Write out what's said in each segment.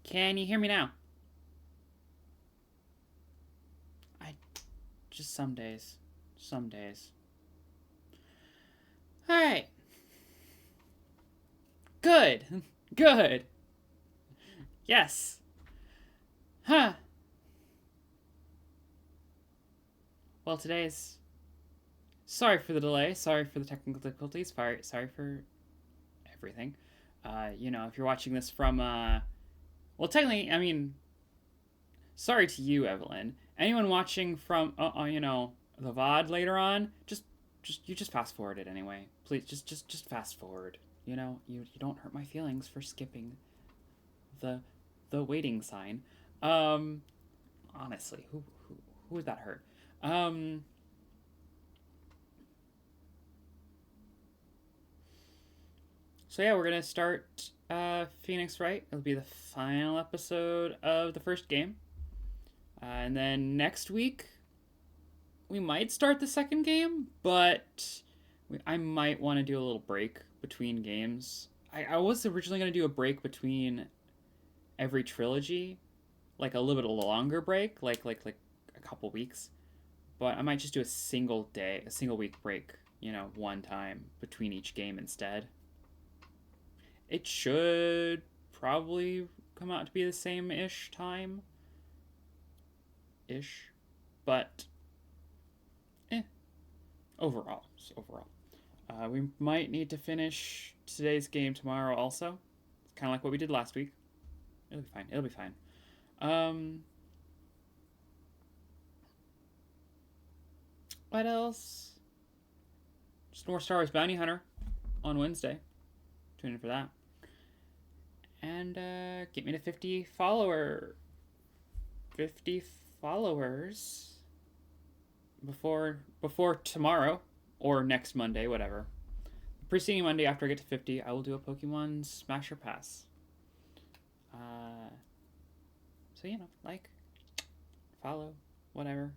Can you hear me now? Just some days. Some days. Alright. Good. Good. Yes. Huh. Well, today's... Sorry for the delay. Sorry for the technical difficulties. Sorry for everything. If you're watching this from... Well, technically, I mean... Sorry to you, Evelyn. Anyone watching from, the VOD later on, just fast forward it anyway. Please, just fast forward. You don't hurt my feelings for skipping the waiting sign. Honestly, who would that hurt? So yeah, we're gonna start Phoenix Wright. It'll be the final episode of the first game. And then next week, we might start the second game, but I might want to do a little break between games. I was originally going to do a break between every trilogy, like a little bit longer break, like a couple weeks. But I might just do a single week break, one time between each game instead. It should probably come out to be the same-ish time. But overall. We might need to finish today's game tomorrow also. It's kind of like what we did last week. It'll be fine. What else? Just more Star Wars Bounty Hunter on Wednesday. Tune in for that. And get me to 50 followers before tomorrow or next Monday, whatever. The preceding Monday after I get to 50, I will do a Pokemon Smash or Pass. So like, follow, whatever.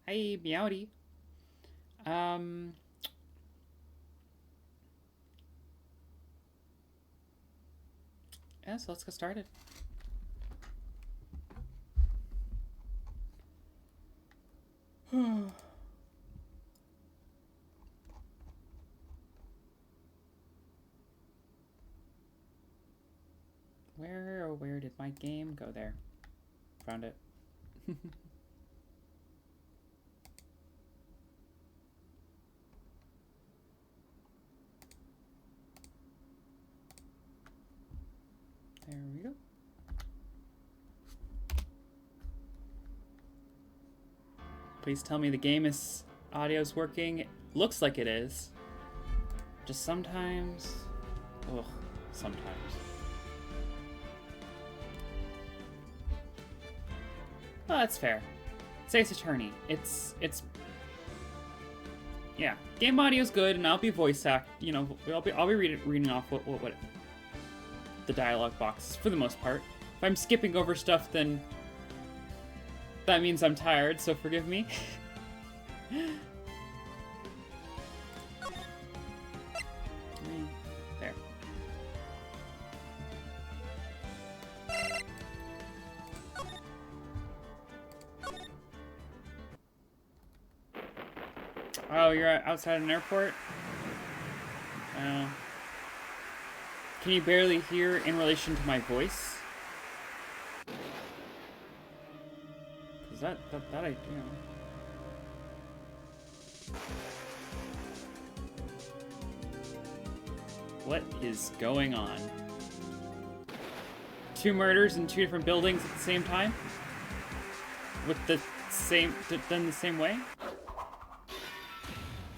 Hey, Meowdy. Yeah, so let's get started. Where did my game go? There. Found it. There we go. Please tell me the game audio's working. It looks like it is. Just sometimes. Ugh, sometimes. Oh, that's fair. Ace Attorney. It's yeah. Game audio's good, and I'll be voice act. I'll be reading off what the dialogue box for the most part. If I'm skipping over stuff, then that means I'm tired, so forgive me. There. Oh, you're outside an airport? Can you barely hear in relation to my voice? Because that I. What is going on? 2 murders in 2 different buildings at the same time? With the same, done the same way?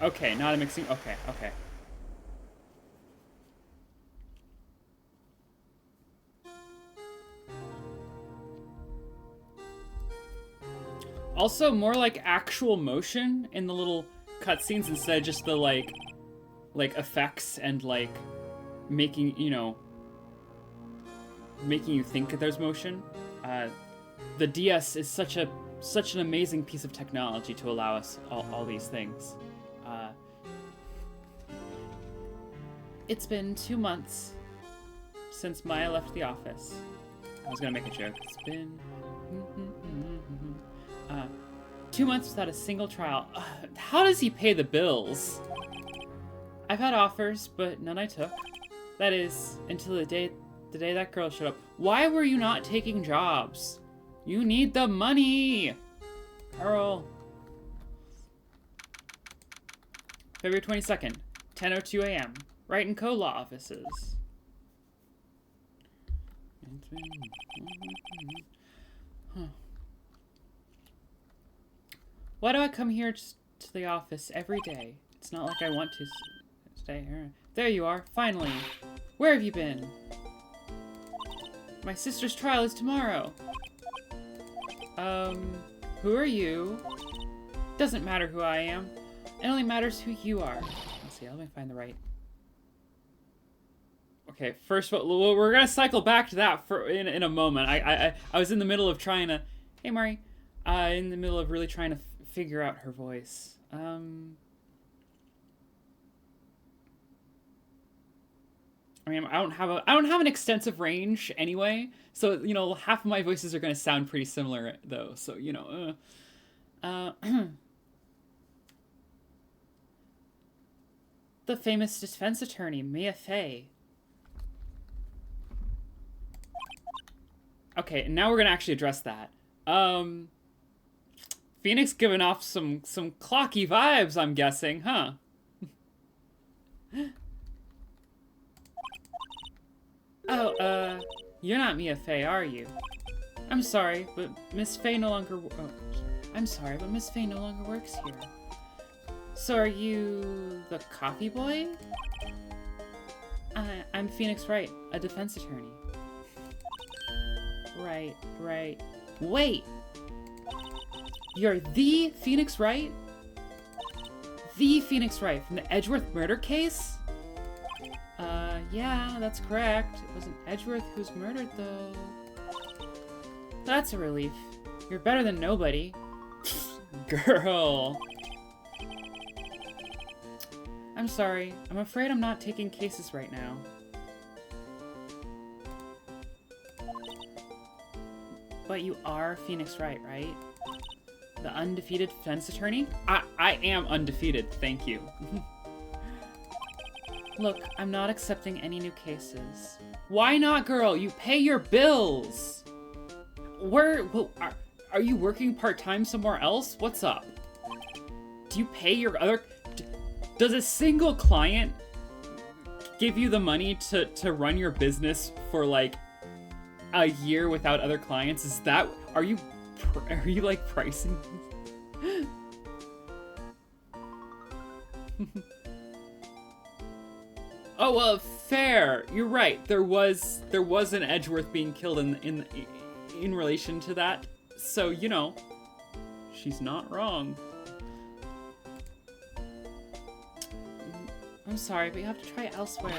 Okay, not a mixing, okay. Also, more like actual motion in the little cutscenes instead of just the like effects and like making you think that there's motion. The DS is such an amazing piece of technology to allow us all these things. It's been 2 months since Maya left the office. I was gonna make a joke. It's been 2 months without a single trial. How does he pay the bills? I've had offers, but none I took. That is, until the day that girl showed up. Why were you not taking jobs? You need the money! Carl. February 22nd, 10:02 a.m. Wright & Co. Law Offices. Huh. Why do I come here to the office every day? It's not like I want to stay here. There you are, finally. Where have you been? My sister's trial is tomorrow. Who are you? Doesn't matter who I am. It only matters who you are. Let's see, let me find the right. Okay, first of all, we're gonna cycle back to that in a moment. I was in the middle of trying to, hey Mari, in the middle of really trying to figure out her voice. I mean, I don't have an extensive range anyway, so you know, half of my voices are gonna sound pretty similar though. So you know, the famous defense attorney Mia Fey. Okay, now we're gonna actually address that. Phoenix giving off some clocky vibes, I'm guessing, huh? Oh, you're not Mia Fey, are you? I'm sorry, but Miss Fey no longer. I'm sorry, but Miss Fey no longer works here. So are you the coffee boy? I'm Phoenix Wright, a defense attorney. Right. Wait! You're the Phoenix Wright? The Phoenix Wright from the Edgeworth murder case? Yeah, that's correct. It wasn't Edgeworth who's murdered, though. That's a relief. You're better than nobody. Girl. I'm sorry. I'm afraid I'm not taking cases right now. But you are Phoenix Wright, right? The undefeated defense attorney? I am undefeated, thank you. Look, I'm not accepting any new cases. Why not, girl? You pay your bills! Are you working part-time somewhere else? What's up? Do you pay your other... Does a single client give you the money to run your business for, like, a year without other clients? Is that... Are you like, pricing? Oh, well, fair. You're right. There was an Edgeworth being killed in relation to that. So, you know, she's not wrong. I'm sorry, but you have to try elsewhere.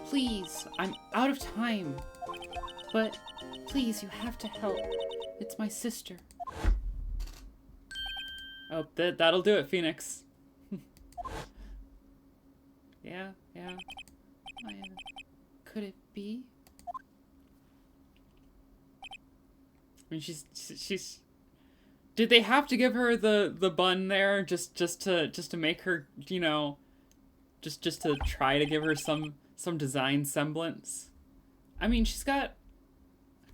Please, I'm out of time. But please, you have to help. It's my sister. Oh, that'll do it, Phoenix. Yeah. Could it be? I mean, she's. Did they have to give her the bun there just to make her, you know, just to try to give her some design semblance? I mean, she's got.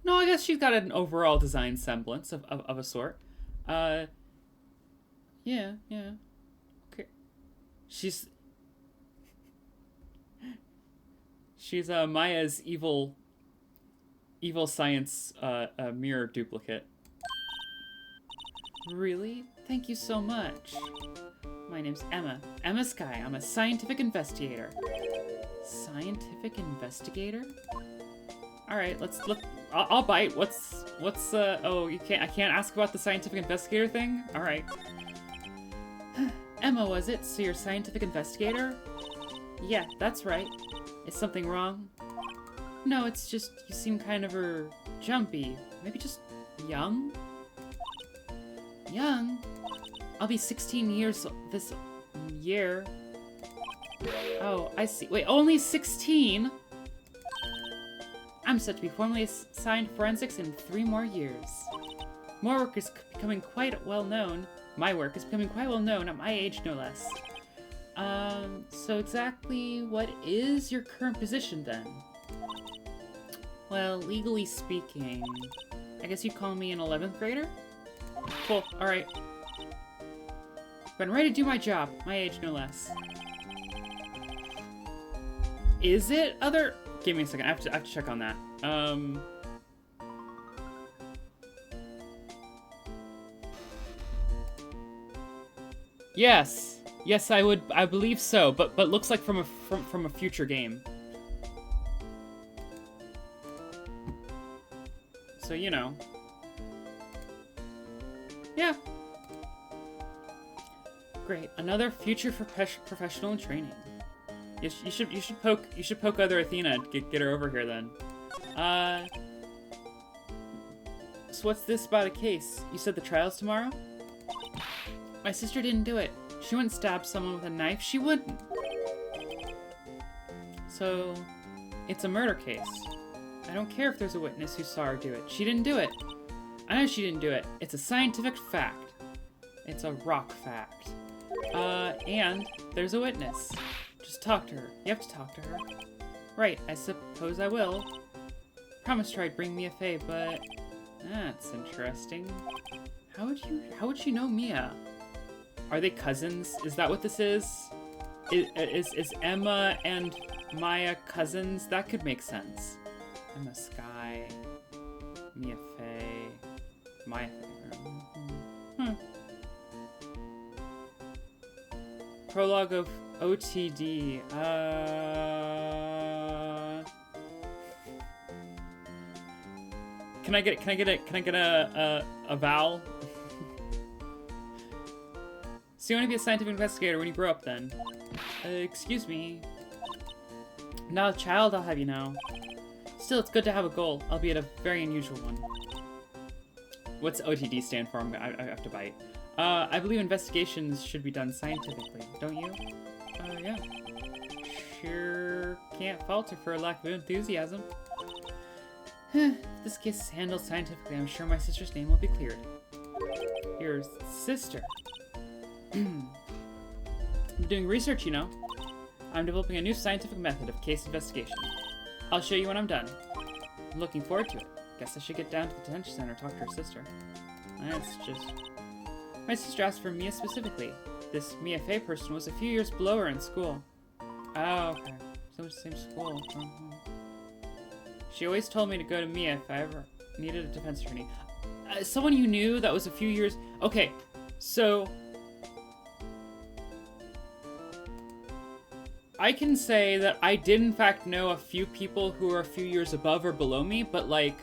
No, I guess she's got an overall design semblance of a sort. Yeah. Okay. She's Maya's evil science mirror duplicate. Really? Thank you so much. My name's Emma. Emma Sky. I'm a scientific investigator. Scientific investigator? Alright, let's look. I'll bite. What's oh, I can't ask about the scientific investigator thing? Alright. Emma, was it? So you're a scientific investigator? Yeah, that's right. Is something wrong? No, it's just you seem kind of jumpy. Maybe just young? Young? I'll be 16 years this year. Oh, I see. Wait, only 16? I'm set to be formally assigned forensics in 3 more years. More work is becoming quite well known. My work is becoming quite well known at my age, no less. So exactly what is your current position then? Well, legally speaking, I guess you'd call me an 11th grader? Cool, alright. But I'm ready to do my job, my age, no less. Is it other... Give me a second, I have to check on that. Yes. Yes, I believe so, but looks like from a future game. So, you know. Yeah. Great. Another future professional in training. You should poke other Athena. Get her over here then. So what's this about a case? You said the trial's tomorrow? My sister didn't do it. She wouldn't stab someone with a knife. She wouldn't. So, it's a murder case. I don't care if there's a witness who saw her do it. She didn't do it. I know she didn't do it. It's a scientific fact. It's a rock fact. And there's a witness. Just talk to her. You have to talk to her. Right, I suppose I will. Promised her I'd bring Mia Fey, but... That's interesting. How would you know Mia? Are they cousins? Is that what this is? Is Emma and Maya cousins? That could make sense. Emma Sky, Mia Fey, Maya Fey. Prologue of OTD. Can I get a vowel? So you want to be a scientific investigator when you grow up, then? Excuse me. Not a child, I'll have you know. Still, it's good to have a goal, albeit a very unusual one. What's OTD stand for? I have to bite. I believe investigations should be done scientifically, don't you? Yeah. Sure can't fault her for a lack of enthusiasm. If this case is handled scientifically, I'm sure my sister's name will be cleared. Your sister? I'm doing research, you know. I'm developing a new scientific method of case investigation. I'll show you when I'm done. I'm looking forward to it. Guess I should get down to the detention center and talk to her sister. That's just... My sister asked for Mia specifically. This Mia Fey person was a few years below her in school. Oh, okay. So much the same school. She always told me to go to Mia if I ever needed a defense attorney. Someone you knew that was a few years... Okay, so... I can say that I did in fact know a few people who are a few years above or below me, but like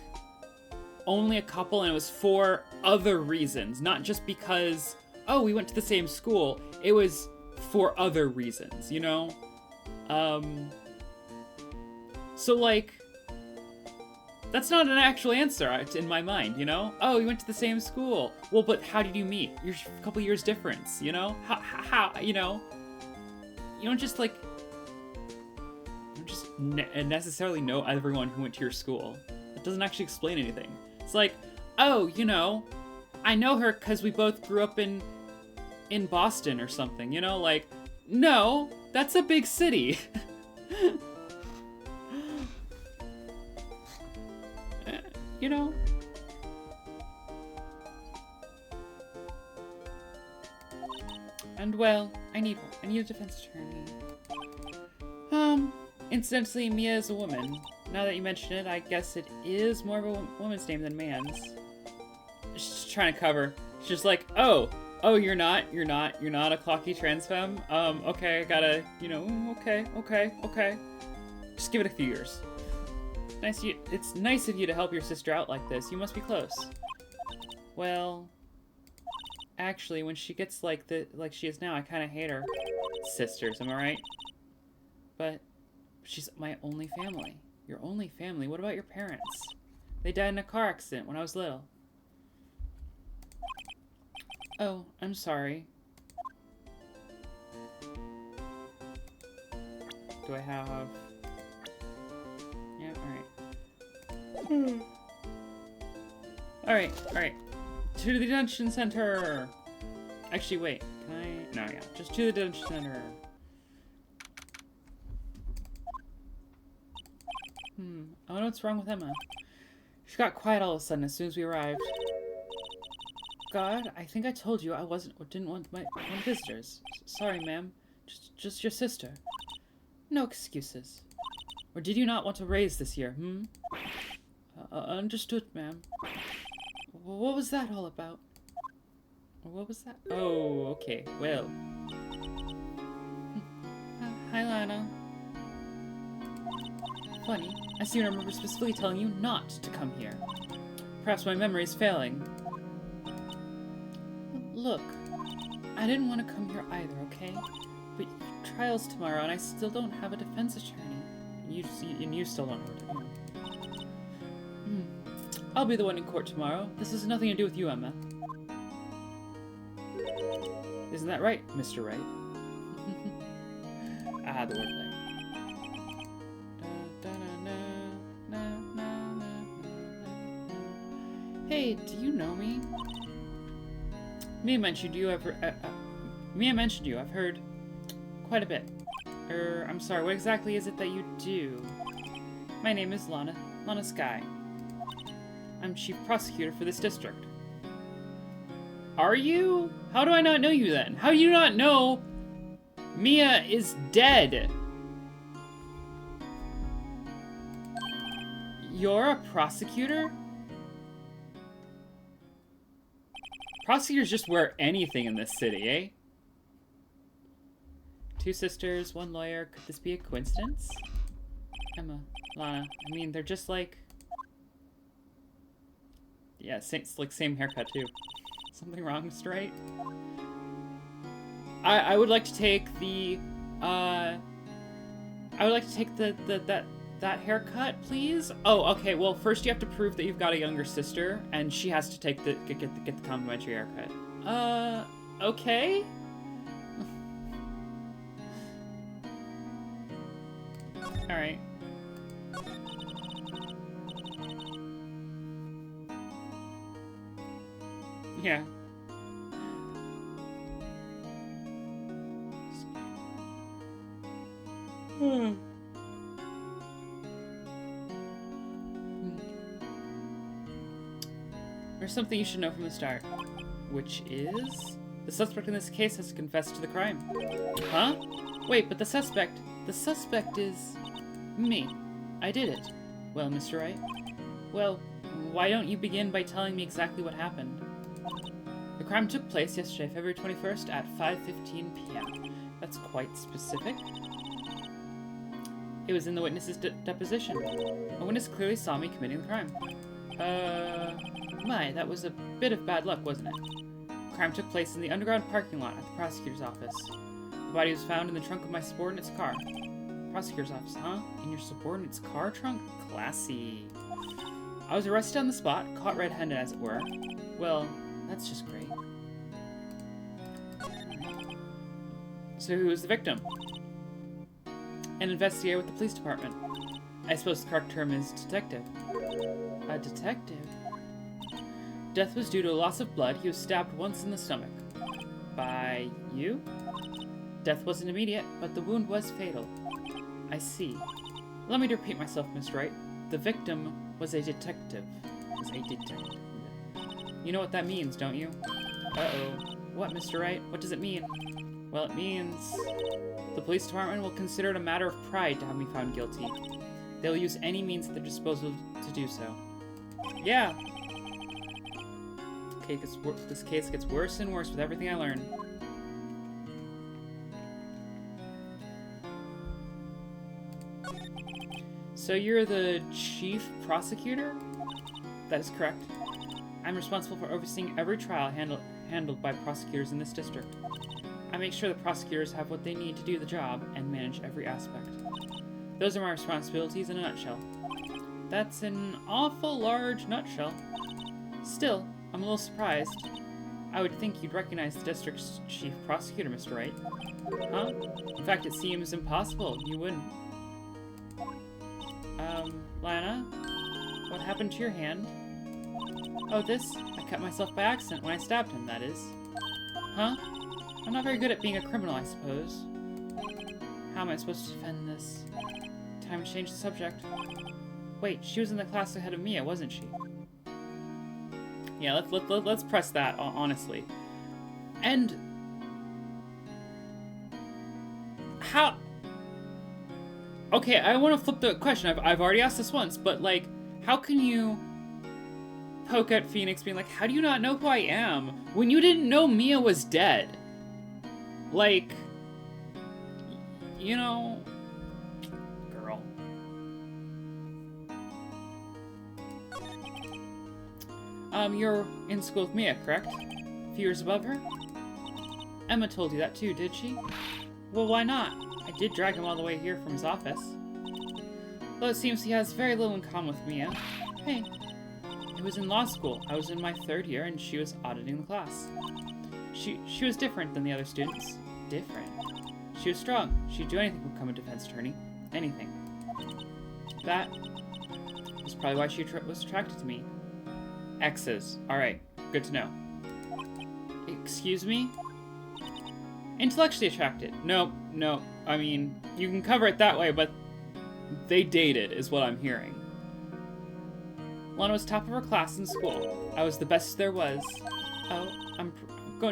only a couple, and it was for other reasons, not just because, oh, we went to the same school. It was for other reasons, you know? So like, that's not an actual answer in my mind, you know? Oh, we went to the same school. Well, but how did you meet? You're a couple years difference, you know? How, you know? You don't just like... necessarily know everyone who went to your school. It doesn't actually explain anything. It's like, oh, you know, I know her because we both grew up in Boston or something, you know? Like, no, that's a big city. You know? And well, I need a defense attorney. Incidentally, Mia is a woman. Now that you mention it, I guess it is more of a woman's name than man's. She's just trying to cover. She's just like, oh, you're not a clocky trans femme? Okay, I gotta, you know, okay. Just give it a few years. It's nice of you to help your sister out like this. You must be close. Well, actually, when she gets like she is now, I kind of hate her. Sisters, am I right? But she's my only family. Your only family? What about your parents? They died in a car accident when I was little. Oh, I'm sorry. Do I have... Yeah, alright. Alright, alright. To the detention center! Actually, wait. Can I? No, yeah. Just to the detention center. I wonder what's wrong with Emma. She got quiet all of a sudden as soon as we arrived. God, I think I told you I didn't want visitors. Sorry, ma'am. Just your sister. No excuses. Or did you not want to raise this year, understood, ma'am. What was that all about? What was that? Oh, okay. Well. Hi, Lana. Funny. I seem to remember specifically telling you not to come here. Perhaps my memory is failing. Look, I didn't want to come here either, okay? But trial's tomorrow, and I still don't have a defense attorney. You still don't have one. I'll be the one in court tomorrow. This has nothing to do with you, Emma. Isn't that right, Mr. Wright? Ah, the wordplay. Hey, do you know me? Mia mentioned you. I've heard quite a bit. I'm sorry, what exactly is it that you do? My name is Lana Sky. I'm chief prosecutor for this district. Are you? How do I not know you then? How do you not know Mia is dead? You're a prosecutor? Prosecutors just wear anything in this city, eh? 2 sisters, 1 lawyer. Could this be a coincidence? Emma, Lana. I mean, they're just like... Yeah, same haircut, too. Something wrong, Mr. Wright? I would like to take the, I would like to take that haircut, please? Oh, okay, well, first you have to prove that you've got a younger sister, and she has to take get the complimentary haircut. Okay? Alright. Yeah. There's something you should know from the start. Which is... The suspect in this case has confessed to the crime. Huh? Wait, but the suspect is... me. I did it. Well, Mr. Wright? Well, why don't you begin by telling me exactly what happened? The crime took place yesterday, February 21st at 5:15 p.m. That's quite specific. It was in the witness's deposition. A witness clearly saw me committing the crime. My, that was a bit of bad luck, wasn't it? The crime took place in the underground parking lot at the prosecutor's office. The body was found in the trunk of my subordinate's car. Prosecutor's office, huh? In your subordinate's car trunk? Classy. I was arrested on the spot, caught red-handed as it were. Well, that's just great. So who was the victim? An investigator with the police department. I suppose the correct term is detective. A detective? Death was due to a loss of blood. He was stabbed once in the stomach. By you? Death wasn't immediate, but the wound was fatal. I see. Allow me to repeat myself, Mr. Wright. The victim was a detective. You know what that means, don't you? Uh-oh. What, Mr. Wright? What does it mean? Well, it means... The police department will consider it a matter of pride to have me found guilty. They'll use any means at their disposal to do so. Yeah! Okay, this case gets worse and worse with everything I learn. So you're the chief prosecutor? That is correct. I'm responsible for overseeing every trial handled by prosecutors in this district. I make sure the prosecutors have what they need to do the job and manage every aspect. Those are my responsibilities in a nutshell. That's an awful large nutshell. Still, I'm a little surprised. I would think you'd recognize the district's chief prosecutor, Mr. Wright. Huh? In fact, it seems impossible. You wouldn't. Lana? What happened to your hand? Oh, this? I cut myself by accident when I stabbed him, that is. Huh? I'm not very good at being a criminal, I suppose. How am I supposed to defend this? Time to change the subject. Wait, she was in the class ahead of Mia, wasn't she? Yeah, let's press that, honestly. And... how... Okay, I want to flip the question. I've already asked this once, but, like, how can you poke at Phoenix being like, how do you not know who I am when you didn't know Mia was dead? Like, you know... Girl. You're in school with Mia, correct? A few years above her? Emma told you that too, did she? Well, why not? I did drag him all the way here from his office. Though it seems he has very little in common with Mia. Hey. It was in law school. I was in my 3rd year and she was auditing the class. She was different than the other students. Different? She was strong. She'd do anything to become a defense attorney. Anything. That was probably why she was attracted to me. Exes. Alright. Good to know. Excuse me? Intellectually attracted. No. I mean, you can cover it that way, but they dated, is what I'm hearing. Lana was top of her class in school. I was the best there was. Oh, I'm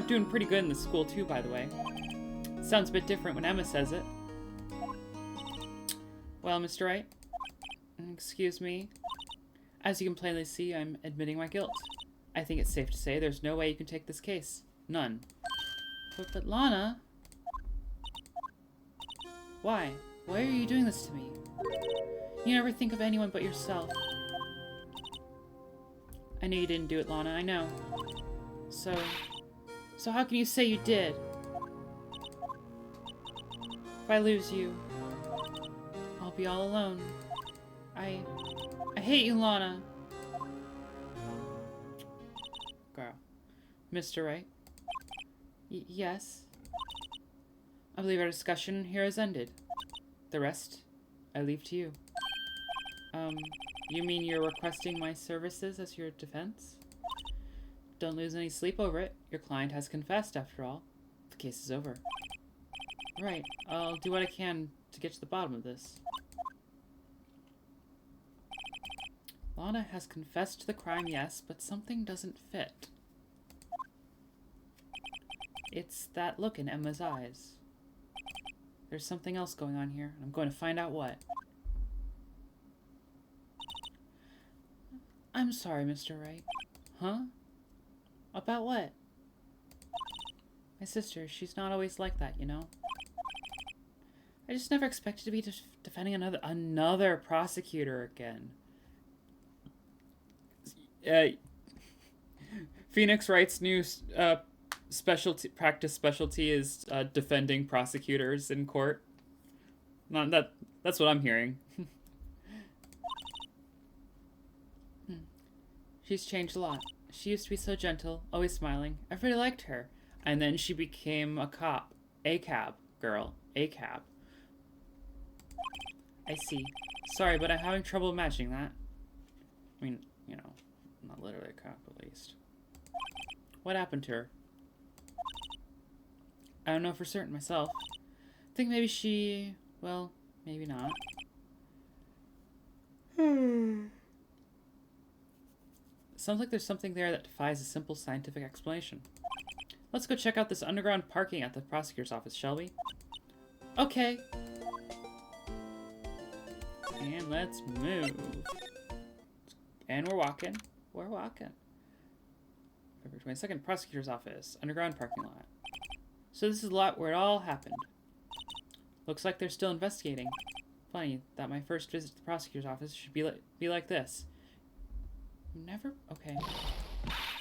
doing pretty good in the school too, by the way. Sounds a bit different when Emma says it. Well, Mr. Wright? Excuse me. As you can plainly see, I'm admitting my guilt. I think it's safe to say there's no way you can take this case. None. But Lana... Why? Why are you doing this to me? You never think of anyone but yourself. I know you didn't do it, Lana, I know. So how can you say you did? If I lose you, I'll be all alone. I hate you, Lana. Girl. Mr. Wright? Yes? I believe our discussion here has ended. The rest, I leave to you. You mean you're requesting my services as your defense? Don't lose any sleep over it. Your client has confessed, after all. The case is over. Right. I'll do what I can to get to the bottom of this. Lana has confessed to the crime, yes, but something doesn't fit. It's that look in Emma's eyes. There's something else going on here. I'm going to find out what. I'm sorry, Mr. Wright. Huh? About what? My sister, she's not always like that, you know? I just never expected to be defending another prosecutor again. Phoenix Wright's new practice specialty is defending prosecutors in court. That's what I'm hearing. She's changed a lot. She used to be so gentle, always smiling. Everybody liked her. And then she became a cop. A cab girl. A cab. I see. Sorry, but I'm having trouble imagining that. I mean, you know, not literally a cop, at least. What happened to her? I don't know for certain myself. I think maybe she... well, maybe not. Sounds like there's something there that defies a simple scientific explanation. Let's go check out this underground parking at the prosecutor's office, shall we? Okay. And let's move. And we're walking. We're walking. February 22nd, prosecutor's office, underground parking lot. So this is the lot where it all happened. Looks like they're still investigating. Funny that my first visit to the prosecutor's office should be like this. Never... okay.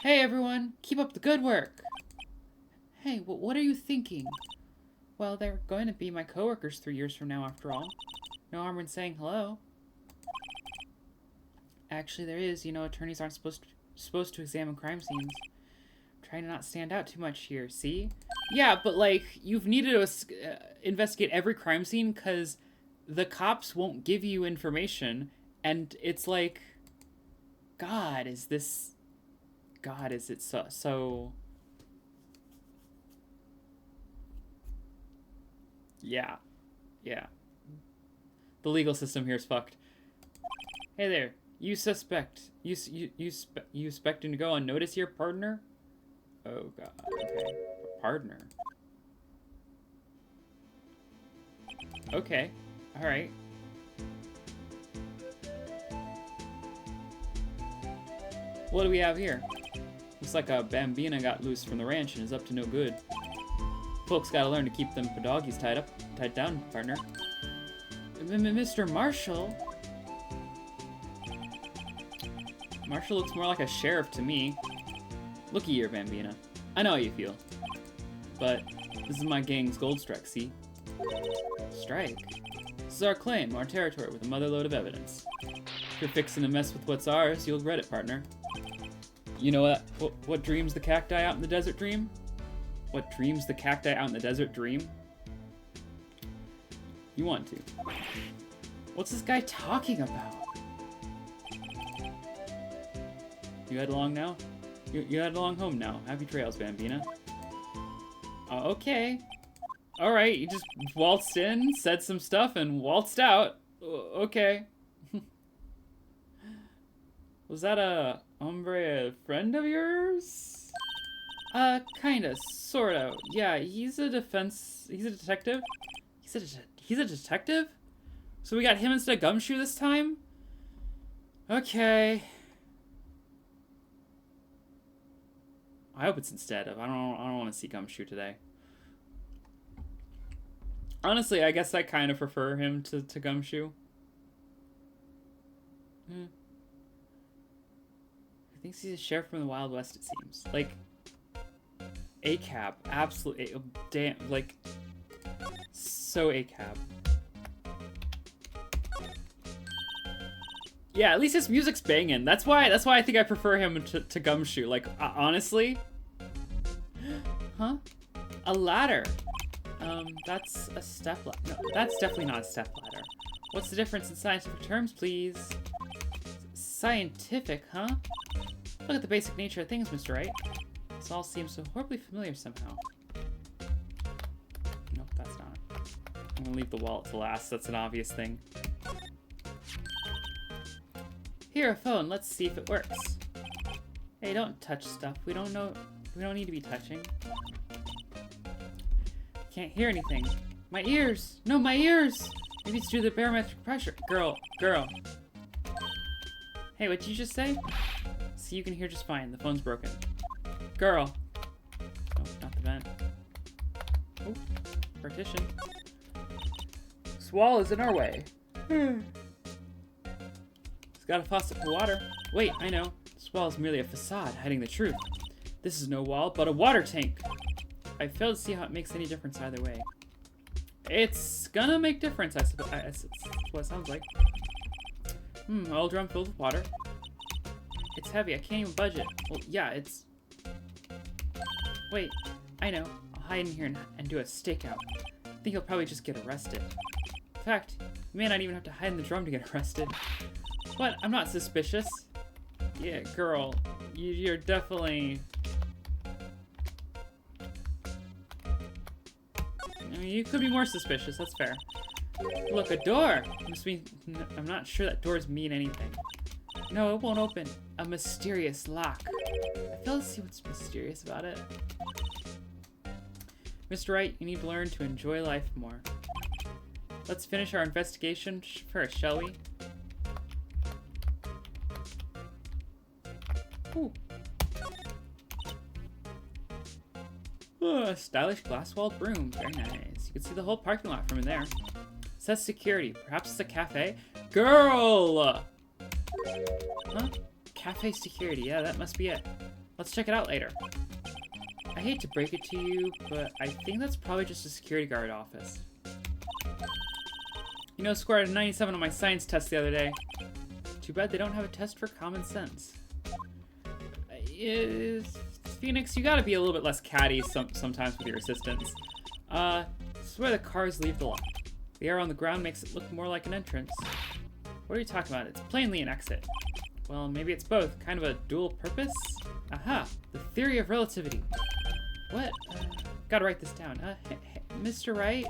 Hey everyone! Keep up the good work! Hey, what are you thinking? Well, they're going to be my coworkers 3 years from now, after all. No harm in saying hello. Actually, there is. You know, attorneys aren't supposed to examine crime scenes. I'm trying to not stand out too much here, see? Yeah, but, like, you've needed to investigate every crime scene because the cops won't give you information, and it's like... God, is this... God, is it so... Yeah. Yeah. The legal system here is fucked. Hey there. You suspect. You expecting to go unnoticed here, partner? Oh, God. Okay. Partner. Okay. Alright. What do we have here? Looks like a bambina got loose from the ranch and is up to no good. Folks gotta learn to keep them doggies tied down, partner. Mr. Marshall? Marshall looks more like a sheriff to me. Looky here, Bambina. I know how you feel. But this is my gang's gold strike, see? Strike? This is our claim, our territory, with a motherload of evidence. If you're fixing to mess with what's ours, you'll regret it, partner. You know what dreams the cacti out in the desert dream? What dreams the cacti out in the desert dream? You want to. What's this guy talking about? You head along now? You head along home now. Happy trails, Bambina. Okay. Alright, you just waltzed in, said some stuff, and waltzed out. Okay. Was that a hombre friend of yours? Kinda, sorta. Yeah, he's a detective? He's a detective? So we got him instead of Gumshoe this time? Okay. I hope it's instead of. I don't want to see Gumshoe today. Honestly, I guess I kind of prefer him to Gumshoe. He thinks he's a sheriff from the Wild West, it seems. Like, ACAB. Absolutely. Damn. Like, so ACAB. Yeah, at least his music's banging. That's why I think I prefer him to Gumshoe. Like, honestly. Huh? A ladder. That's a step ladder. No, that's definitely not a step ladder. What's the difference in scientific terms, please? Scientific, huh? Look at the basic nature of things, Mr. Wright. This all seems so horribly familiar somehow. Nope, that's not. I'm gonna leave the wallet to last. That's an obvious thing. Here, a phone. Let's see if it works. Hey, don't touch stuff. We don't need to be touching. Can't hear anything. My ears! No, my ears! Maybe it's due to the barometric pressure. Girl. Hey, what'd you just say? See, you can hear just fine. The phone's broken. Girl. Oh, not the vent. Oh, partition. This wall is in our way. It's got a faucet for water. Wait, I know. This wall is merely a facade hiding the truth. This is no wall, but a water tank. I fail to see how it makes any difference either way. It's gonna make difference, I suppose. That's what it sounds like. Oil drum filled with water. It's heavy, I can't even budge it. Well, yeah, it's... Wait, I know. I'll hide in here and do a stakeout. I think he'll probably just get arrested. In fact, you may not even have to hide in the drum to get arrested. But I'm not suspicious. Yeah, girl, you're definitely... I mean, you could be more suspicious, that's fair. Look, a door! Must mean... I'm not sure that doors mean anything. No, it won't open. A mysterious lock. I fail to see what's mysterious about it. Mr. Wright, you need to learn to enjoy life more. Let's finish our investigation first, shall we? Ooh. A stylish glass-walled room. Very nice. You can see the whole parking lot from in there. It says security. Perhaps it's a cafe? Girl! Huh? Cafe security. Yeah, that must be it. Let's check it out later. I hate to break it to you, but I think that's probably just a security guard office. You know, scored a 97 on my science test the other day. Too bad they don't have a test for common sense. Phoenix, you gotta be a little bit less catty sometimes with your assistants. This is where the cars leave the lot. The air on the ground makes it look more like an entrance. What are you talking about? It's plainly an exit. Well, maybe it's both. Kind of a dual purpose? Aha! The theory of relativity. What? Gotta write this down. Hey, Mr. Wright?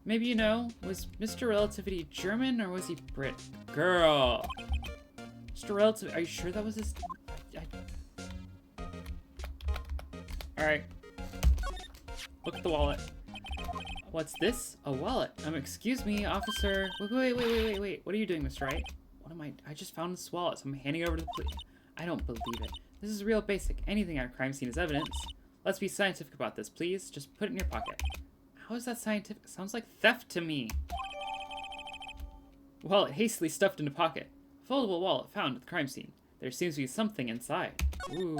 Maybe you know, was Mr. Relativity German or was he Brit? Girl! Mr. Relativity, are you sure that was his... Alright. Look at the wallet. What's this? A wallet. Excuse me, officer. Wait. What are you doing, Mr. Wright? What am I just found this wallet, so I'm handing it over to the police. I don't believe it. This is real basic. Anything at a crime scene is evidence. Let's be scientific about this, please. Just put it in your pocket. How is that scientific? Sounds like theft to me. Wallet hastily stuffed in a pocket. Foldable wallet found at the crime scene. There seems to be something inside. Ooh.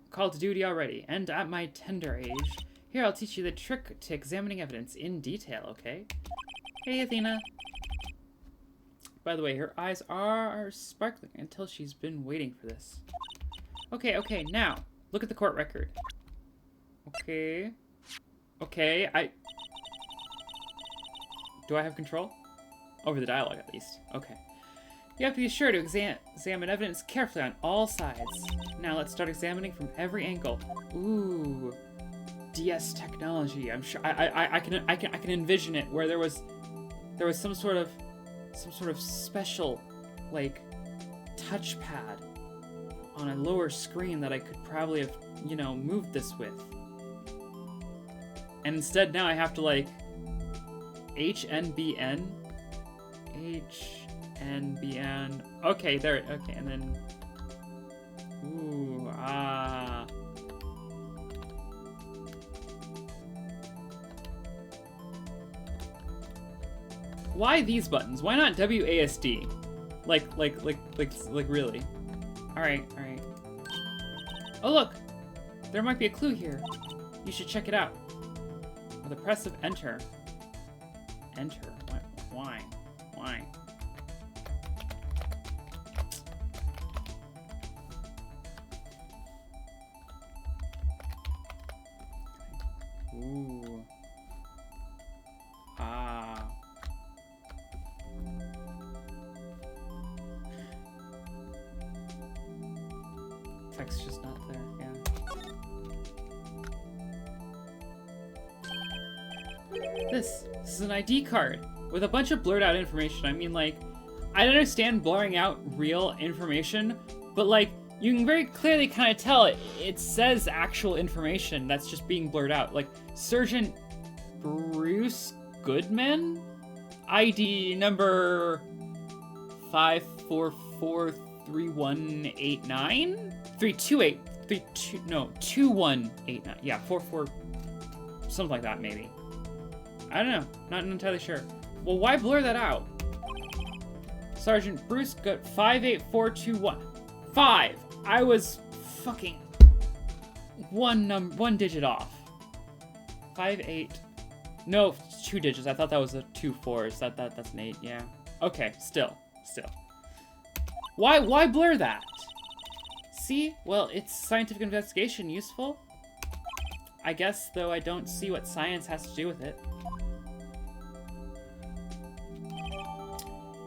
Called to duty already, and at my tender age. Here, I'll teach you the trick to examining evidence in detail, okay? Hey, Athena. By the way, her eyes are sparkling until she's been waiting for this. Okay, now, look at the court record. Okay, do I have control? Over the dialogue, at least. Okay. You have to be sure to examine evidence carefully on all sides. Now let's start examining from every angle. Ooh, DS technology. I'm sure I can envision it where there was some sort of special, like, touchpad on a lower screen that I could probably have, you know, moved this with. And instead now I have to, like, HNBN. Okay, there. Okay, and then. Ooh, ah. Why these buttons? Why not WASD? Like really? All right. Oh look, there might be a clue here. You should check it out. With the press of enter. Enter. Why? Ooh. Ah. Text just not there, yeah. This is an ID card with a bunch of blurred out information. I mean, like, I understand blurring out real information, but like, you can very clearly kind of tell it says actual information that's just being blurred out. Like, Sergeant Bruce Goodman? ID number 5443189? 2189. Yeah, 44, something like that, maybe. I don't know, not entirely sure. Well, why blur that out? Sergeant Bruce got 58421. 5! I was fucking one digit off. 58. No, 2 digits. I thought that was a 2 4s. That's an 8, yeah. Okay, still. Why blur that? See? Well, it's scientific investigation useful. I guess, though I don't see what science has to do with it.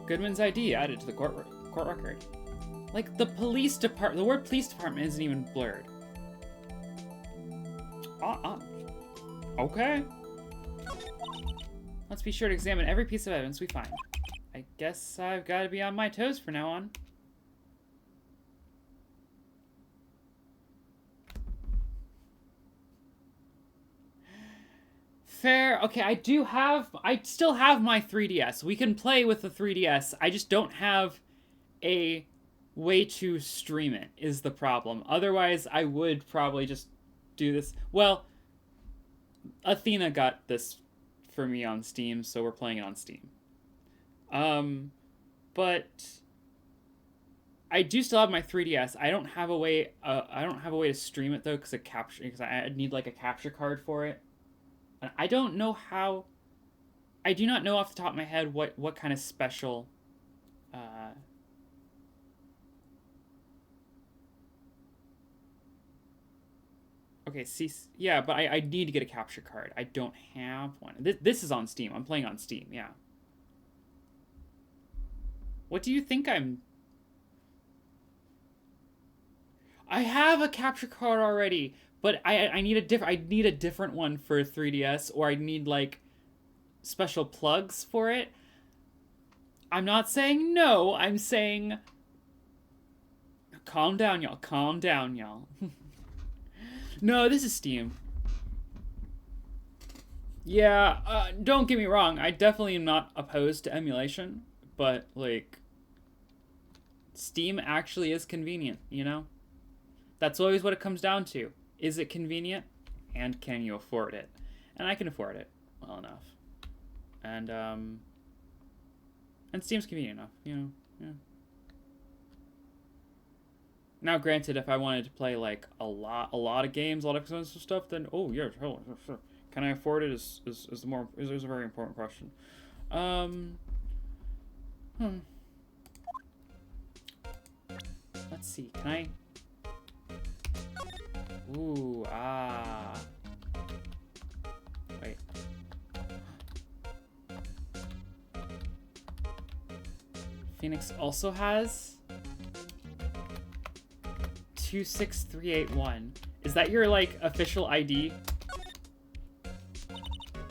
Goodman's ID added to the court record. Like, the police department, the word police department isn't even blurred. Okay. Let's be sure to examine every piece of evidence we find. I guess I've got to be on my toes from now on. Fair. Okay, I still have my 3DS. We can play with the 3DS. I just don't have a way to stream it, is the problem. Otherwise, I would probably just do this. Well, Athena got this for me on Steam, so we're playing it on Steam. But I do still have my 3DS. I don't have a way to stream it though, because I need like a capture card for it. And I don't know how. I do not know off the top of my head what kind of special. Okay, see, yeah, but I need to get a capture card. I don't have one. This is on Steam. I'm playing on Steam, yeah. What do you think I'm... I have a capture card already, but I need a different one for 3DS, or I need like special plugs for it. I'm not saying no. I'm saying calm down, y'all. Calm down, y'all. No, this is Steam. Yeah, don't get me wrong. I definitely am not opposed to emulation, but like Steam actually is convenient, you know? That's always what it comes down to. Is it convenient? And can you afford it? And I can afford it well enough. And Steam's convenient enough, you know. Yeah. Now, granted, if I wanted to play like a lot of games, a lot of expensive stuff, then yeah, sure. Can I afford it? Is a very important question. Let's see. Can I? Ooh, Wait. Phoenix also has 26381. Is that your like official ID?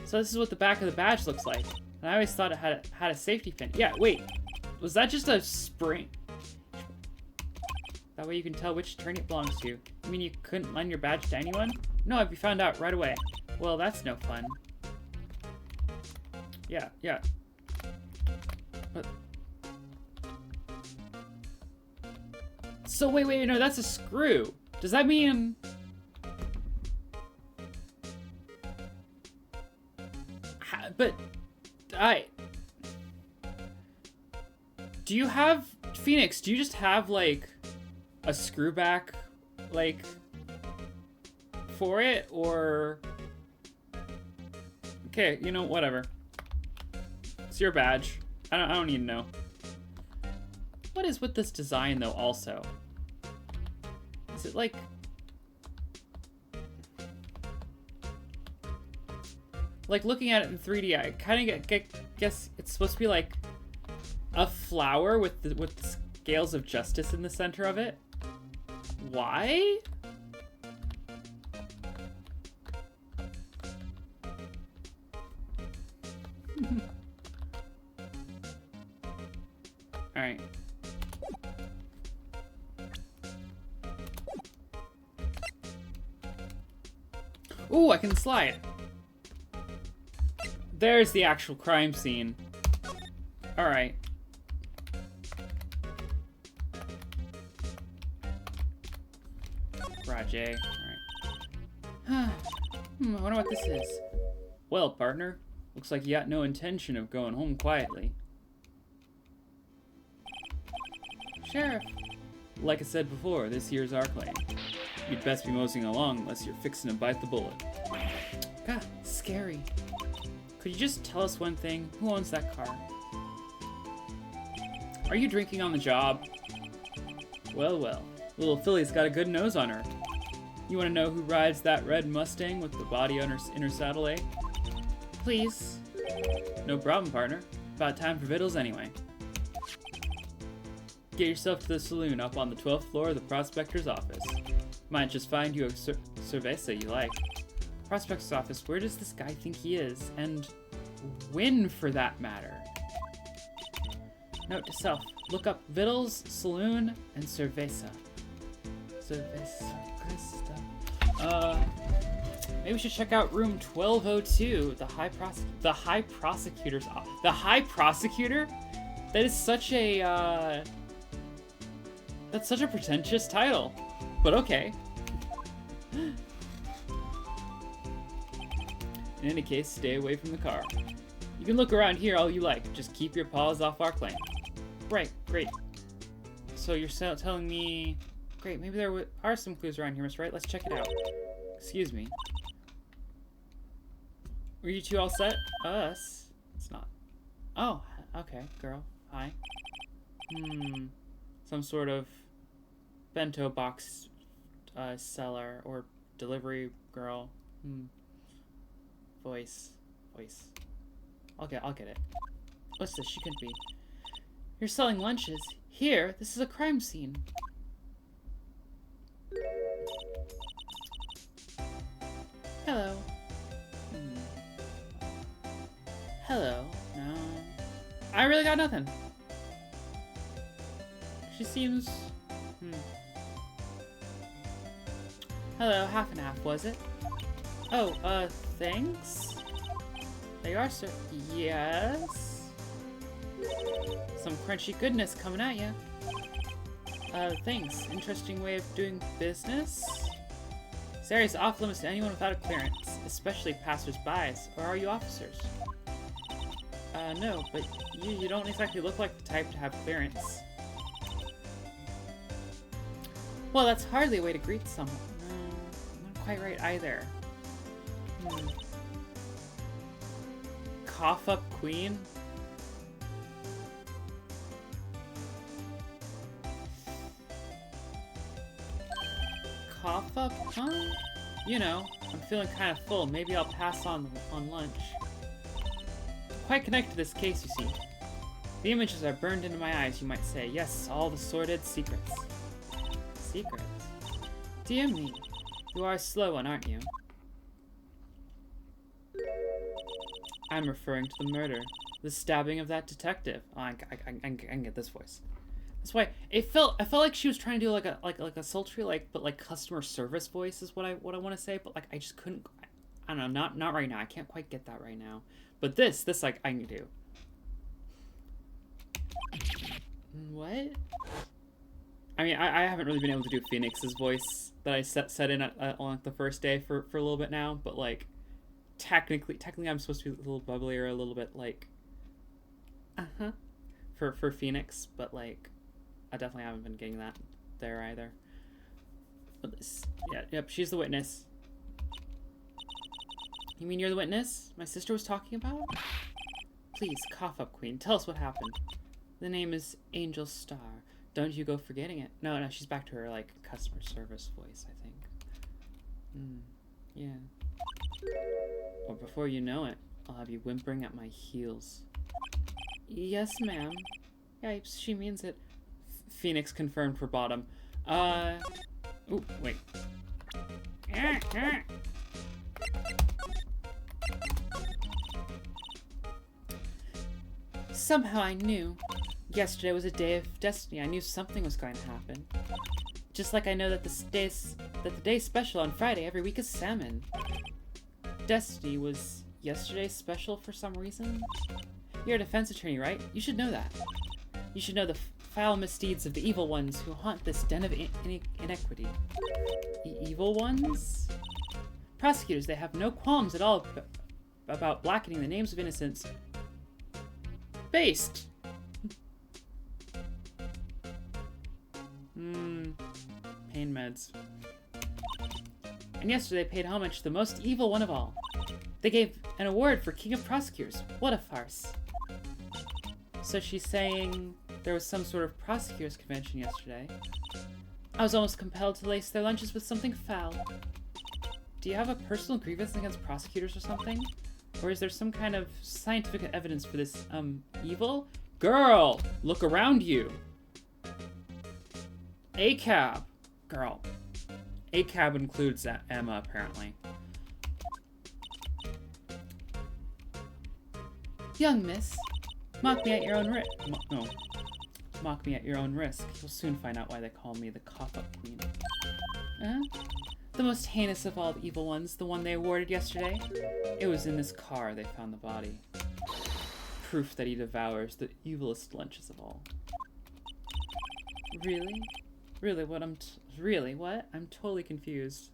So this is what the back of the badge looks like. And I always thought it had a safety pin. Yeah, wait. Was that just a spring? That way you can tell which turn it belongs to. You mean you couldn't lend your badge to anyone? No, I'd be found out right away. Well, that's no fun. Yeah. But... So wait, no, that's a screw. Does that mean... But... Do you have... Phoenix, do you just have, like, a screw back, like, for it, or... Okay, you know, whatever. It's your badge. I don't need to know. What is with this design, though, also? Is it, like... Like, looking at it in 3D, I kind of guess it's supposed to be, like, a flower with the scales of justice in the center of it. Why? Alright. Ooh, I can slide. There's the actual crime scene. Alright. Rajay. Alright. I wonder what this is. Well, partner, looks like you got no intention of going home quietly. Sheriff. Like I said before, this here's our claim. You'd best be moseying along unless you're fixing to bite the bullet. God, scary. Could you just tell us one thing? Who owns that car? Are you drinking on the job? Well. Little Philly's got a good nose on her. You want to know who rides that red Mustang with the body on her inner saddle, eh? Please. No problem, partner. About time for vittles anyway. Get yourself to the saloon up on the 12th floor of the prospector's office. Might just find you a cerveza you like. Prospector's office, where does this guy think he is? And when, for that matter? Note to self, look up Vittles, Saloon, and Cerveza. Cerveza, Krista. Maybe we should check out room 1202, the High Prosecutor's office. The High Prosecutor? That is such a, that's such a pretentious title. But okay. In any case, stay away from the car. You can look around here all you like, just keep your paws off our claim. Right, great. So you're telling me... Great, maybe there are some clues around here, Miss Wright. Let's check it out. Excuse me. Were you two all set? Us? It's not. Oh, okay, girl. Hi. Some sort of bento box seller or delivery girl. Voice. I'll get it. What's this? She couldn't be. You're selling lunches. Here? This is a crime scene. Hello. Hello. No. I really got nothing. She seems... Hello, half and half, was it? Oh, thanks? They are, sir. Yes? Some crunchy goodness coming at ya. Thanks. Interesting way of doing business? This area's off limits to anyone without a clearance, especially passers-by. Or are you officers? No, but you don't exactly look like the type to have clearance. Well, that's hardly a way to greet someone. No, not quite right either. Cough up queen? Cough up, huh? You know, I'm feeling kind of full. Maybe I'll pass on lunch. Quite connected to this case, you see. The images are burned into my eyes, you might say. Yes, all the sordid secrets. Secrets? Dear me. You are a slow one, aren't you? I'm referring to the murder. The stabbing of that detective. Oh, I can get this voice. That's why I felt like she was trying to do like a sultry but customer service voice is what I want to say, but like I just couldn't. I don't know, not right now. I can't quite get that right now. But this like I can do. What? I mean, I haven't really been able to do Phoenix's voice that I set in on the first day for a little bit now, but like technically I'm supposed to be a little bubblier, a little bit like for Phoenix, but like I definitely haven't been getting that there either. But this, yeah, yep, she's the witness. You mean you're the witness my sister was talking about? Please, cough up, Queen. Tell us what happened. The name is Angel Star. Don't you go forgetting it. No, she's back to her, like, customer service voice, I think. Yeah. Or before you know it, I'll have you whimpering at my heels. Yes, ma'am. Yipes, she means it. Phoenix confirmed for bottom. Ooh, wait. Somehow I knew. Yesterday was a day of destiny. I knew something was going to happen. Just like I know that the day special on Friday every week is salmon. Destiny was yesterday's special for some reason. You're a defense attorney, right? You should know that. You should know the foul misdeeds of the evil ones who haunt this den of inequity. The evil ones? Prosecutors, they have no qualms at all about blackening the names of innocents. Based. Pain meds. And yesterday they paid homage to the most evil one of all. They gave an award for King of Prosecutors. What a farce. So she's saying there was some sort of prosecutors convention yesterday. I was almost compelled to lace their lunches with something foul. Do you have a personal grievance against prosecutors or something? Or is there some kind of scientific evidence for this, evil? Girl! Look around you! ACAB! Girl. ACAB includes Emma, apparently. Young miss, mock me at your own risk. No. Mock me at your own risk. You'll soon find out why they call me the cough-up queen. The most heinous of all the evil ones, the one they awarded yesterday. It was in this car they found the body. Proof that he devours the evilest lunches of all. Really? Really, what? I'm totally confused.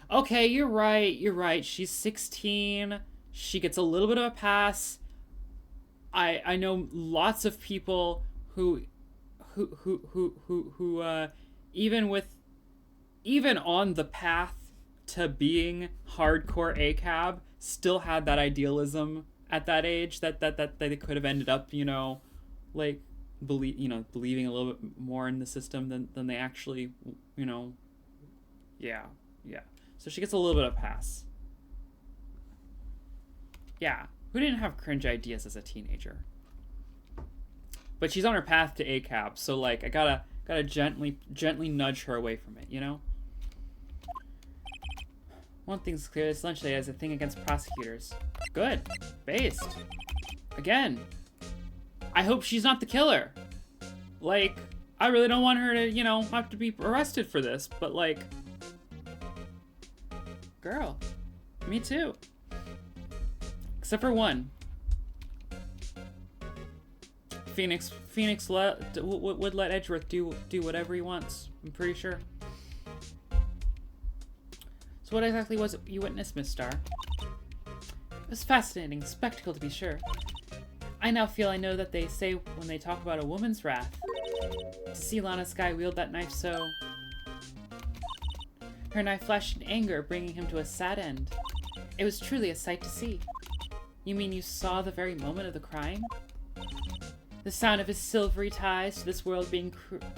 Okay, you're right. She's 16. She gets a little bit of a pass. I know lots of people who even on the path to being hardcore ACAB, still had that idealism at that age that they could have ended up, like believing a little bit more in the system than they actually, yeah. So she gets a little bit of a pass. Yeah, who didn't have cringe ideas as a teenager? But she's on her path to ACAB, so like I gotta gently nudge her away from it, One thing's clear, this lunch lady has a thing against prosecutors. Good. Based. Again. I hope she's not the killer. Like, I really don't want her to, you know, have to be arrested for this, but like... Girl. Me too. Except for one. Phoenix would let Edgeworth do whatever he wants. I'm pretty sure. So what exactly was it you witnessed, Miss Starr? It was a fascinating spectacle, to be sure. I now feel I know that they say when they talk about a woman's wrath. To see Lana Skye wield that knife so... Her knife flashed in anger, bringing him to a sad end. It was truly a sight to see. You mean you saw the very moment of the crime? The sound of his silvery ties to this world being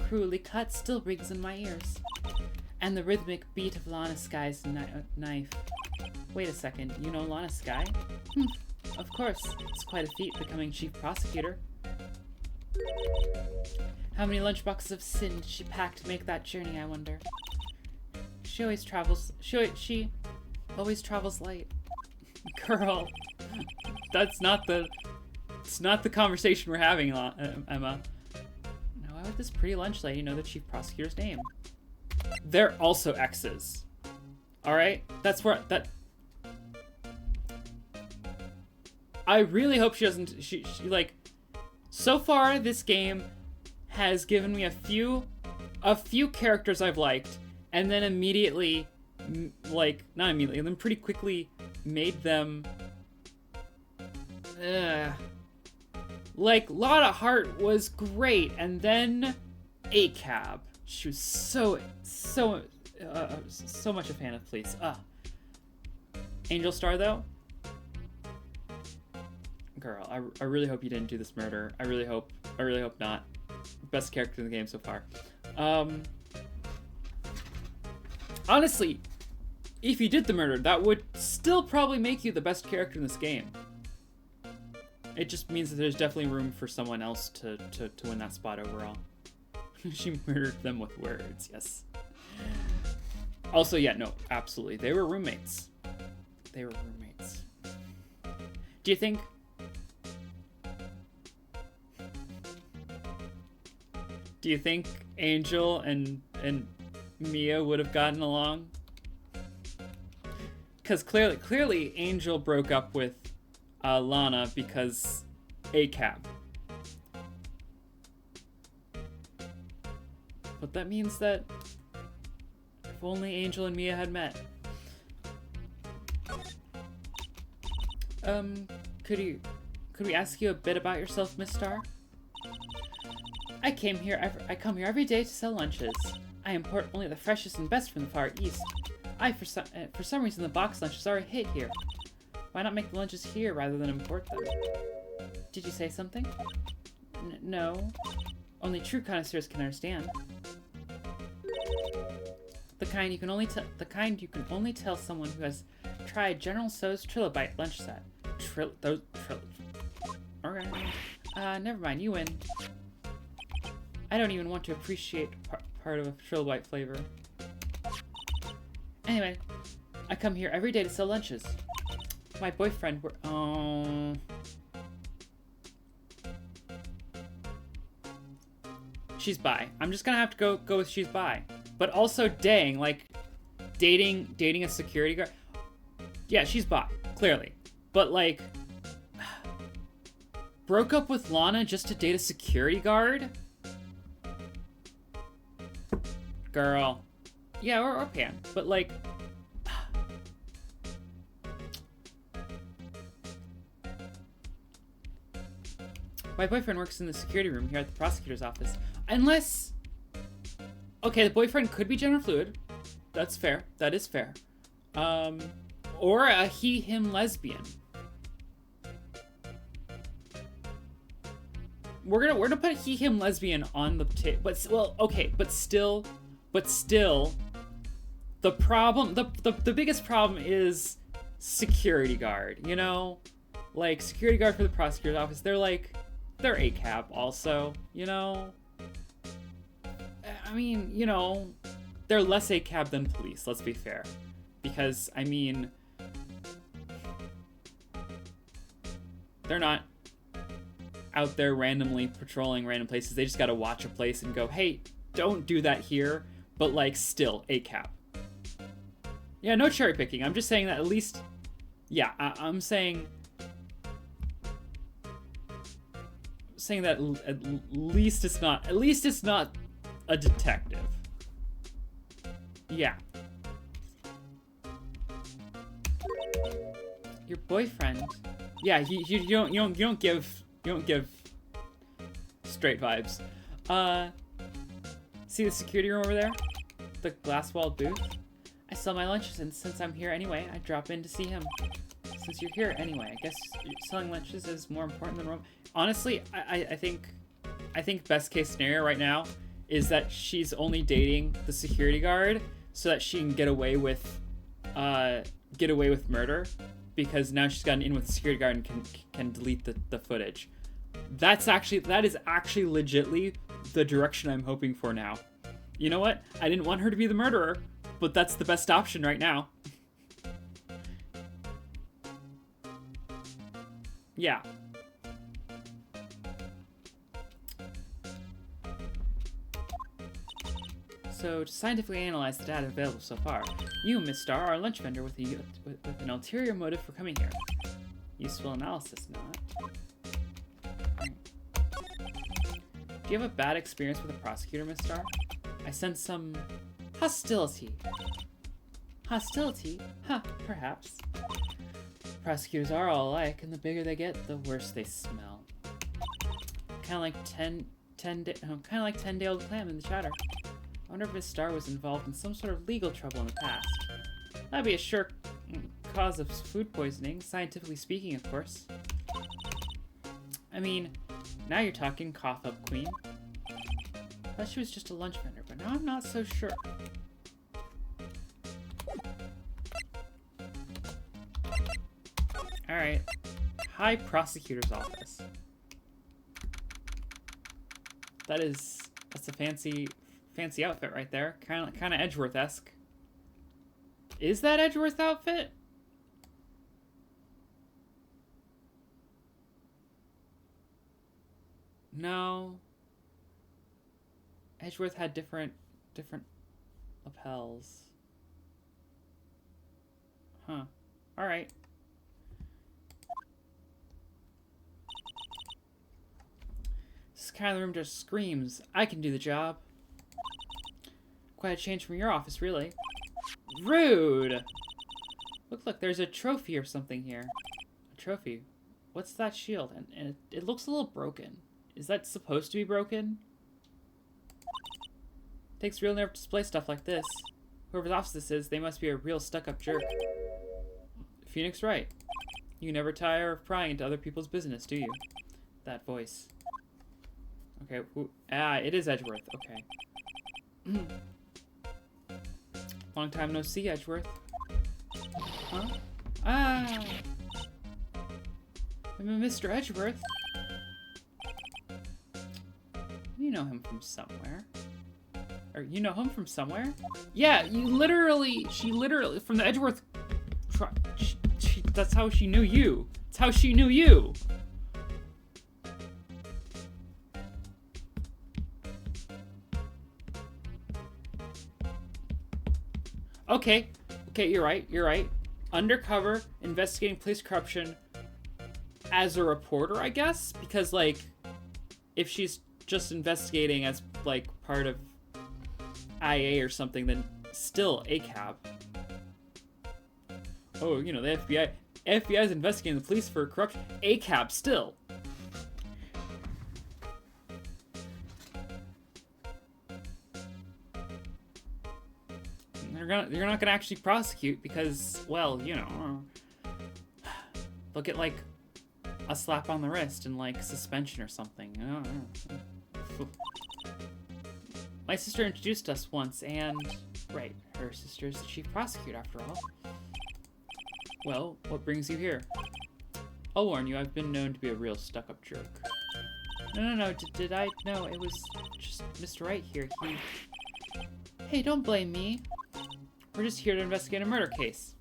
cruelly cut still rings in my ears. And the rhythmic beat of Lana Skye's knife. Wait a second, you know Lana Skye? Of course, it's quite a feat becoming chief prosecutor. How many lunchboxes of sin did she pack to make that journey, I wonder? She always travels light. Girl, that's not the... It's not the conversation we're having, Emma. Now, why would this pretty lunch lady know the chief prosecutor's name? They're also exes. Alright? That's where... I really hope she doesn't... She like... So far, this game has given me a few characters I've liked, and then immediately... Like, not immediately, and then pretty quickly made them... Like, Lotta Hart was great, and then ACAB. She was so much a fan of police. Angel Star, though? Girl, I really hope you didn't do this murder. I really hope not. Best character in the game so far. Honestly, if you did the murder, that would still probably make you the best character in this game. It just means that there's definitely room for someone else to win that spot overall. She murdered them with words, yes. Also, yeah, no, absolutely. They were roommates. They were roommates. Do you think... Do you think Angel and Mia would have gotten along? Because clearly Angel broke up with Lana because ACAB. But that means that if only Angel and Mia had met. Could we ask you a bit about yourself, Miss Starr? I come here every day to sell lunches. I import only the freshest and best from the Far East. For some reason the box lunches are a hit here. Why not make the lunches here rather than import them? Did you say something? No. Only true connoisseurs can understand. The kind you can only tell someone who has tried General Tso's Trilobite lunch set. Alright. Never mind, you win. I don't even want to appreciate part of a Trilobite flavor. Anyway, I come here every day to sell lunches. My boyfriend she's bi. I'm just gonna have to go with she's bi. But also, dang, like, dating a security guard. Yeah, she's bi, clearly. But, like, broke up with Lana just to date a security guard? Girl. Yeah, or Pan. But, like... My boyfriend works in the security room here at the prosecutor's office. Unless... Okay, the boyfriend could be gender fluid. That's fair. That is fair. Or a he-him lesbian. We're gonna put a he-him lesbian on the table. But, well, okay, but still, the problem, the biggest problem is security guard, you know? Like, security guard for the prosecutor's office, they're ACAB also, you know? I mean, you know, they're less ACAB than police, let's be fair. because, I mean, they're not out there randomly patrolling random places. They just gotta watch a place and go, hey, don't do that here, but, like, still, ACAB. Yeah, no cherry picking. I'm just saying that at least, yeah, I'm saying that at least it's not a detective. Yeah. Your boyfriend. Yeah, you don't give straight vibes. See the security room over there? The glass-walled booth? I sell my lunches, and since I'm here anyway, I drop in to see him. Since you're here anyway, I guess selling lunches is more important than honestly, I think best case scenario right now is that she's only dating the security guard so that she can get away with murder, because now she's gotten in with the security guard and can delete the footage. That is actually legitly the direction I'm hoping for now. You know what? I didn't want her to be the murderer, but that's the best option right now. Yeah. So, to scientifically analyze the data available so far, you, Miss Star, are a lunch vendor with an ulterior motive for coming here. Useful analysis, not. Do you have a bad experience with a prosecutor, Miss Star? I sense some hostility. Hostility? Huh, perhaps. Prosecutors are all alike, and the bigger they get, the worse they smell. Kind of like 10-day-old clam in the chowder. I wonder if Miss Star was involved in some sort of legal trouble in the past. That'd be a sure cause of food poisoning, scientifically speaking, of course. I mean, now you're talking, cough up, queen. I thought she was just a lunch vendor, but now I'm not so sure. Alright. High Prosecutor's Office. That's a fancy outfit right there. Kind of Edgeworth-esque. Is that Edgeworth outfit? No. Edgeworth had different lapels. Huh. Alright. This kind of room just screams, I can do the job. Quite a change from your office, really. Rude! Look, there's a trophy or something here. A trophy. What's that shield? And it looks a little broken. Is that supposed to be broken? Takes real nerve to display stuff like this. Whoever's office this is, they must be a real stuck-up jerk. Phoenix Wright. You never tire of prying into other people's business, do you? That voice. Okay, it is Edgeworth. Okay. Long time no see, Edgeworth. Huh? Ah! I'm a Mr. Edgeworth. You know him from somewhere. Or you know him from somewhere? Yeah, she literally, from the Edgeworth, that's how she knew you. That's how she knew you. Okay, you're right. Undercover, investigating police corruption as a reporter, I guess? Because, like, if she's just investigating as, like, part of IA or something, then still ACAB. Oh, you know, the FBI is investigating the police for corruption. ACAB still. You're not gonna actually prosecute because, well, you know, they'll get like a slap on the wrist and like suspension or something. I don't know. My sister introduced us once, and right, her sister is the chief prosecutor after all. Well, what brings you here? I'll warn you, I've been known to be a real stuck-up jerk. No. Did I? No, it was just Mr. Wright here. Hey, don't blame me. We're just here to investigate a murder case.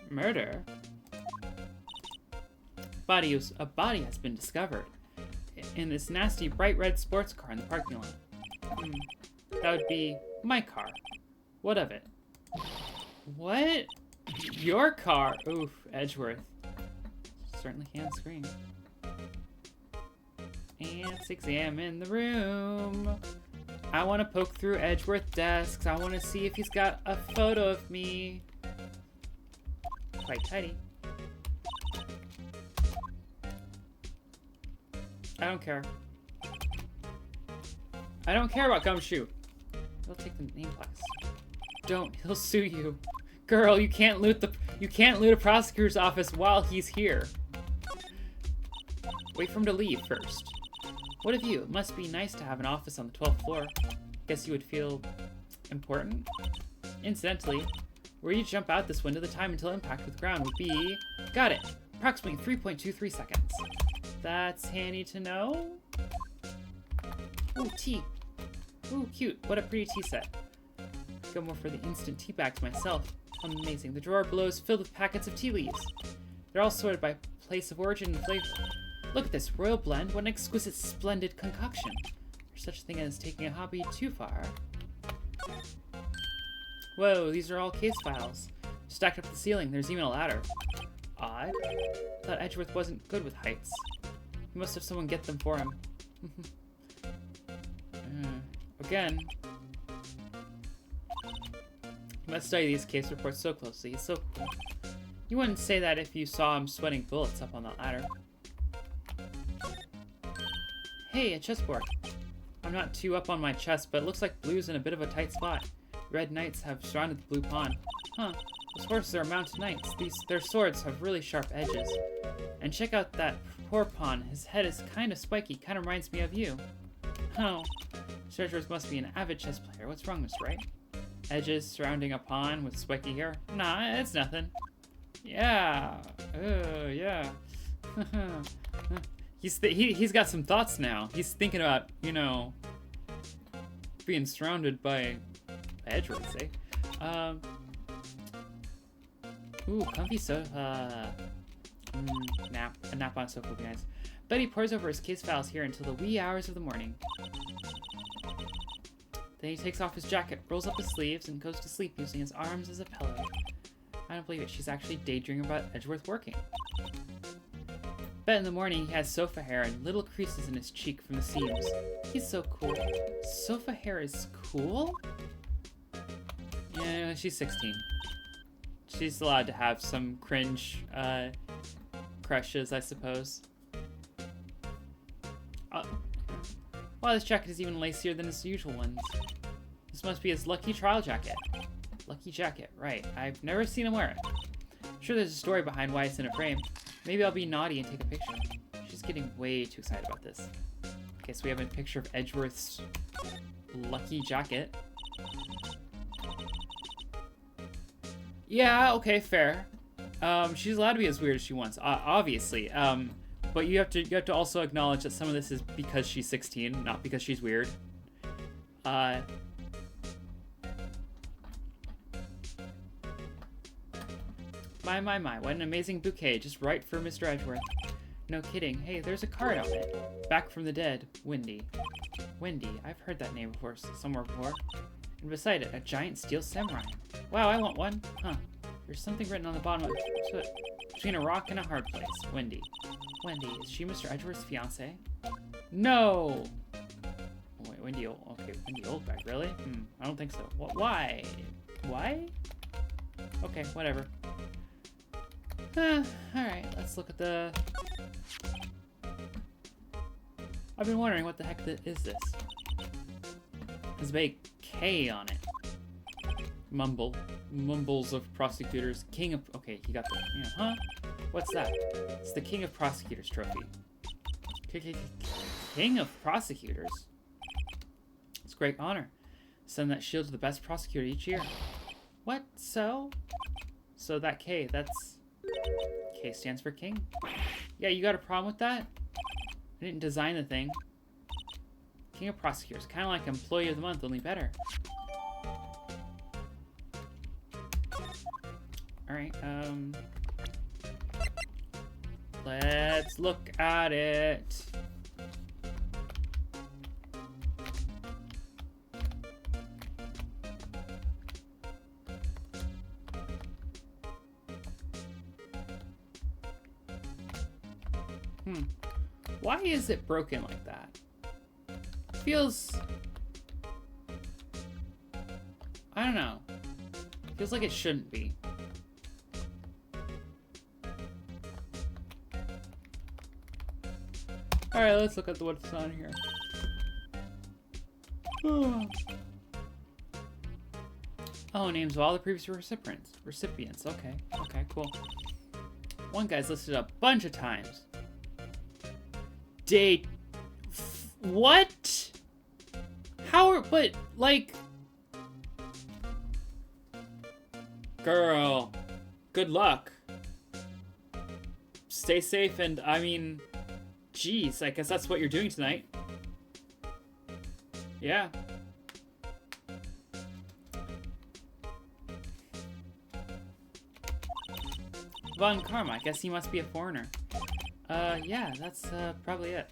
Murder? A body has been discovered in this nasty bright red sports car in the parking lot. That would be my car. What of it? What? Your car? Oof, Edgeworth. Certainly can't scream. And let's examine the room. I want to poke through Edgeworth desks. I want to see if he's got a photo of me. Quite tidy. I don't care. I don't care about Gumshoe. He'll take the name plaques. Don't. He'll sue you. Girl, you can't loot a prosecutor's office while he's here. Wait for him to leave first. What of you? It must be nice to have an office on the 12th floor. Guess you would feel important? Incidentally, where you jump out this window, the time until impact with the ground would be... Got it! Approximately 3.23 seconds. That's handy to know. Ooh, tea. Ooh, cute. What a pretty tea set. Go more for the instant tea bag to myself. Amazing. The drawer below is filled with packets of tea leaves. They're all sorted by place of origin and flavor. Look at this royal blend. What an exquisite, splendid concoction. There's such a thing as taking a hobby too far. Whoa, these are all case files. Stacked up the ceiling. There's even a ladder. Odd. Thought Edgeworth wasn't good with heights. He must have someone get them for him. Again. You must study these case reports so closely. He's so cool. You wouldn't say that if you saw him sweating bullets up on that ladder. Hey, a chessboard. I'm not too up on my chess, but it looks like blue's in a bit of a tight spot. Red knights have surrounded the blue pawn. Huh. Those horses are mounted knights. Their swords have really sharp edges. And check out that poor pawn. His head is kind of spiky. Kind of reminds me of you. Oh. Treasurers must be an avid chess player. What's wrong, Mr. Wright? Edges surrounding a pawn with spiky hair? Nah, it's nothing. Yeah. Yeah. He's got some thoughts now. He's thinking about, you know, being surrounded by Edgeworth, say. Ooh, comfy sofa. A nap on a sofa would be nice. Betty pores over his case files here until the wee hours of the morning. Then he takes off his jacket, rolls up his sleeves, and goes to sleep using his arms as a pillow. I don't believe it. She's actually daydreaming about Edgeworth working. Bet in the morning he has sofa hair and little creases in his cheek from the seams. He's so cool. Sofa hair is cool? Yeah, she's 16. She's allowed to have some cringe crushes, I suppose. Wow, this jacket is even lacier than his usual ones. This must be his lucky trial jacket. Lucky jacket, right. I've never seen him wear it. I'm sure there's a story behind why it's in a frame. Maybe I'll be naughty and take a picture. She's getting way too excited about this. Okay, so we have a picture of Edgeworth's lucky jacket. Yeah, okay, fair. She's allowed to be as weird as she wants, obviously. But you have to also acknowledge that some of this is because she's 16, not because she's weird. My, what an amazing bouquet, just right for Mr. Edgeworth. No kidding. Hey, there's a card on it. Back from the dead, Wendy. Wendy, I've heard that name before, somewhere before. And beside it, a giant steel samurai. Wow, I want one. Huh. There's something written on the bottom of it. Between a rock and a hard place. Wendy. Wendy, is she Mr. Edgeworth's fiance? No! Oh, wait, Wendy, okay, Wendy Oldbag, really? I don't think so. Why? Why? Okay, whatever. Alright, let's look at the... I've been wondering what the heck is this. There's a big K on it. Mumbles of prosecutors. King of... Okay, he got the... Yeah, huh? What's that? It's the King of Prosecutors trophy. King of Prosecutors? It's a great honor. Send that shield to the best prosecutor each year. What? So that that's... K stands for King. Yeah, you got a problem with that? I didn't design the thing. King of Prosecutors. Kind of like Employee of the Month, only better. Alright, let's look at it. Why is it broken like that? Feels... I don't know. Feels like it shouldn't be. Alright, let's look at what's on here. Oh, names of all the previous recipients. Okay, cool. One guy's listed a bunch of times. Date. What? But, like... Girl. Good luck. Stay safe and, I mean... Jeez, I guess that's what you're doing tonight. Yeah. Von Karma, I guess he must be a foreigner. Yeah, that's, probably it.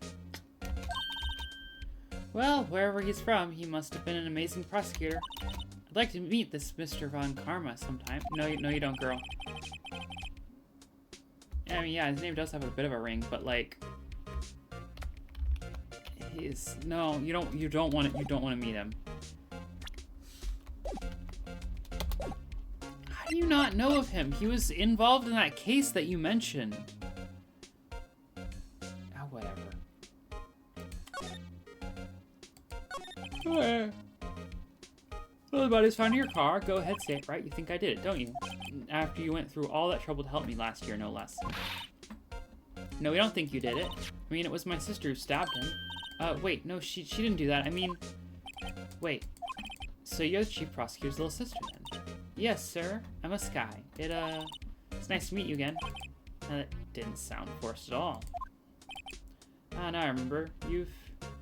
Well, wherever he's from, he must have been an amazing prosecutor. I'd like to meet this Mr. Von Karma sometime. No, you don't, girl. I mean, yeah, his name does have a bit of a ring, but, like... No, you don't want to meet him. How do you not know of him? He was involved in that case that you mentioned. Oh, whatever. Well, the body's found in your car. Go ahead, say it right. You think I did it, don't you? After you went through all that trouble to help me last year, no less. No, we don't think you did it. I mean, it was my sister who stabbed him. Wait, no, she didn't do that. I mean, wait. So you're the chief prosecutor's little sister, then? Yes, sir. I'm a Sky. It's nice to meet you again. That didn't sound forced at all. Ah, now I remember. You've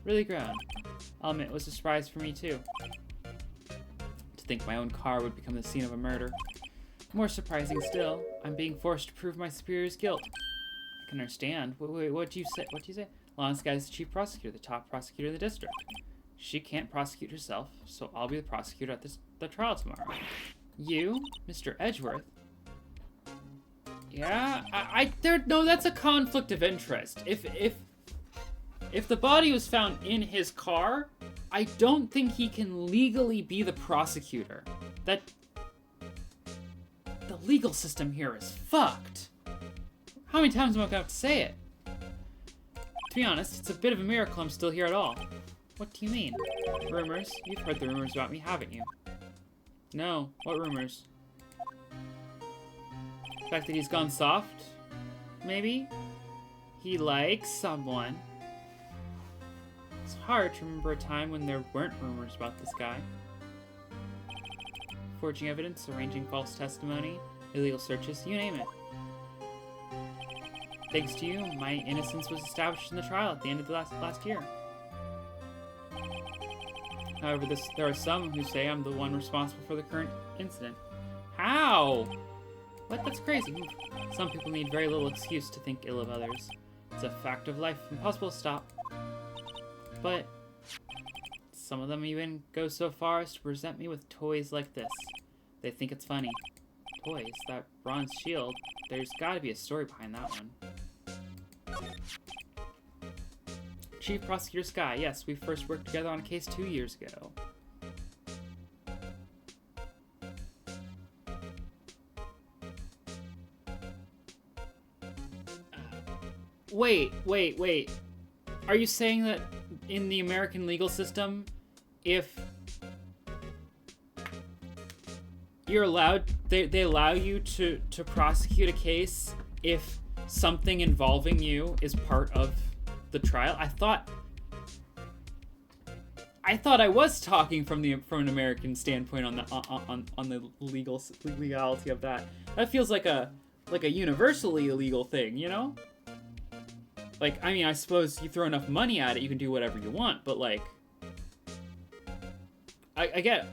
really grown. I'll admit, it was a surprise for me, too. To think my own car would become the scene of a murder. More surprising still, I'm being forced to prove my superior's guilt. I can understand. Wait, what'd you say? Lana's guy is the chief prosecutor, the top prosecutor of the district. She can't prosecute herself, so I'll be the prosecutor at the trial tomorrow. You, Mr. Edgeworth? Yeah, no, that's a conflict of interest. If the body was found in his car, I don't think he can legally be the prosecutor. The legal system here is fucked. How many times am I going to have to say it? To be honest, it's a bit of a miracle I'm still here at all. What do you mean? Rumors? You've heard the rumors about me, haven't you? No. What rumors? The fact that he's gone soft? Maybe? He likes someone. It's hard to remember a time when there weren't rumors about this guy. Forging evidence, arranging false testimony, illegal searches, you name it. Thanks to you, my innocence was established in the trial at the end of the last year. However, there are some who say I'm the one responsible for the current incident. How? What? That's crazy. Some people need very little excuse to think ill of others. It's a fact of life, impossible to stop. But some of them even go so far as to present me with toys like this. They think it's funny. Toys? That bronze shield? There's gotta be a story behind that one. Chief Prosecutor Sky, yes, we first worked together on a case 2 years ago. Wait. Are you saying that in the American legal system, if you're allowed, they allow you to prosecute a case if something involving you is part of the trial? I thought I was talking from an American standpoint on the legality of that. That feels like a universally illegal thing, you know? Like, I mean, I suppose you throw enough money at it, you can do whatever you want, but like, I get,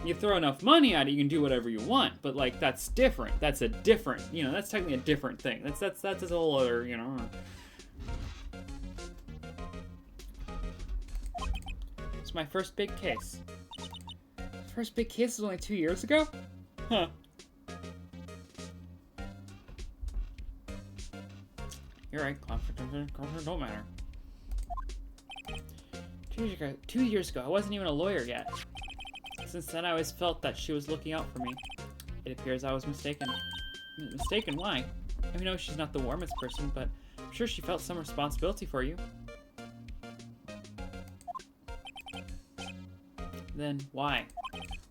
you throw enough money at it, you can do whatever you want. But like, that's different. That's a different, you know, that's technically a different thing. That's a whole other, you know. It's my first big case. First big case was only 2 years ago? Huh. You're right, confidence don't matter. 2 years ago, I wasn't even a lawyer yet. Since then, I always felt that she was looking out for me. It appears I was mistaken. Mistaken? Why? I know she's not the warmest person, but I'm sure she felt some responsibility for you. Then why?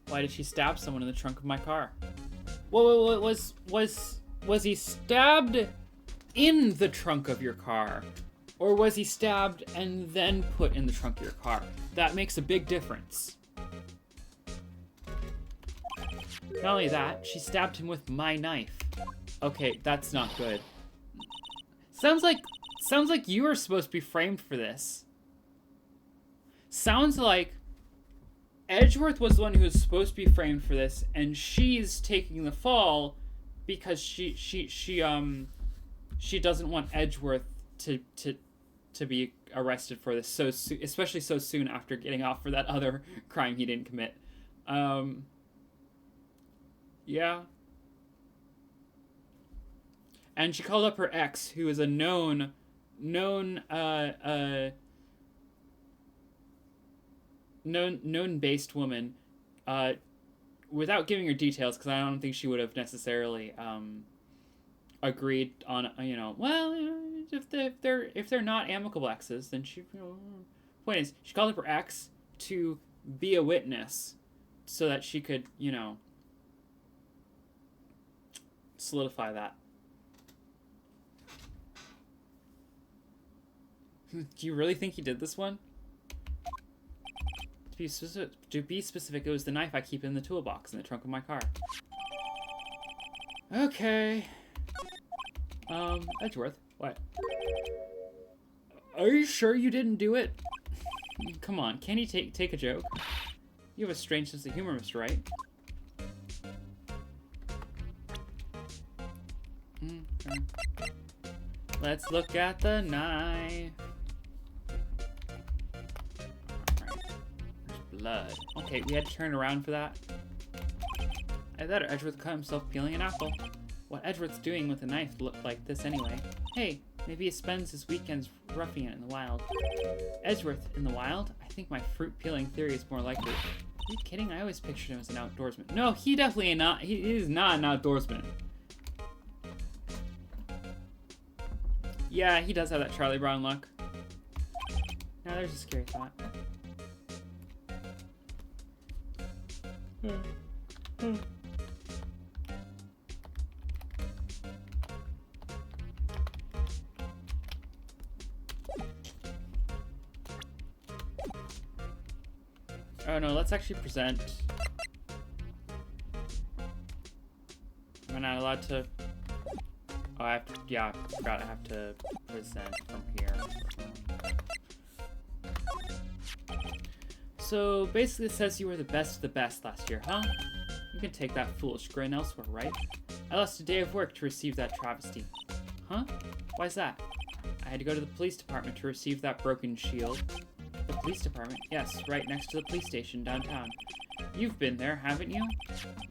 Why did she stab someone in the trunk of my car? Whoa, was he stabbed in the trunk of your car? Or was he stabbed and then put in the trunk of your car? That makes a big difference. Not only that, she stabbed him with my knife. Okay, that's not good. Sounds like you were supposed to be framed for this. Sounds like Edgeworth was the one who was supposed to be framed for this, and she's taking the fall because she doesn't want Edgeworth to be arrested for this especially so soon after getting off for that other crime he didn't commit. Yeah. And she called up her ex, who is a known based woman, without giving her details, because I don't think she would have necessarily agreed on, you know, well, if they're not amicable exes, then she, you know, point is, she called up her ex to be a witness so that she could, you know, solidify that. Do you really think he did this one? To be specific, it was the knife I keep in the toolbox in the trunk of my car. Okay. Edgeworth, what? Are you sure you didn't do it? Come on, can you take a joke? You have a strange sense of humor, Mr. Wright. Okay. Let's look at the knife. Blood. Okay, we had to turn around for that. I thought Edgeworth caught himself peeling an apple. What Edgeworth's doing with a knife looked like this anyway. Hey, maybe he spends his weekends roughing it in the wild. Edgeworth in the wild? I think my fruit peeling theory is more likely. Are you kidding? I always pictured him as an outdoorsman. No, he definitely not. He is not an outdoorsman. Yeah, he does have that Charlie Brown look. Now there's a scary thought. Oh no, let's actually present. Am I not allowed to? Oh, I have to, yeah, I forgot I have to present from here. So basically it says you were the best of the best last year, huh? You can take that foolish grin elsewhere, right? I lost a day of work to receive that travesty. Huh? Why's that? I had to go to the police department to receive that broken shield. The police department? Yes, right next to the police station downtown. You've been there, haven't you?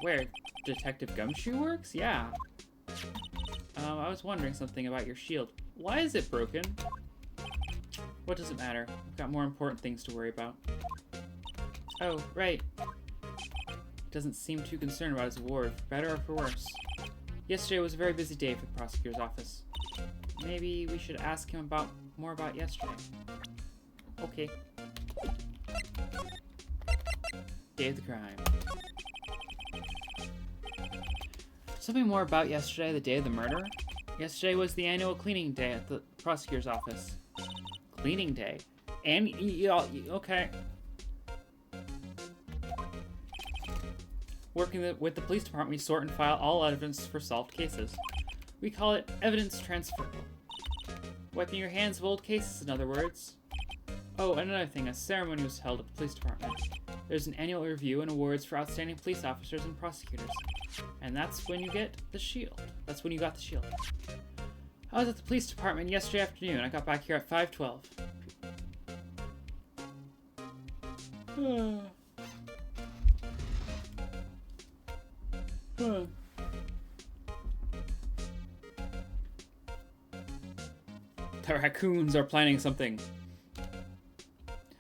Where? Detective Gumshoe works? Yeah. I was wondering something about your shield. Why is it broken? What does it matter? I've got more important things to worry about. Oh, right. Doesn't seem too concerned about his award, for better or for worse. Yesterday was a very busy day for the prosecutor's office. Maybe we should ask him more about yesterday. Okay. Day of the crime. Something more about yesterday, the day of the murder? Yesterday was the annual cleaning day at the prosecutor's office. Cleaning day? And, okay. Working with the police department, we sort and file all evidence for solved cases. We call it evidence transfer. Wiping your hands of old cases, in other words. Oh, and another thing, a ceremony was held at the police department. there's an annual review and awards for outstanding police officers and prosecutors. And that's when you get the shield. That's when you got the shield. I was at the police department yesterday afternoon. I got back here at 5:12. The raccoons are planning something.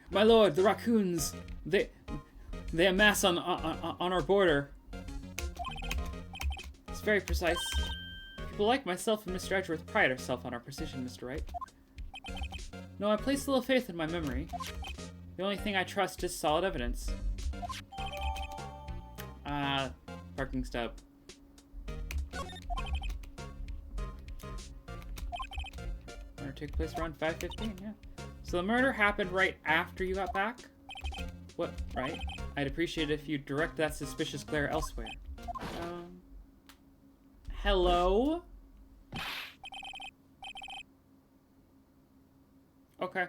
My lord, the raccoons, they amass on our border. It's very precise. People like myself and Mr. Edgeworth pride ourselves on our precision, Mr. Wright. No, I place little faith in my memory. The only thing I trust is solid evidence. Parking stop. Murder took place around 5:15, yeah. So the murder happened right after you got back? What, right? I'd appreciate it if you direct that suspicious glare elsewhere. Hello? Okay.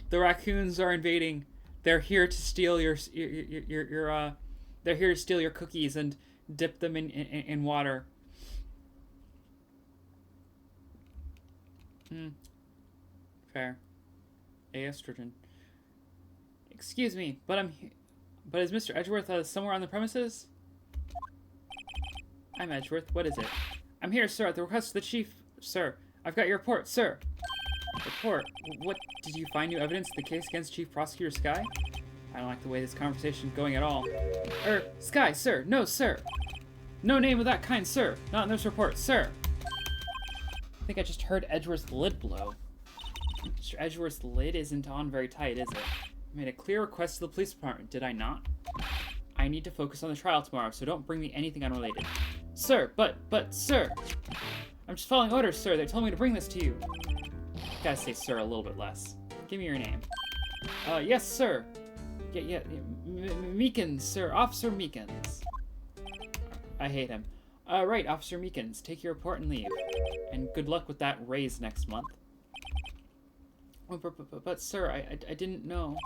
The raccoons are invading. They're here to steal they're here to steal your cookies and dip them in water. Fair. Estrogen. Excuse me, but is Mr. Edgeworth somewhere on the premises? I'm Edgeworth. What is it? I'm here, sir, at the request of the chief. Sir, I've got your report, sir. Report? What? Did you find new evidence in the case against Chief Prosecutor Sky? I don't like the way this conversation's going at all. Sky, sir. No, sir. No name of that kind, sir. Not in this report, sir. I think I just heard Edgeworth's lid blow. Mr. Edgeworth's lid isn't on very tight, is it? I made a clear request to the police department, did I not? I need to focus on the trial tomorrow, so don't bring me anything unrelated. Sir, but, sir. I'm just following orders, sir. They told me to bring this to you. Gotta say sir a little bit less. Give me your name. Yes, sir. Yeah, Meekins, sir. Officer Meekins. I hate him. Right, Officer Meekins. Take your report and leave. And good luck with that raise next month. Oh, but sir, I didn't know.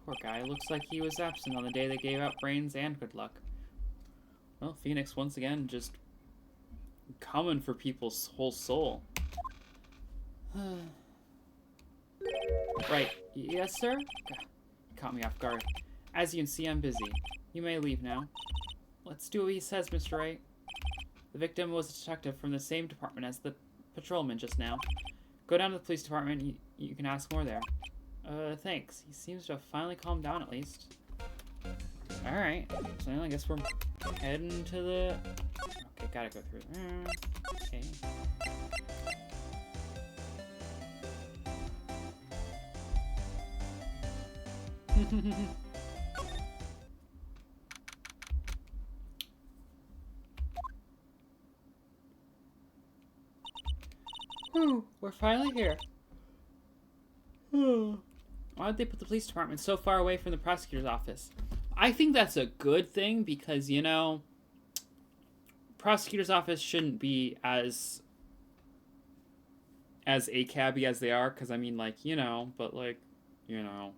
Poor guy. Looks like he was absent on the day they gave out brains and good luck. Well, Phoenix once again just coming for people's whole soul. Right. Yes, sir? Caught me off guard. As you can see, I'm busy. You may leave now. Let's do what he says, Mr. Wright. The victim was a detective from the same department as the patrolman just now. Go down to the police department. You can ask more there. Thanks. He seems to have finally calmed down at least. Alright. So I guess we're heading to the... Okay, gotta go through there. Okay. Whew, we're finally here. Why would they put the police department so far away from the prosecutor's office? I think that's a good thing because, you know, prosecutor's office shouldn't be as ACAB-y as they are, because I mean, like, you know, but like, you know.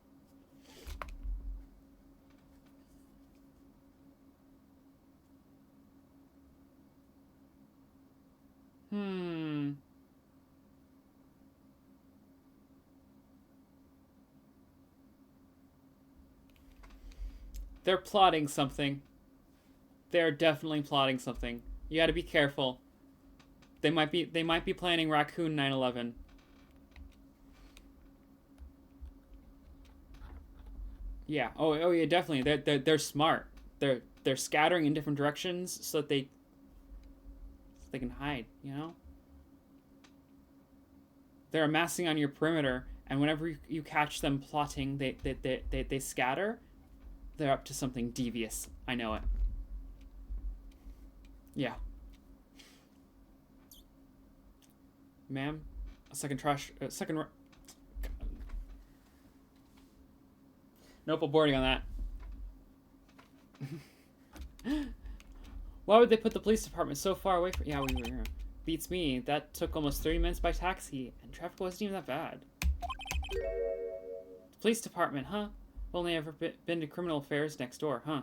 They're plotting something. They're definitely plotting something. You gotta be careful. They might be planning Raccoon 9/11. Yeah. Oh yeah, definitely. They're smart. They're scattering in different directions so that they can hide, you know? They're amassing on your perimeter, and whenever you catch them plotting, they scatter. They're up to something devious. I know it. Yeah. Ma'am, second. Nope, aborting on that. Why would they put the police department so far away from? Yeah, we were here. Beats me. That took almost 30 minutes by taxi, and traffic wasn't even that bad. Police department, huh? Only ever been to criminal affairs next door, huh?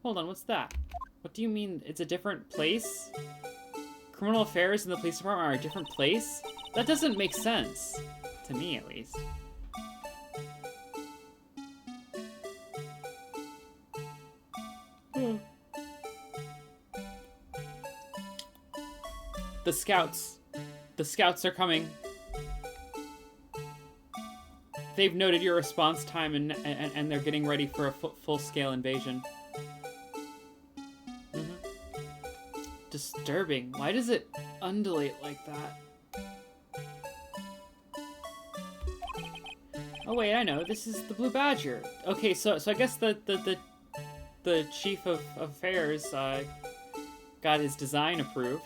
Hold on, what's that? What do you mean it's a different place? Criminal affairs and the police department are a different place? That doesn't make sense. To me, at least. The scouts. The scouts are coming. They've noted your response time and they're getting ready for a full-scale invasion. Disturbing. Why does it undulate like that? Oh wait, I know. This is the Blue Badger. Okay, so I guess the chief of affairs got his design approved.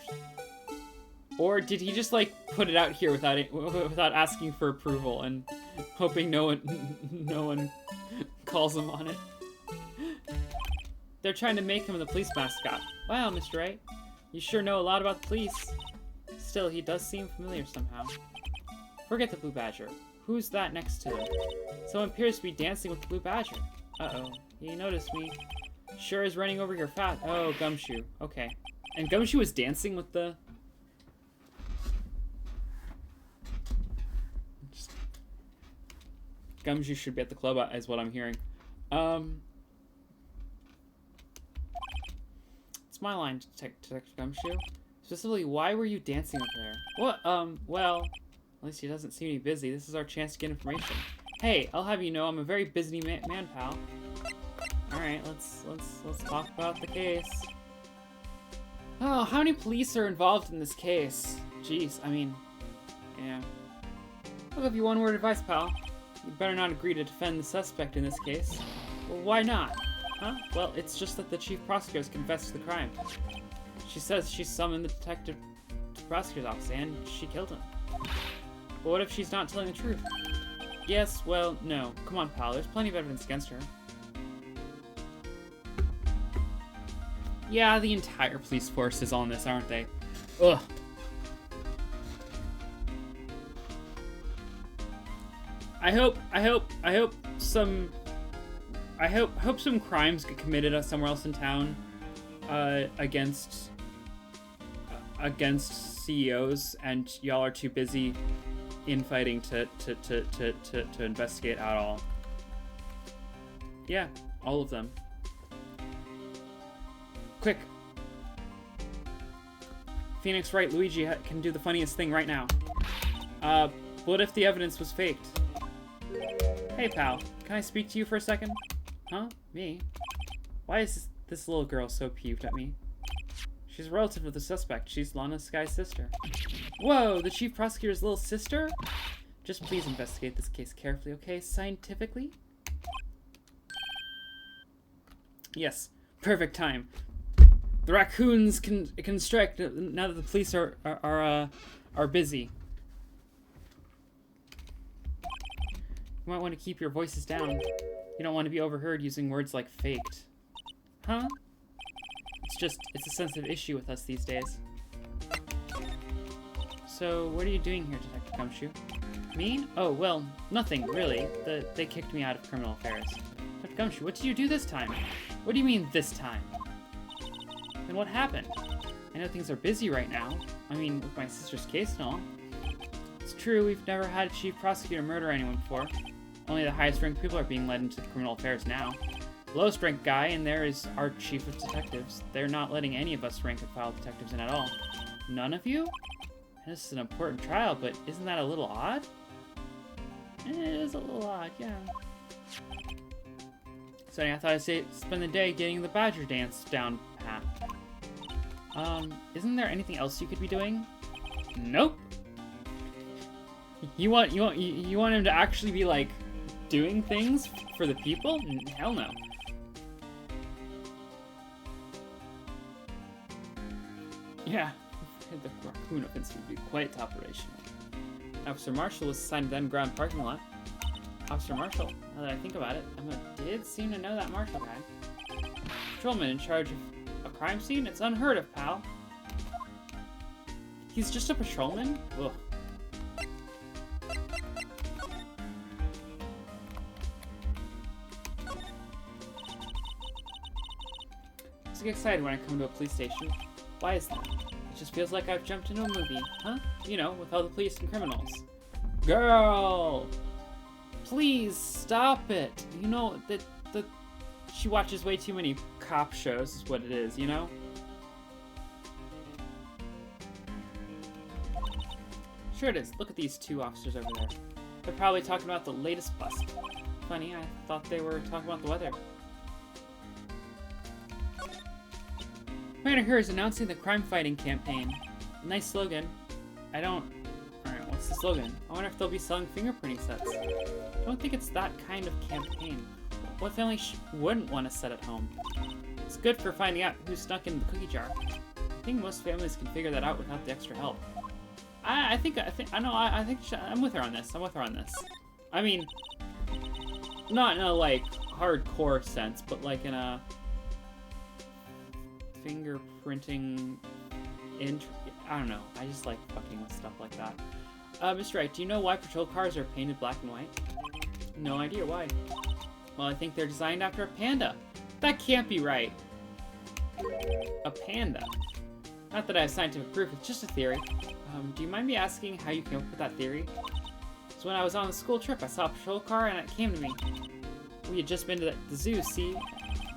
Or did he just like put it out here without asking for approval and hoping no one calls him on it? They're trying to make him the police mascot. Wow, Mr. Wright. You sure know a lot about the police. Still, he does seem familiar somehow. Forget the Blue Badger. Who's that next to him? Someone appears to be dancing with the Blue Badger. Uh-oh. He noticed me. Sure is running over your fat. Oh, Gumshoe. Okay. And Gumshoe was dancing with the... Gumshoe should be at the club, is what I'm hearing. It's my line, Detective Gumshoe. Specifically, why were you dancing up there? What? Well, at least he doesn't seem to be busy. This is our chance to get information. Hey, I'll have you know I'm a very busy man, pal. All right, let's talk about the case. Oh, how many police are involved in this case? Jeez, I mean, yeah. I'll give you one word of advice, pal. You better not agree to defend the suspect in this case. Well, why not? Huh? Well, it's just that the chief prosecutor has confessed to the crime. She says she summoned the detective to the prosecutor's office and she killed him. But what if she's not telling the truth? Yes, well, no. Come on, pal. There's plenty of evidence against her. Yeah, the entire police force is on this, aren't they? Ugh. I hope some crimes get committed somewhere else in town against CEOs, and y'all are too busy infighting to investigate at all. Yeah, all of them. Quick. Phoenix Wright, Luigi can do the funniest thing right now. What if the evidence was faked? Hey, pal. Can I speak to you for a second? Huh? Me? Why is this little girl so peeved at me? She's a relative of the suspect. She's Lana Sky's sister. Whoa, the chief prosecutor's little sister? Just please investigate this case carefully, okay? Scientifically? Yes. Perfect time. The raccoons can strike now that the police are busy. You might want to keep your voices down. You don't want to be overheard using words like faked. Huh? It's a sensitive issue with us these days. So, what are you doing here, Detective Gumshoe? Me? Oh, well, nothing, really. They kicked me out of criminal affairs. Detective Gumshoe, what did you do this time? What do you mean, this time? And what happened? I know things are busy right now. I mean, with my sister's case and all. It's true, we've never had a chief prosecutor murder anyone before. Only the highest ranked people are being led into criminal affairs now. The lowest ranked guy in there is our chief of detectives. They're not letting any of us rank and file detectives in at all. None of you? This is an important trial, but isn't that a little odd? It is a little odd, yeah. So I thought I'd spend the day getting the Badger dance down pat. Isn't there anything else you could be doing? Nope. You want him to actually be like doing things for the people? Hell no. Yeah, the raccoon offense would be quite operational. Officer Marshall was assigned to the underground parking lot. Officer Marshall, now that I think about it, Emma did seem to know that Marshall guy. Patrolman in charge of a crime scene? It's unheard of, pal. He's just a patrolman? Ugh. I get excited when I come to a police station. Why is that? It just feels like I've jumped into a movie, huh? You know, with all the police and criminals. Girl! Please stop it! You know, that she watches way too many cop shows is what it is, you know? Sure it is. Look at these two officers over there. They're probably talking about the latest bust. Funny, I thought they were talking about the weather. Right here is announcing the crime-fighting campaign. Nice slogan. Alright, what's the slogan? I wonder if they'll be selling fingerprinting sets. I don't think it's that kind of campaign. What family wouldn't want to set at home? It's good for finding out who snuck in the cookie jar. I think most families can figure that out without the extra help. I'm with her on this. I mean, not in a, like, hardcore sense, but, like, in a fingerprinting I don't know. I just like fucking with stuff like that. Mr. Wright, do you know why patrol cars are painted black and white? No idea why. Well, I think they're designed after a panda. That can't be right. A panda. Not that I have scientific proof, it's just a theory. Do you mind me asking how you came up with that theory? So when I was on the school trip, I saw a patrol car and it came to me. We had just been to the zoo, see?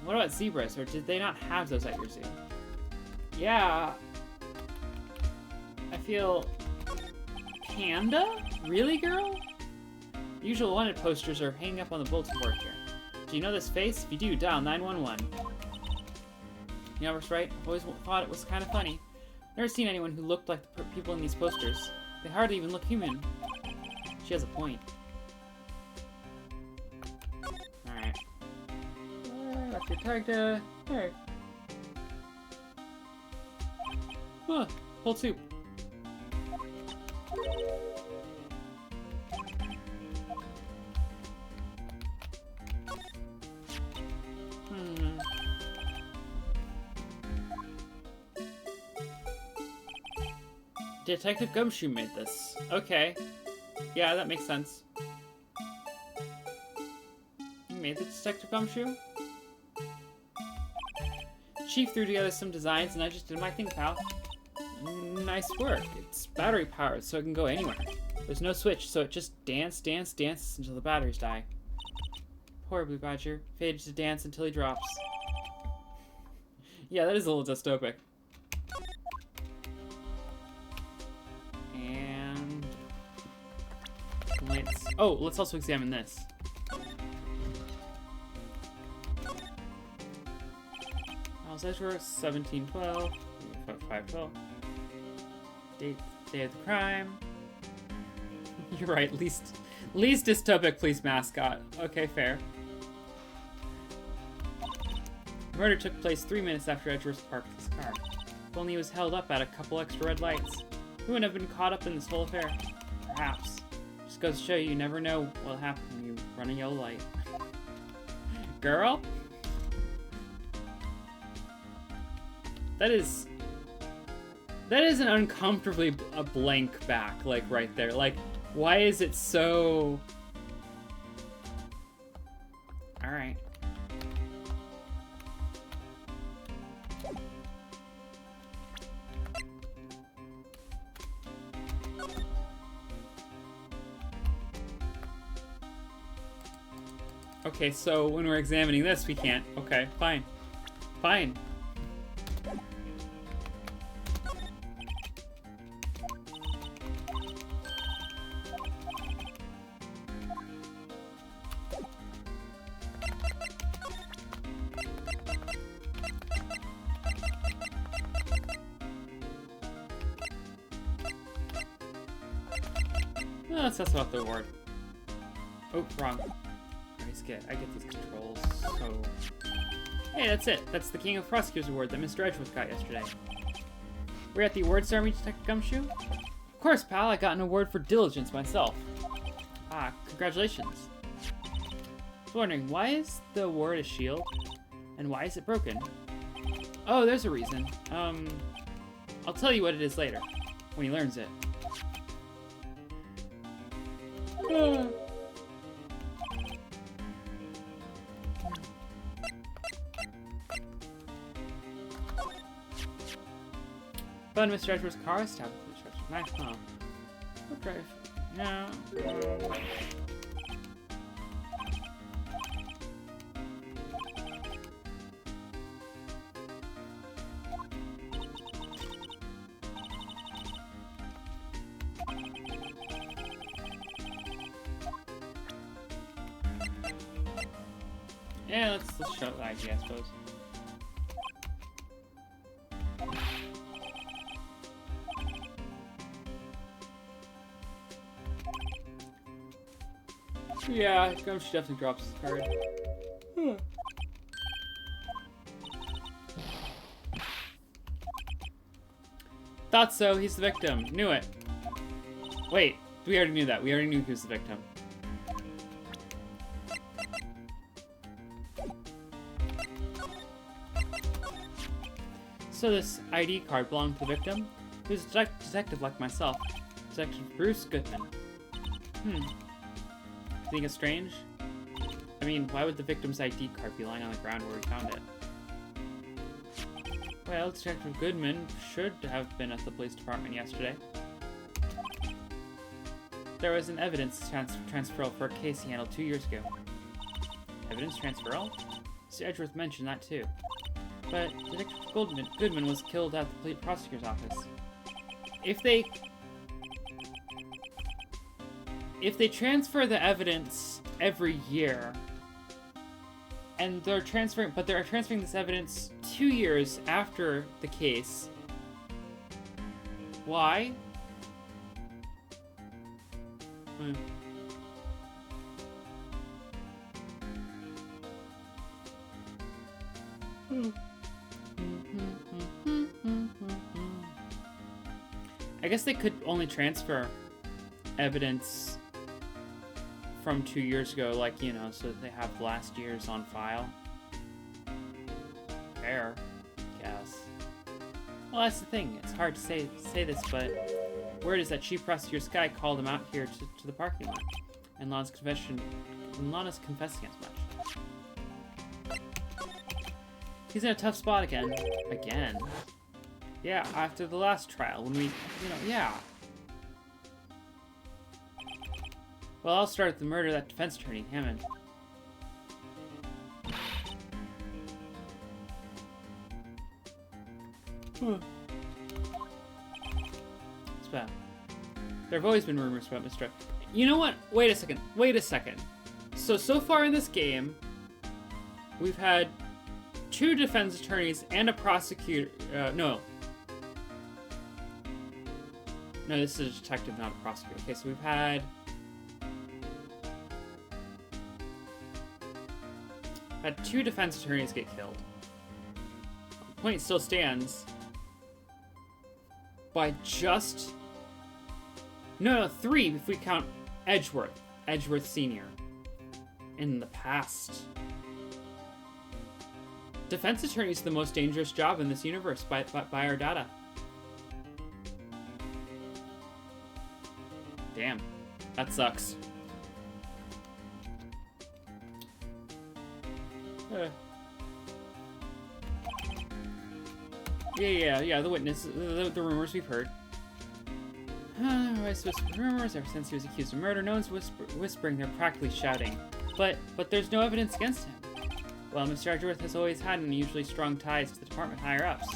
What about zebras, or did they not have those at your zoo? Yeah. I feel... Panda? Really, girl? Usual wanted posters are hanging up on the bulletin board here. Do you know this face? If you do, dial 911. You know what's right? I've always thought it was kind of funny. Never seen anyone who looked like the people in these posters. They hardly even look human. She has a point. Alright. That's your character. Alright. Huh, whole soup. Detective Gumshoe made this. Okay. Yeah, that makes sense. You made the Detective Gumshoe? Chief threw together some designs and I just did my thing, pal. Nice work. It's battery powered, so it can go anywhere. There's no switch, so it just dances until the batteries die. Poor Blue Badger. Fades to dance until he drops. Yeah, that is a little dystopic. And... let's also examine this. How's that for 1712? 512. Day of the crime. You're right, least dystopic police mascot. Okay, fair. The murder took place 3 minutes after Edgeworth parked his car. If only he was held up at a couple extra red lights, he wouldn't have been caught up in this whole affair. Perhaps. Just goes to show you never know what'll happen when you run a yellow light. Girl? That is an uncomfortably a blank back, like, right there. Like, why is it so... Alright. Okay, so when we're examining this, we can't. Okay, fine. Fine. Let's test about the award. Oh, wrong. I get these controls, so... Hey, that's it. That's the King of Prosecutors Award that Mr. Edgeworth got yesterday. We're at the award ceremony, Detective Gumshoe? Of course, pal, I got an award for diligence myself. Ah, congratulations. I was wondering, why is the award a shield? And why is it broken? Oh, there's a reason. I'll tell you what it is later. when he learns it. But Mr. Edgeworth's car is tapped with the church. Nice, huh? What drive? Yeah. Yeah, let's show the idea, I suppose. Yeah, Gumshoe definitely drops his card. Thought so, he's the victim. Knew it. Wait, we already knew that. We already knew he was the victim. So this ID card belonged to the victim? He was a detective like myself. Detective Bruce Goodman. Think it's strange? I mean, why would the victim's ID card be lying on the ground where we found it? Well, Detective Goodman should have been at the police department yesterday. There was an evidence transferal for a case he handled 2 years ago. Evidence transferal? Mr. Edgeworth mentioned that too. But Detective Goodman was killed at the prosecutor's office. If they transfer the evidence every year, and they're transferring this evidence 2 years after the case, why? I guess they could only transfer evidence from 2 years ago, like, you know, so that they have last year's on file. Fair, I guess. Well, that's the thing. It's hard to say this, but word is that Chief Prosecutor Sky called him out here to the parking lot, and Lana's confessing as much. He's in a tough spot again. Again? Yeah, after the last trial, when we, yeah. Well, I'll start with the murder of that defense attorney, Hammond. It's bad. There have always been rumors about Mr. You know what? Wait a second. So far in this game, we've had 2 defense attorneys and a prosecutor. No, this is a detective, not a prosecutor. Okay, so we've had 2 defense attorneys get killed. The point still stands by just... No, 3 if we count Edgeworth Sr. in the past. Defense attorney is the most dangerous job in this universe by our data. Damn, that sucks. Yeah, the witness, the rumors we've heard. Royce whispered rumors ever since he was accused of murder. No one's whispering, they're practically shouting. But there's no evidence against him. Well, Mr. Edgeworth has always had unusually strong ties to the department higher-ups.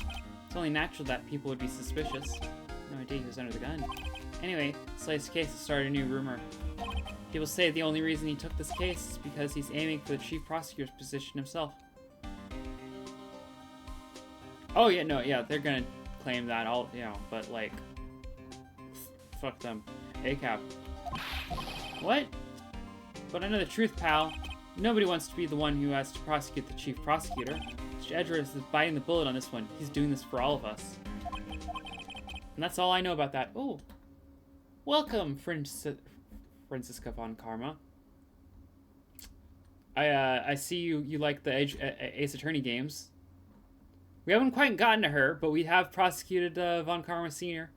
It's only natural that people would be suspicious. No idea he was under the gun. Anyway, Slay's case has started a new rumor. People say the only reason he took this case is because he's aiming for the chief prosecutor's position himself. Oh, yeah, they're gonna claim that all, but like, fuck them. ACAP. What? But I know the truth, pal. Nobody wants to be the one who has to prosecute the chief prosecutor. Mr. Edgeworth is biting the bullet on this one. He's doing this for all of us. And that's all I know about that. Oh. Welcome, Francisca von Karma. I see you like the Ace Attorney games. We haven't quite gotten to her, but we have prosecuted Von Karma Sr.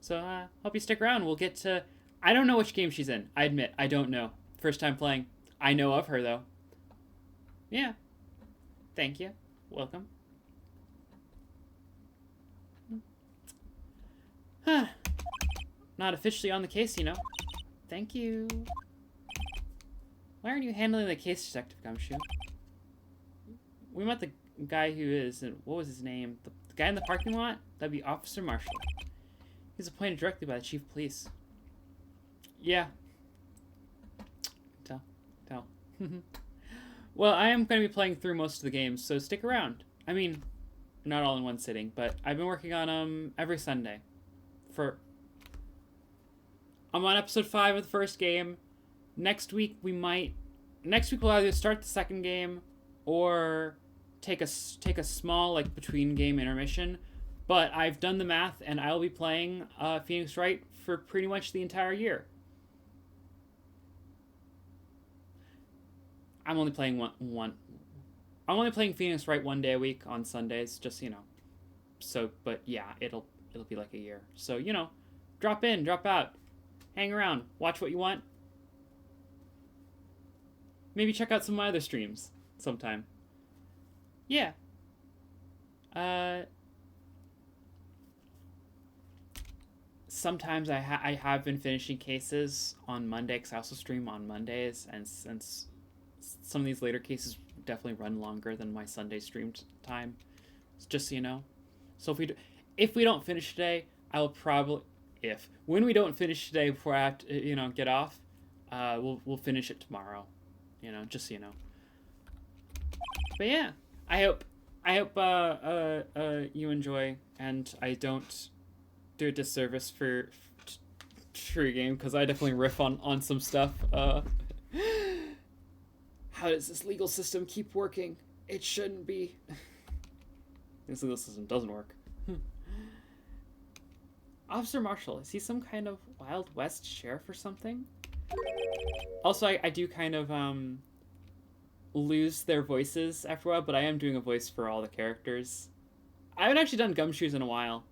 So, hope you stick around. We'll get to... I don't know which game she's in. I admit, I don't know. First time playing. I know of her, though. Yeah. Thank you. Welcome. Huh. Not officially on the case, you know. Thank you. Why aren't you handling the case, Detective Gumshoe? We met the guy who is, and what was his name? The guy in the parking lot? That'd be Officer Marshall. He's appointed directly by the Chief of Police. Yeah. Tell. Well, I am going to be playing through most of the games, so stick around. I mean, not all in one sitting, but I've been working on them every Sunday. I'm on episode 5 of the first game. Next week we'll either start the second game or take a small like between game intermission. But I've done the math and I'll be playing Phoenix Wright for pretty much the entire year. I'm only playing I'm only playing Phoenix Wright 1 day a week on Sundays, just, you know. So, but yeah, it'll be like a year. So, you know, drop in, drop out, hang around, watch what you want. Maybe check out some of my other streams sometime. Yeah. Sometimes I have been finishing cases on Monday, because I also stream on Mondays, and since some of these later cases definitely run longer than my Sunday stream time, just so you know. So if we don't finish today, I will probably, when we don't finish today before I have to, you know, get off, we'll finish it tomorrow, you know, just so you know. But yeah, I hope you enjoy, and I don't do a disservice for Tree Game, because I definitely riff on some stuff. How does this legal system keep working? It shouldn't be. This legal system doesn't work. Officer Marshall, is he some kind of Wild West sheriff or something? Also, I do kind of lose their voices after a while, but I am doing a voice for all the characters. I haven't actually done Gumshoe's in a while.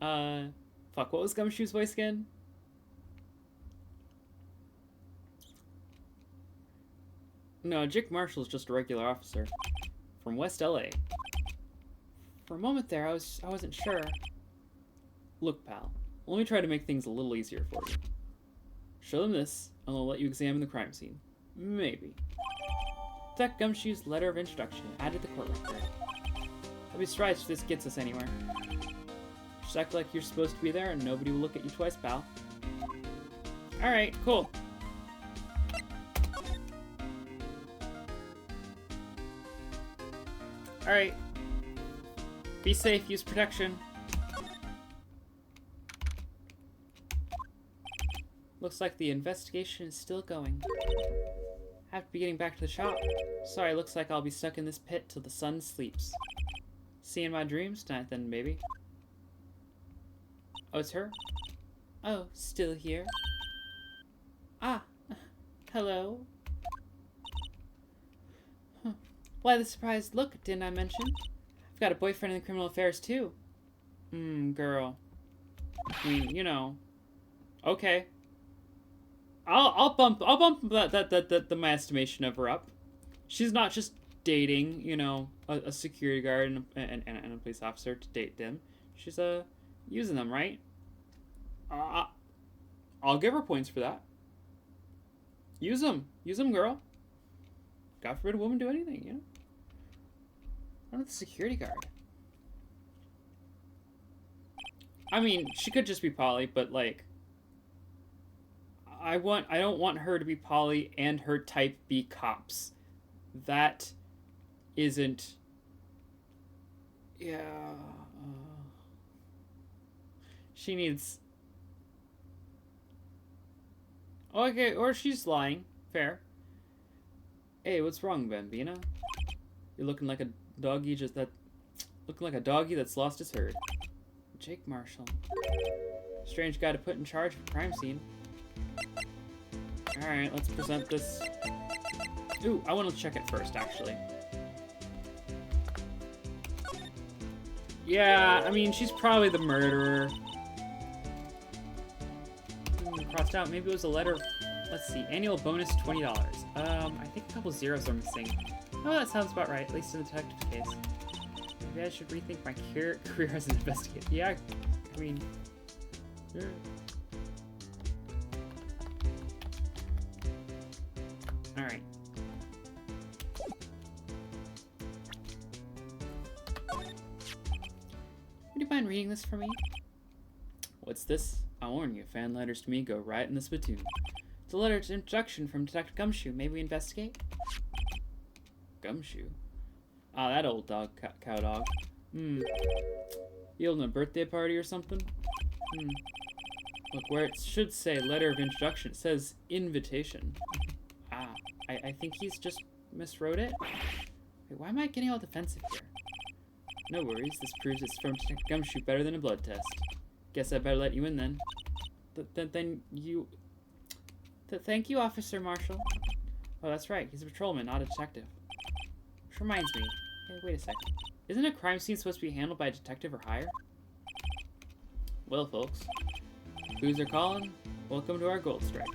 Fuck, what was Gumshoe's voice again? No, Jake Marshall's just a regular officer from West LA. For a moment there, I wasn't sure. Look, pal, let me try to make things a little easier for you. Show them this, and they'll let you examine the crime scene. Maybe. Detective Gumshoe's letter of introduction added to the court record. I'll be surprised if this gets us anywhere. Just act like you're supposed to be there, and nobody will look at you twice, pal. Alright, cool. Alright. Be safe, use protection. Looks like the investigation is still going. Have to be getting back to the shop. Sorry, looks like I'll be stuck in this pit till the sun sleeps. See you in my dreams tonight then, baby. Oh, it's her? Oh, still here? Ah, hello? Huh. Why the surprised look, didn't I mention? I've got a boyfriend in criminal affairs, too. Girl. I mean, you know. Okay. I'll bump my estimation of her up. She's not just dating, you know, a security guard and a police officer to date them. She's using them, right? I'll give her points for that. Use them, girl. God forbid a woman do anything, you know. What about the security guard? I mean, she could just be poly, but like, I don't want her to be poly and her type be cops. That isn't. Yeah. She needs. Okay, or she's lying. Fair. Hey, what's wrong, Bambina? You're looking like a doggy looking like a doggy that's lost his herd. Jake Marshall. Strange guy to put in charge of a crime scene. Alright, let's present this. Ooh, I want to check it first, actually. Yeah, I mean, she's probably the murderer. crossed out. Maybe it was a letter. Let's see. Annual bonus $20. I think a couple zeros are missing. Oh, that sounds about right, at least in the detective case. Maybe I should rethink my career as an investigator. Yeah, I mean... Sure. Alright. Would you mind reading this for me? What's this? I warn you, fan letters to me go right in the spittoon. It's a letter to introduction from Detective Gumshoe. Maybe we investigate? Gumshoe? Ah, that old dog, cow dog. You holding a birthday party or something? Look, where it should say letter of introduction, it says invitation. Ah, I think he's just miswrote it. Wait, why am I getting all defensive here? No worries, this proves it's from Detective Gumshoe better than a blood test. Guess I better let you in then. Thank you, Officer Marshall. Oh, that's right, he's a patrolman, not a detective. Which reminds me. Hey, wait a second. Isn't a crime scene supposed to be handled by a detective or higher? Well, folks, who's are calling? Welcome to our Gold Strike.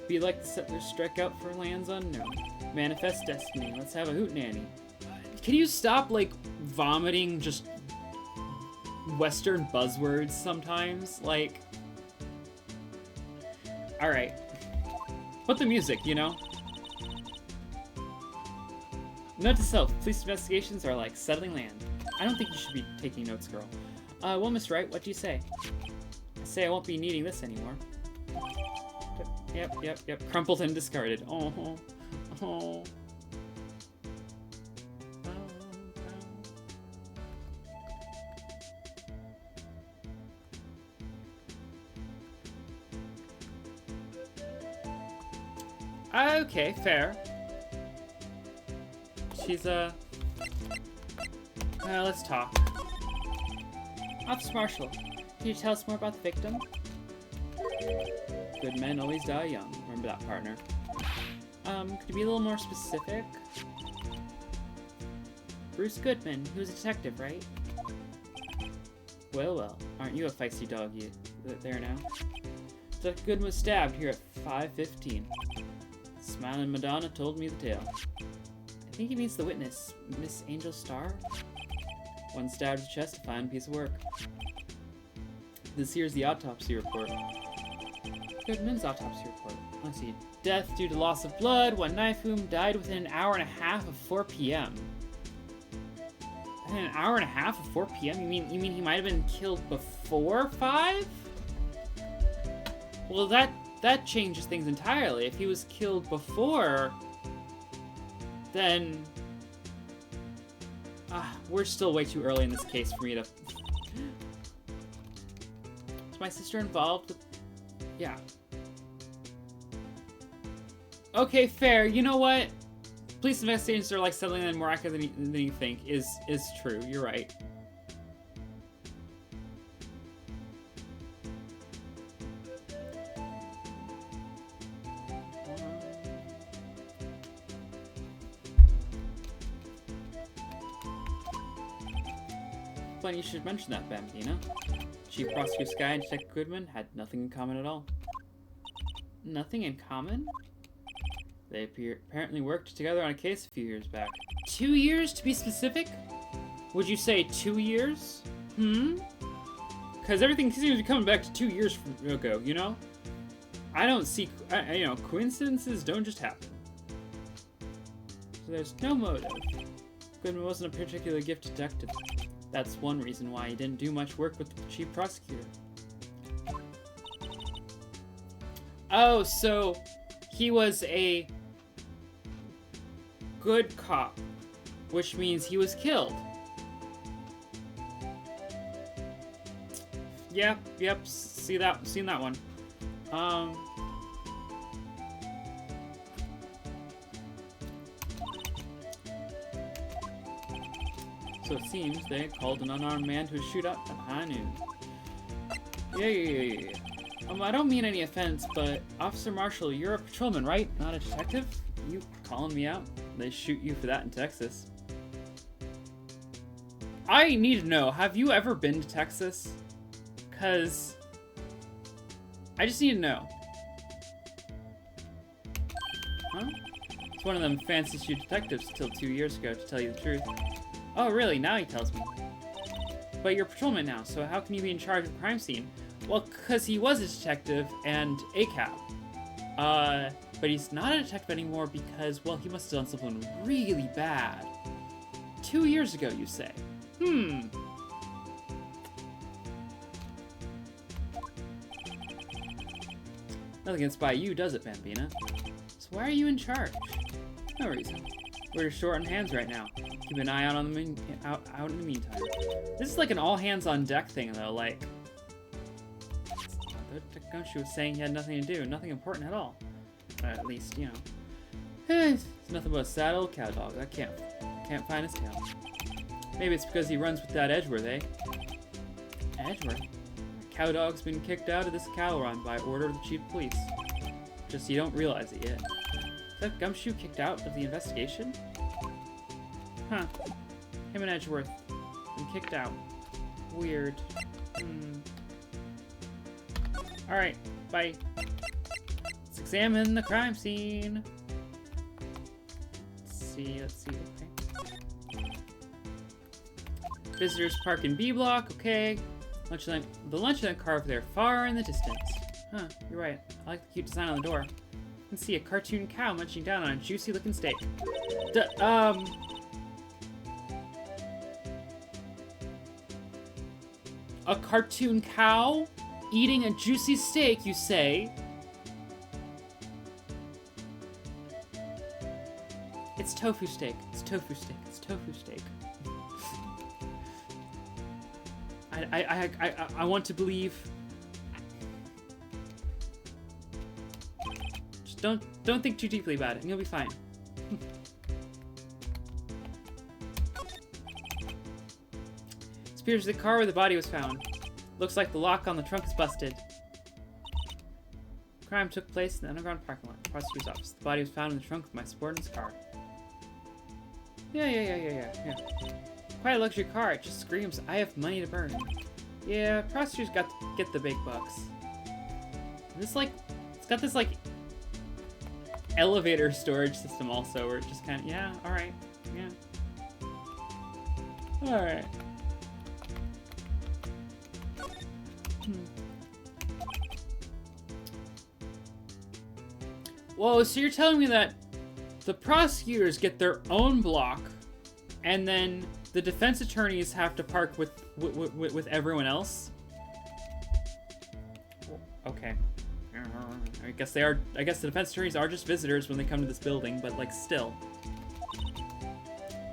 Be like the settlers strike out for lands unknown. Manifest destiny. Let's have a hootenanny. Can you stop, like, vomiting just Western buzzwords sometimes? Like... Alright. Put the music, you know? Note to self, police investigations are like settling land. I don't think you should be taking notes, girl. Well, Miss Wright, what do you say? I say I won't be needing this anymore. Yep. Crumpled and discarded. Oh. Okay, fair. She's, let's talk. Officer Marshall, can you tell us more about the victim? Good men always die young. Remember that, partner. Could you be a little more specific? Bruce Goodman, he was a detective, right? Well, aren't you a feisty dog, you there now? Detective Goodman was stabbed here at 5:15. Smiling Madonna told me the tale. I think he means the witness, Miss Angel Starr? One stabbed his chest, a fine piece of work. This here's the autopsy report. Goodman's autopsy report. Let's see. Death due to loss of blood. One knife wound died within an hour and a half of 4 p.m. Within an hour and a half of 4 p.m.? You mean he might have been killed before 5? Well, that changes things entirely. If he was killed before, then we're still way too early in this case for me to... Is my sister involved with... Yeah. Okay, fair. You know what? Police investigations are like settling in more accurately than you think is true. You're right. Funny you should mention that, Bambina. Chief Prosecutor Sky and Detective Goodman had nothing in common at all. Nothing in common? They apparently worked together on a case a few years back. 2 years, to be specific? Would you say 2 years? Because everything seems to be coming back to 2 years ago, you know? I don't see... you know, coincidences don't just happen. So there's no motive. Goodman wasn't a particularly gifted detective. That's one reason why he didn't do much work with the chief prosecutor. Oh, so he was a good cop, which means he was killed. Yep, seen that one. So it seems they called an unarmed man to a shootout at high noon. Yeah. I don't mean any offense, but Officer Marshall, you're a patrolman, right? Not a detective? You calling me out? They shoot you for that in Texas. I need to know, have you ever been to Texas? 'Cause I just need to know. Huh? It's one of them fancy shoe detectives till 2 years ago, to tell you the truth. Oh, really? Now he tells me. But you're a patrolman now, so how can you be in charge of the crime scene? Well, because he was a detective and a cop. But he's not a detective anymore because, well, he must have done something really bad. 2 years ago, you say? Nothing gets by you, does it, Bambina? So why are you in charge? No reason. We're short on hands right now. Keep an eye out on the out in the meantime. This is like an all hands on deck thing, though. Like, the Gumshoe was saying he had nothing to do, nothing important at all. At least, you know. It's nothing but a sad old cow dog. I can't find his tail. Maybe it's because he runs with that Edgeworth, eh? Edgeworth? A cow dog's been kicked out of this cow run by order of the chief of police. Just you don't realize it yet. Is that Gumshoe kicked out of the investigation? Huh. Him and Edgeworth. Been kicked out. Weird. Alright, bye. Let's examine the crime scene. Let's see, okay. Visitors park in B block, okay. The lunchline car over there, far in the distance. Huh, you're right. I like the cute design on the door. You can see a cartoon cow munching down on a juicy looking steak. A cartoon cow eating a juicy steak, you say? It's tofu steak. It's tofu steak. It's tofu steak. I want to believe. Just don't think too deeply about it, and you'll be fine. This appears the car where the body was found. Looks like the lock on the trunk is busted. The crime took place in the underground parking lot, prosecutor's office. The body was found in the trunk of my subordinate's car. Yeah. Quite a luxury car. It just screams, I have money to burn. Yeah, prosecutors got to get the big bucks. This, like, it's got this, like, elevator storage system also, where it just kind of, yeah, alright, yeah. Alright. Whoa, so you're telling me that the prosecutors get their own block, and then the defense attorneys have to park with everyone else? Okay. I guess they are. I guess the defense attorneys are just visitors when they come to this building, but like still.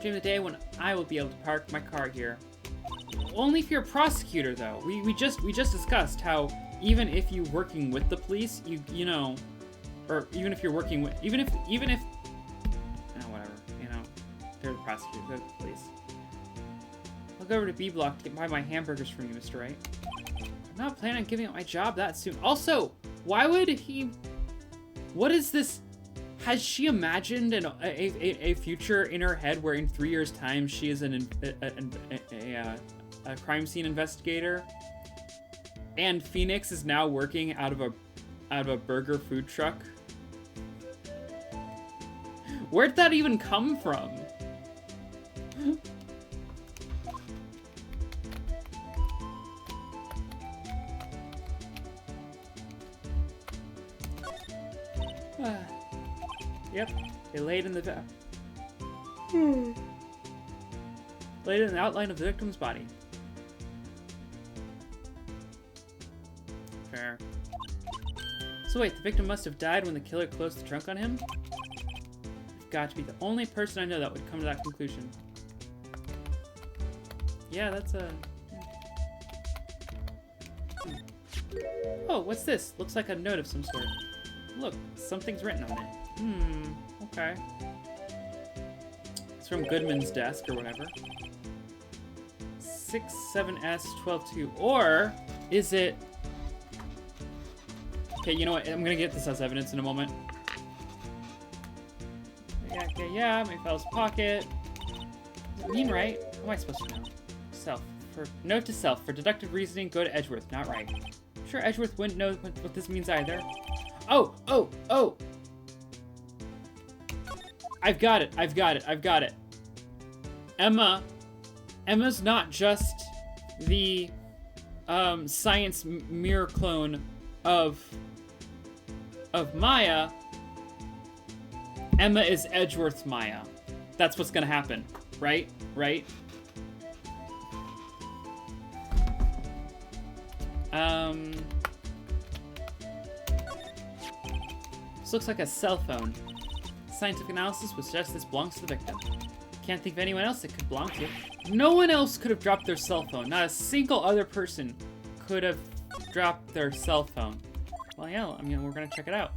Dream of the day when I will be able to park my car here. Only if you're a prosecutor, though. We just discussed how even if you're working with the police, you know, or even if you're working with even if whatever, you know, they're the prosecutors, they're the police. I'll go over to B block to buy my hamburgers from you, Mr. Wright. I'm not planning on giving up my job that soon. Also, why would he? What is this? Has she imagined a future in her head where in 3 years' time she is a crime scene investigator, and Phoenix is now working out of a burger food truck? Where'd that even come from? Yep, they laid in the laid in the outline of the victim's body. Fair. So wait, the victim must have died when the killer closed the trunk on him? You've got to be the only person I know that would come to that conclusion. Yeah, that's a... Oh, what's this? Looks like a note of some sort. Look, something's written on it. Okay. It's from Goodman's desk or whatever. 67S122. Or is it... Okay, you know what? I'm gonna get this as evidence in a moment. Yeah, my fellow's pocket. Does it mean right? How am I supposed to know? Self. Note to self. For deductive reasoning, go to Edgeworth, not Wright. sure Edgeworth wouldn't know what this means either. Oh, oh, oh! I've got it, I've got it, I've got it. Emma's not just the science mirror clone of Maya. Emma is Edgeworth's Maya. That's what's gonna happen, right? Right? This looks like a cell phone. Scientific analysis would suggest this belongs to the victim. Can't think of anyone else it could belong to. No one else could have dropped their cell phone. Not a single other person could have dropped their cell phone. Well, yeah, I mean, we're gonna check it out.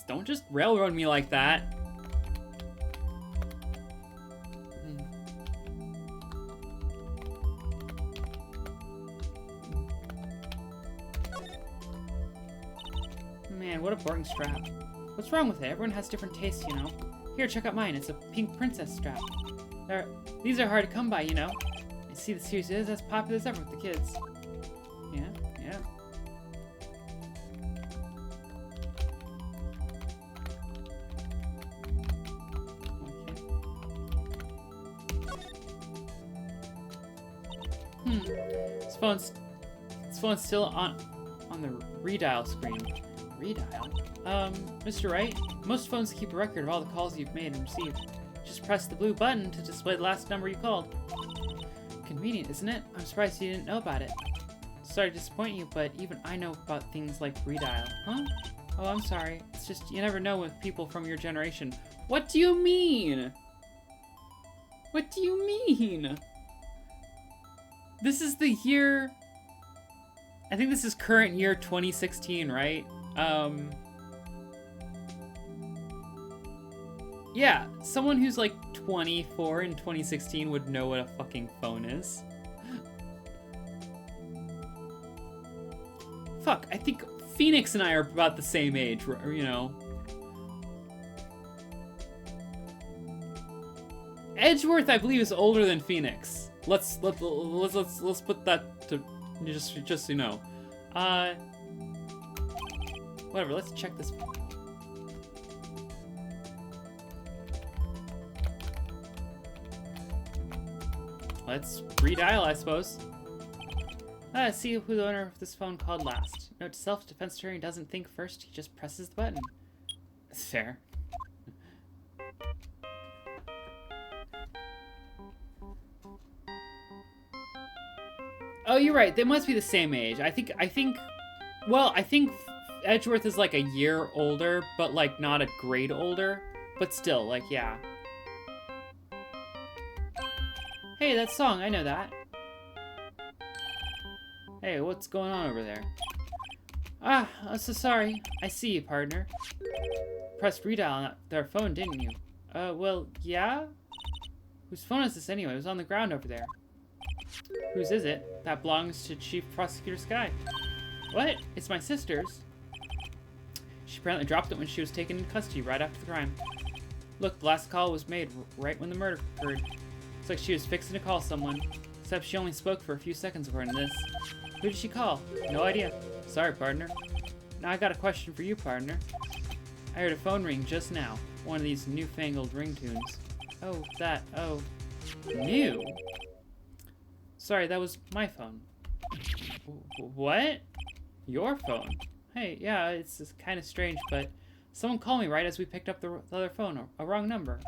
Don't just railroad me like that. Man, what a boring strap. What's wrong with it? Everyone has different tastes, you know. Here, check out mine. It's a pink princess strap. These are hard to come by, you know. I see the series is as popular as ever with the kids. Yeah, yeah. Okay. This phone's still on the redial screen. Redial? Mr. Wright, most phones keep a record of all the calls you've made and received. Just press the blue button to display the last number you called. Convenient, isn't it? I'm surprised you didn't know about it. Sorry to disappoint you, but even I know about things like redial. Huh? Oh, I'm sorry. It's just, you never know with people from your generation. What do you mean? What do you mean? This is the year... I think this is current year 2016, right? Yeah, someone who's like 24 in 2016 would know what a fucking phone is. Fuck, I think Phoenix and I are about the same age, you know. Edgeworth, I believe, is older than Phoenix. Let's put that to just so you know. Whatever, let's check this. Let's redial, I suppose. See who the owner of this phone called last. Note to self, defense attorney doesn't think first, he just presses the button. That's fair. Oh, you're right. They must be the same age. I think Edgeworth is like a year older, but like not a grade older. But still, like, yeah. Hey, that song, I know that. Hey, what's going on over there? Ah, I'm so sorry. I see you, partner. Pressed redial on their phone, didn't you? Well, yeah? Whose phone is this anyway? It was on the ground over there. Whose is it? That belongs to Chief Prosecutor Sky. What? It's my sister's. She apparently dropped it when she was taken into custody right after the crime. Look, the last call was made right when the murder occurred. Looks like she was fixing to call someone. Except she only spoke for a few seconds according to this. Who did she call? No idea. Sorry, partner. Now I got a question for you, partner. I heard a phone ring just now. One of these newfangled ringtones. Oh, that. Oh. New? Sorry, that was my phone. What? Your phone? Hey, yeah, it's kind of strange, but someone called me right as we picked up the other phone, a wrong number.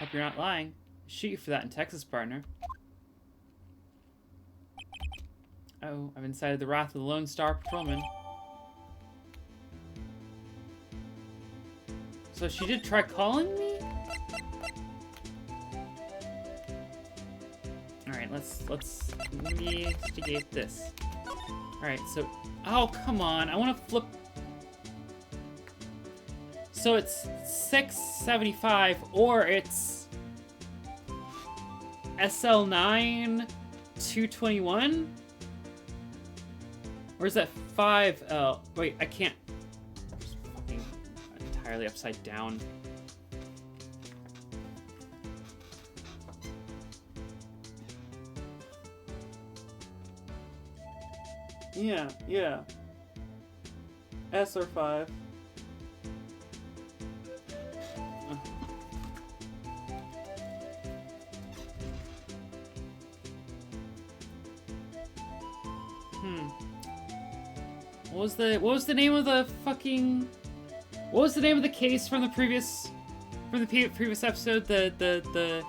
Hope you're not lying. Shoot you for that in Texas, partner. Oh, I've incited the wrath of the Lone Star Patrolman. So she did try calling me? Alright, let's investigate this. Alright, so... Oh, come on. I want to flip... So it's 675, or it's... SL9 221? Or is that 5L? Wait, I can't... I'm just fucking entirely upside down. Yeah. S or 5. What was the name of the fucking... What was the name of the case from the previous episode? The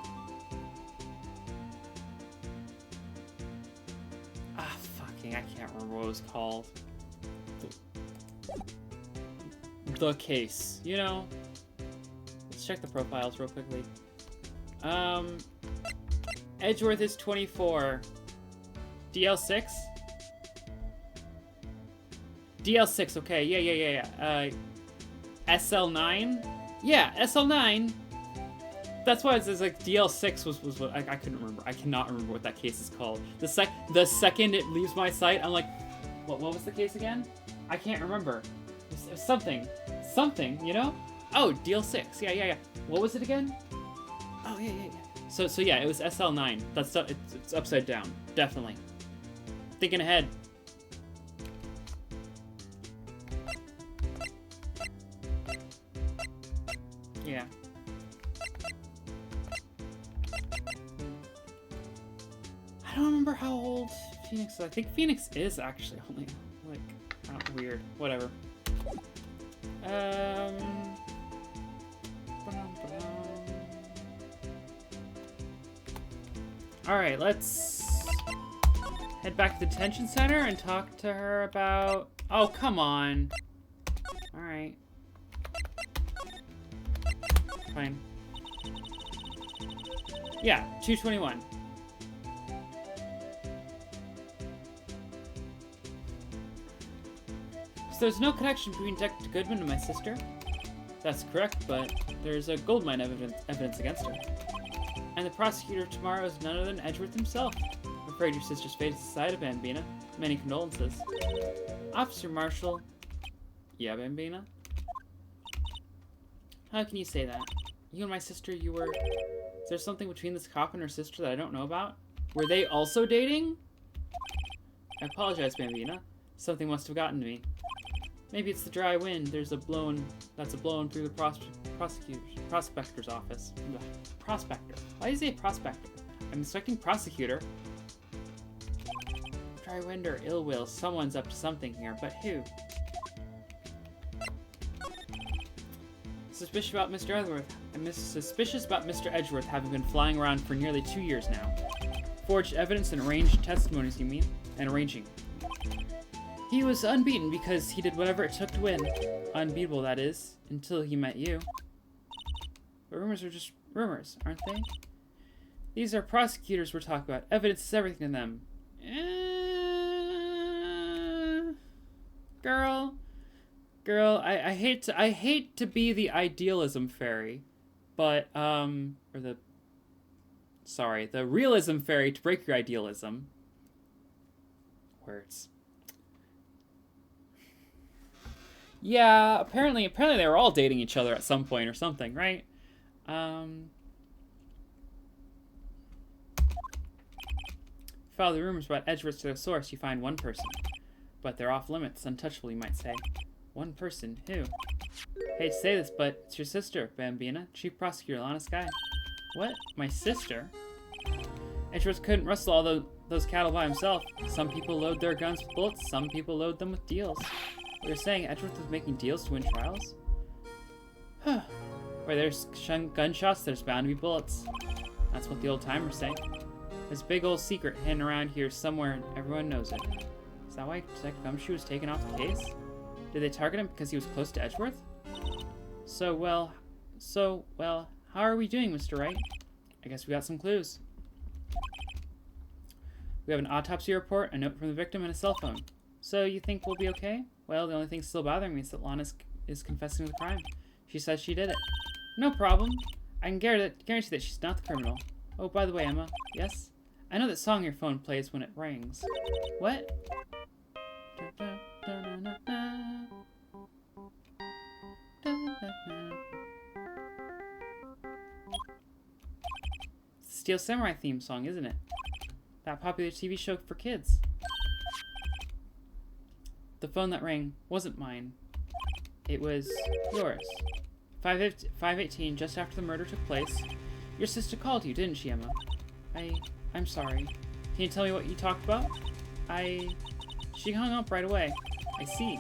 fucking, I can't remember what it was called. The case, you know? Let's check the profiles real quickly. Edgeworth is 24. DL6? DL6, okay, yeah. SL9? Yeah, SL9. That's why it says like DL6 was what I couldn't remember. I cannot remember what that case is called. The second it leaves my sight, I'm like, what was the case again? I can't remember. It was something, you know? Oh, DL6. Yeah. What was it again? Oh, yeah. So yeah, it was SL9. It's upside down, definitely. Thinking ahead. Yeah. I don't remember how old Phoenix is. I think Phoenix is actually only, like, weird. Whatever. Alright, let's head back to the detention center and talk to her about... Oh, come on. Alright. Fine. Yeah, 221. So there's no connection between Detective Goodman and my sister? That's correct, but there's a goldmine evidence against her. And the prosecutor tomorrow is none other than Edgeworth himself. I'm afraid your sister's fate is decided, Bambina. Many condolences. Officer Marshall. Yeah, Bambina? How can you say that? You and my sister, you were... Is there something between this cop and her sister that I don't know about? Were they also dating? I apologize, Bambina. Something must have gotten to me. Maybe it's the dry wind. There's a blowing through the prospector's office. Ugh. Prospector. Why do you say prospector? I'm expecting prosecutor. Dry wind or ill will. Someone's up to something here, but who? Suspicious about Mr. Edgeworth. I'm suspicious about Mr. Edgeworth having been flying around for nearly 2 years now. Forged evidence and arranged testimonies, you mean? And arranging. He was unbeaten because he did whatever it took to win. Unbeatable, that is, until he met you. But rumors are just rumors, aren't they? These are prosecutors we're talking about. Evidence is everything to them. Girl, I hate to be the idealism fairy, but the realism fairy to break your idealism. Words. Yeah, apparently they were all dating each other at some point or something, right? Follow the rumors about Edgeworth to their source, you find one person. But they're off limits, untouchable, you might say. One person, who? Hate to say this, but it's your sister, Bambina, Chief Prosecutor Lana Skye. What? My sister? Edgeworth couldn't rustle all those cattle by himself. Some people load their guns with bullets, some people load them with deals. What you're saying, Edgeworth was making deals to win trials? Where there's gunshots, there's bound to be bullets. That's what the old timers say. There's a big old secret hidden around here somewhere and everyone knows it. Is that why Detective Gumshoe was taken off the case? Did they target him because he was close to Edgeworth? So well, how are we doing, Mr. Wright? I guess we got some clues. We have an autopsy report, a note from the victim, and a cell phone. So you think we'll be okay? Well, the only thing still bothering me is that Lana is confessing to the crime. She says she did it. No problem. I can guarantee that she's not the criminal. Oh, by the way, Emma. Yes? I know that song your phone plays when it rings. What? It's the Steel Samurai theme song, isn't it? That popular TV show for kids. The phone that rang wasn't mine. It was yours. 5:18, just after the murder took place. Your sister called you, didn't she, Emma? I'm sorry. Can you tell me what you talked about? She hung up right away. I see.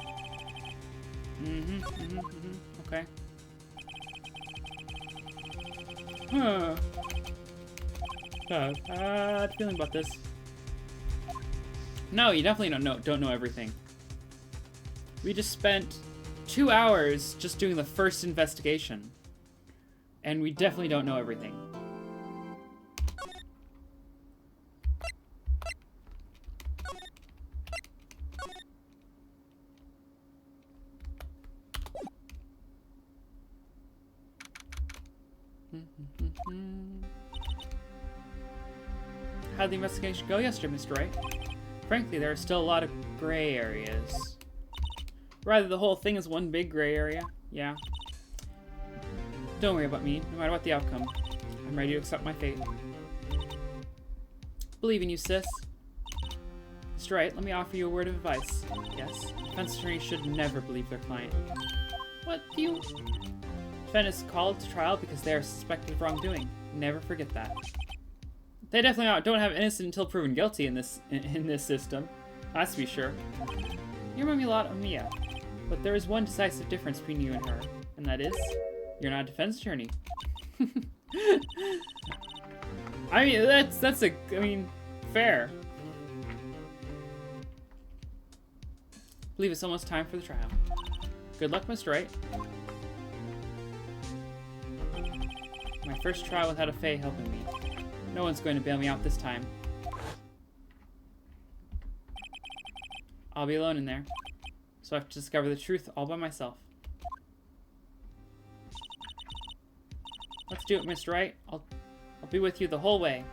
Okay. Huh. Bad feeling about this. No, you definitely don't know everything. We just spent 2 hours just doing the first investigation. And we definitely don't know everything. How'd the investigation go yesterday, Mr. Wright? Frankly, there are still a lot of gray areas. Rather, the whole thing is one big gray area. Yeah. Don't worry about me, no matter what the outcome. I'm ready to accept my fate. Believe in you, sis. Mr. Wright, let me offer you a word of advice. Yes, defense attorneys should never believe their client. What do you... Defendant is called to trial because they are suspected of wrongdoing. Never forget that. They definitely don't have innocent until proven guilty in this system. That's to be sure. You remind me a lot of Mia, but there is one decisive difference between you and her, and that is, you're not a defense attorney. I mean, I mean, fair. I believe it's almost time for the trial. Good luck, Mr. Wright. My first trial without a Fae helping me. No one's going to bail me out this time. I'll be alone in there, so I have to discover the truth all by myself. Let's do it, Mr. Wright. I'll be with you the whole way.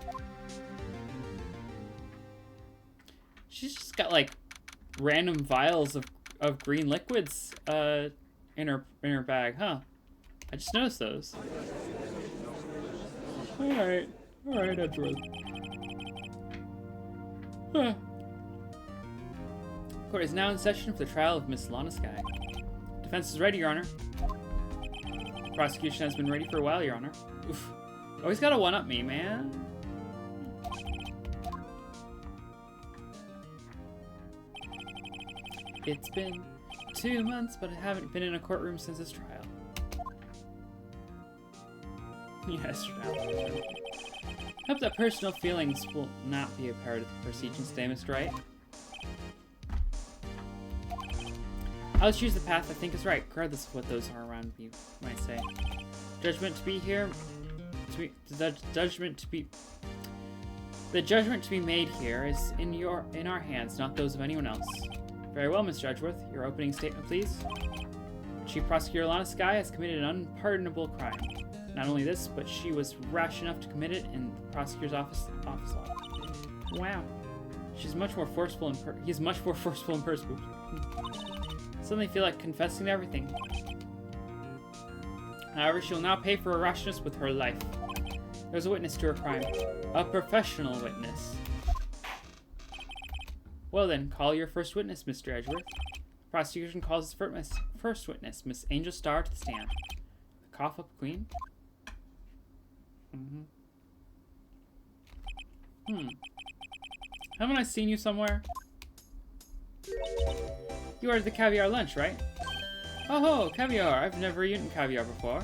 She's just got like random vials of green liquids in her bag, huh? I just noticed those. Alright, Edward. Huh. Court is now in session for the trial of Miss Lana Skye. Defense is ready, Your Honor. Prosecution has been ready for a while, Your Honor. Oof. Always gotta one-up me, man. It's been 2 months, but I haven't been in a courtroom since this trial. Yes, Your Hope that personal feelings will not be a part of the proceedings today, Mr. Wright. I'll choose the path I think is right, regardless of what those are around me might say. Judgment to be here, the judgment to be made here is in our hands, not those of anyone else. Very well, Mr. Edgeworth. Your opening statement, please. Chief Prosecutor Lana Skye has committed an unpardonable crime. Not only this, but she was rash enough to commit it in the prosecutor's office lot. Wow. He's much more forceful in person. Suddenly feel like confessing to everything. However, she will now pay for her rashness with her life. There's a witness to her crime. A professional witness. Well then, call your first witness, Mr. Edgeworth. The prosecution calls its first witness, Miss Angel Starr, to the stand. The cough-up queen? Haven't I seen you somewhere? You ordered the caviar lunch, right? Oh ho, caviar! I've never eaten caviar before.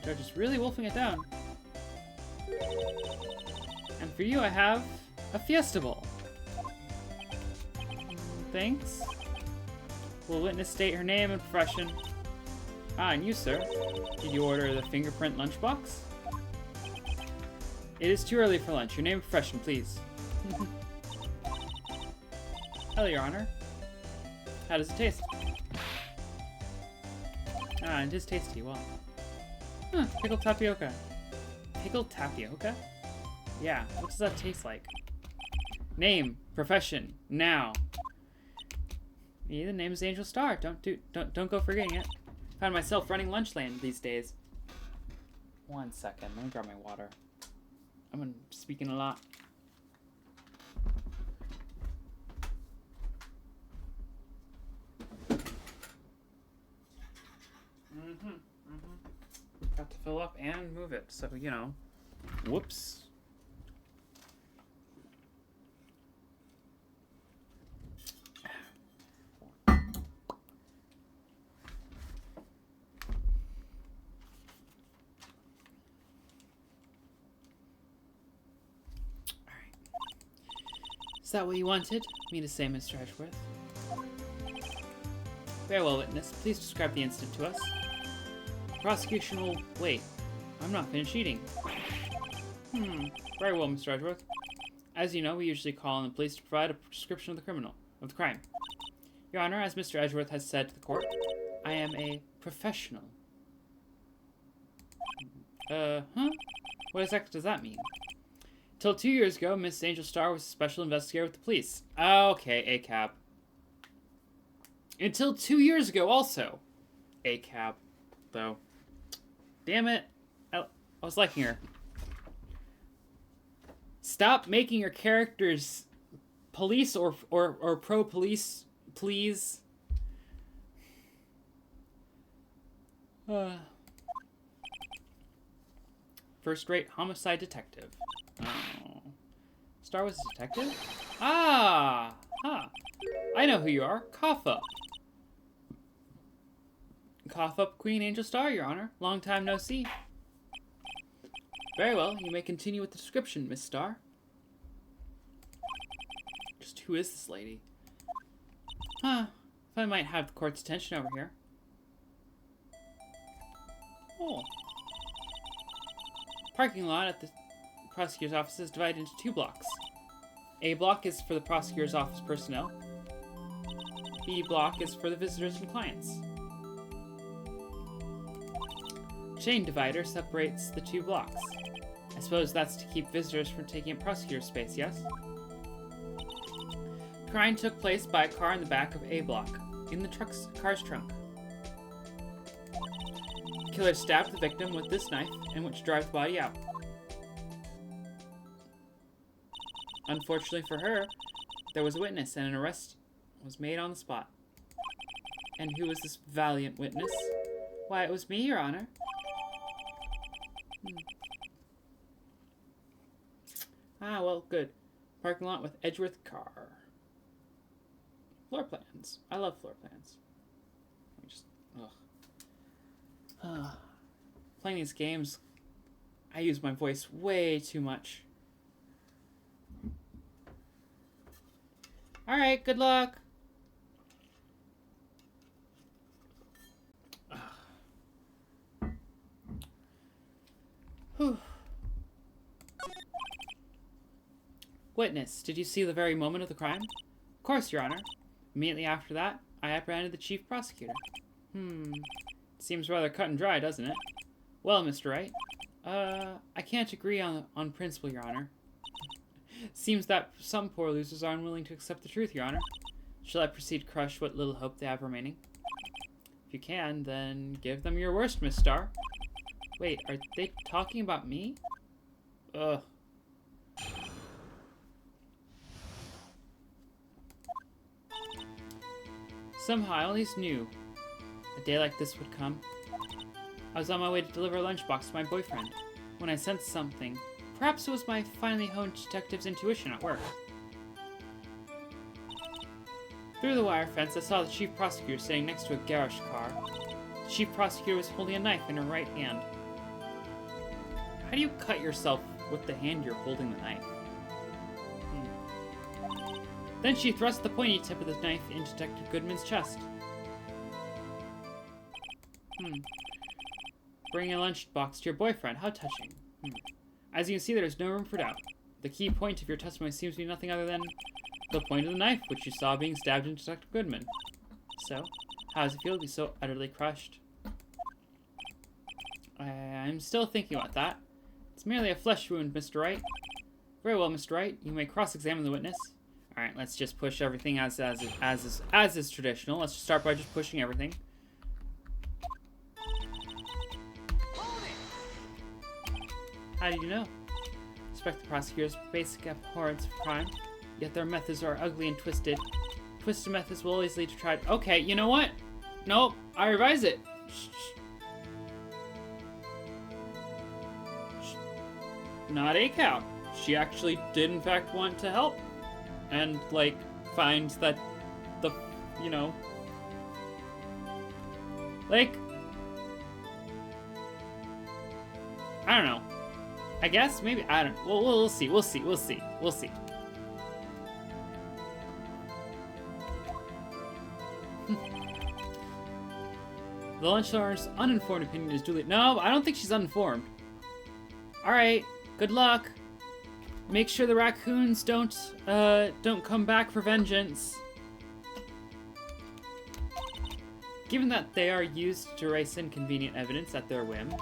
Judge is really wolfing it down. And for you, I have a Fiesta Bowl. Thanks. Will witness state her name and profession? Ah, and you, sir. Did you order the fingerprint lunchbox? It is too early for lunch. Your name and profession, please. Hello, Your Honor. How does it taste? Ah, it is tasty. Well. Huh, pickled tapioca. Pickled tapioca? Yeah, what does that taste like? Name, profession, now. Yeah, the name is Angel Starr. Don't go forgetting it. I find myself running Lunchland these days. 1 second, let me grab my water. I'm speaking a lot. remove it. So, you know. Whoops. Is that what you wanted me to say, Mr. Edgeworth? Very well, witness. Please describe the incident to us. Prosecution will wait. I'm not finished eating. Very well, Mr. Edgeworth. As you know, we usually call on the police to provide a description of the crime. Your Honor, as Mr. Edgeworth has said to the court, I am a professional. What exactly does that mean? Till 2 years ago, Miss Angel Star was a special investigator with the police. Okay, ACAB. Until 2 years ago, also. ACAB, though. Damn it. I was liking her. Stop making your characters police or pro-police, please. First-rate homicide detective. Oh. Star was a detective? I know who you are. Cough up. Cough up, Queen Angel Star, Your Honor. Long time no see. Very well, you may continue with the description, Miss Star. Just who is this lady? If I might have the court's attention over here. Oh. Parking lot at the prosecutor's office is divided into 2 blocks. A block is for the prosecutor's office personnel. B block is for the visitors and clients. Chain divider separates the 2 blocks. I suppose that's to keep visitors from taking up prosecutor's space, yes? Crime took place by a car in the back of A block, in the car's trunk. The killer stabbed the victim with this knife, and went to drive the body out. Unfortunately for her, there was a witness, and an arrest was made on the spot. And who was this valiant witness? Why, it was me, Your Honor. Well, good. Parking lot with Edgeworth car. Floor plans. I love floor plans. Let me just... Playing these games, I use my voice way too much. Alright, good luck! Whew. Witness, did you see the very moment of the crime? Of course, Your Honor. Immediately after that, I apprehended the chief prosecutor. Seems rather cut and dry, doesn't it? Well, Mr. Wright, I can't agree on principle, Your Honor. Seems that some poor losers are unwilling to accept the truth, Your Honor. Shall I proceed to crush what little hope they have remaining? If you can, then give them your worst, Miss Star. Wait, are they talking about me? Ugh. Somehow, I always knew a day like this would come. I was on my way to deliver a lunchbox to my boyfriend when I sensed something. Perhaps it was my finely honed detective's intuition at work. Through the wire fence, I saw the chief prosecutor sitting next to a garish car. The chief prosecutor was holding a knife in her right hand. How do you cut yourself with the hand you're holding the knife? Then she thrust the pointy tip of the knife into Detective Goodman's chest. Bring a lunchbox to your boyfriend. How touching. As you can see, there is no room for doubt. The key point of your testimony seems to be nothing other than the point of the knife, which you saw being stabbed into Detective Goodman. So, how does it feel to be so utterly crushed? I'm still thinking about that. It's merely a flesh wound, Mr. Wright. Very well, Mr. Wright. You may cross-examine the witness. Alright, let's just push everything as is traditional. Let's just start by just pushing everything. How do you know? Respect the prosecutor's basic abhorrence of crime, yet their methods are ugly and twisted. Twisted methods will always lead to tried. Okay, you know what? Nope, I revise it. not a cow. She actually did in fact want to help. And, like, find that the, you know... Like... I don't know. I guess, maybe, I don't know. We'll see. We'll see. The lunchowner's uninformed opinion is duly... No, I don't think she's uninformed. Alright, good luck. Make sure the raccoons don't come back for vengeance. Given that they are used to erase inconvenient evidence at their whim,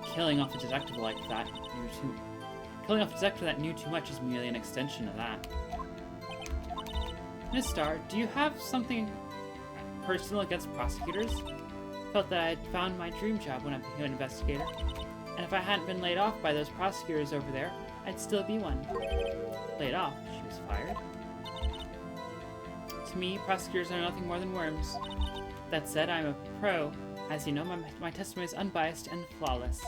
killing off a detective like that knew too much is merely an extension of that. Miss Starr, do you have something personal against prosecutors? Felt that I had found my dream job when I became an investigator, and if I hadn't been laid off by those prosecutors over there, I'd still be one. Laid off? She was fired? To me, prosecutors are nothing more than worms. That said, I'm a pro. As you know, my testimony is unbiased and flawless.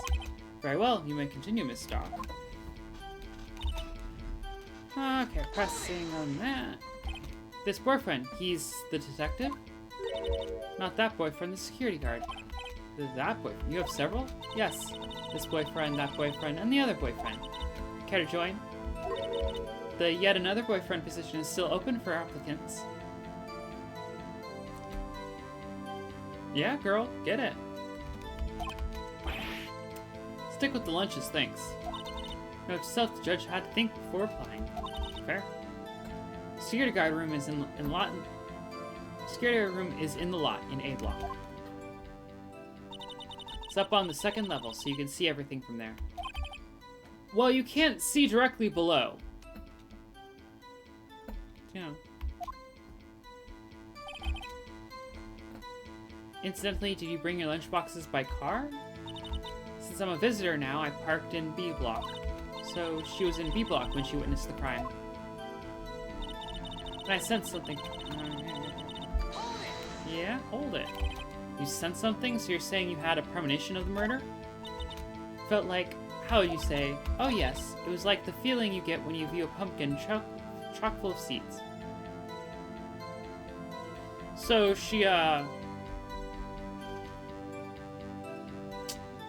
Very well, you may continue, Miss Starr. Okay, pressing on that. This boyfriend, he's the detective? Not that boyfriend, the security guard. That boyfriend? You have several? Yes. This boyfriend, that boyfriend, and the other boyfriend. Care to join? The yet another boyfriend position is still open for applicants. Yeah, girl, get it. Stick with the lunches, thanks. Note to self, the judge had to think before applying. Fair. Security guard room is in lot. Security guard room is in the lot in A block. It's up on the second level, so you can see everything from there. Well, you can't see directly below. Yeah. Incidentally, did you bring your lunchboxes by car? Since I'm a visitor now, I parked in B block. So she was in B block when she witnessed the crime. And I sensed something. Yeah, hold it. You sensed something, so you're saying you had a premonition of the murder? Felt like, how would you say? Oh yes, it was like the feeling you get when you view a pumpkin chock full of seeds. So she,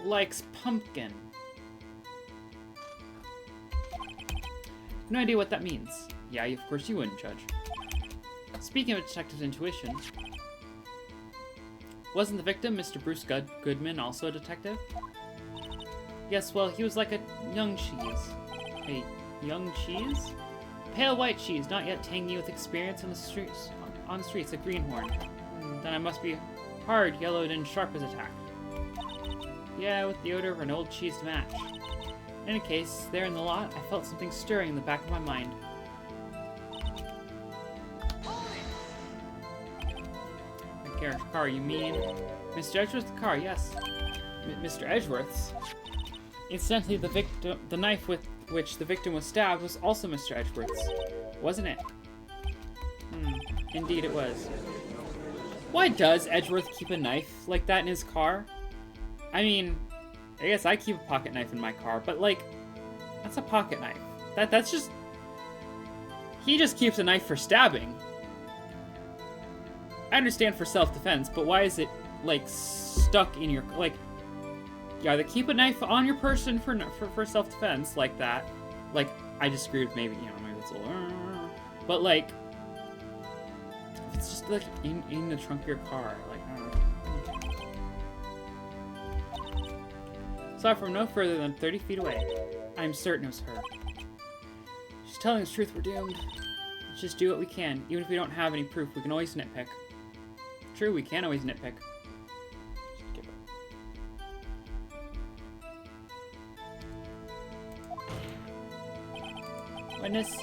likes pumpkin. No idea what that means. Yeah, of course you wouldn't judge. Speaking of detective's intuition, wasn't the victim, Mr. Bruce Goodman, also a detective? Yes, well, he was like a young cheese. A young cheese? Pale white cheese, not yet tangy with experience on the streets, a greenhorn. Then I must be hard, yellowed, and sharp as a tack. Yeah, with the odor of an old cheese to match. In any case, there in the lot, I felt something stirring in the back of my mind. My car, you mean? Mr. Edgeworth's car, yes. Mr. Edgeworth's? Incidentally, the knife with which the victim was stabbed was also Mr. Edgeworth's, wasn't it? Indeed it was. Why does Edgeworth keep a knife like that in his car? I mean, I guess I keep a pocket knife in my car, but like, that's a pocket knife. That's just... He just keeps a knife for stabbing. I understand for self-defense, but why is it, like, stuck in your... Like, you either keep a knife on your person for self-defense, like that. Like, I disagree with maybe, maybe it's a little... But, like, if it's just, like, in the trunk of your car, like, I don't know. Saw from no further than 30 feet away. I'm certain it was her. She's telling us the truth, we're doomed. Let's just do what we can. Even if we don't have any proof, we can always nitpick. True, we can always nitpick. Just give it. Witness.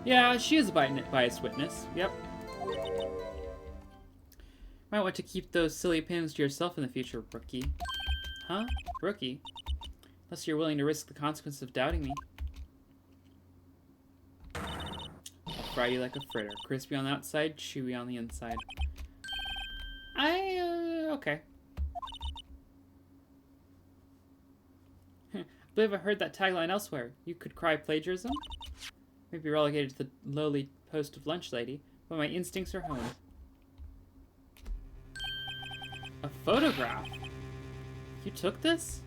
Yeah, she is a biased witness. Yep. Might want to keep those silly opinions to yourself in the future, rookie. Huh? Rookie? Unless you're willing to risk the consequences of doubting me. I'll fry you like a fritter. Crispy on the outside, chewy on the inside. Okay. I believe I heard that tagline elsewhere. You could cry plagiarism? Maybe relegated to the lowly post of lunch lady, but my instincts are honed. A photograph? You took this?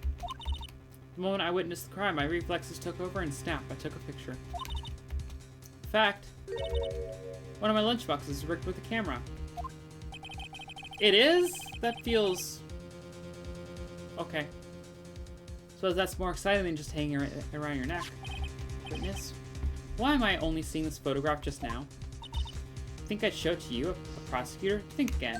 The moment I witnessed the crime, my reflexes took over and snap, I took a picture. In fact, one of my lunchboxes is rigged with a camera. It is? That feels... okay. Suppose that's more exciting than just hanging around your neck. Witness? Why am I only seeing this photograph just now? Think I'd show it to you, a prosecutor? Think again.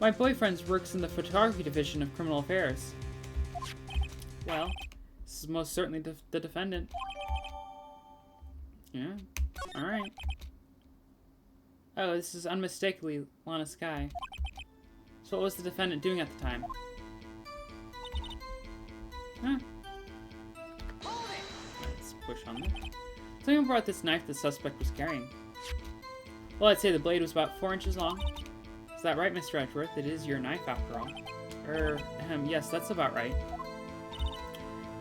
My boyfriend works in the photography division of criminal affairs. Well, this is most certainly the defendant. Yeah, alright. Oh, this is unmistakably Lana Skye. So what was the defendant doing at the time? Huh. Let's push on this. Someone brought this knife the suspect was carrying. Well, I'd say the blade was about 4 inches long. Is that right, Mr. Edgeworth? It is your knife, after all. Yes, that's about right.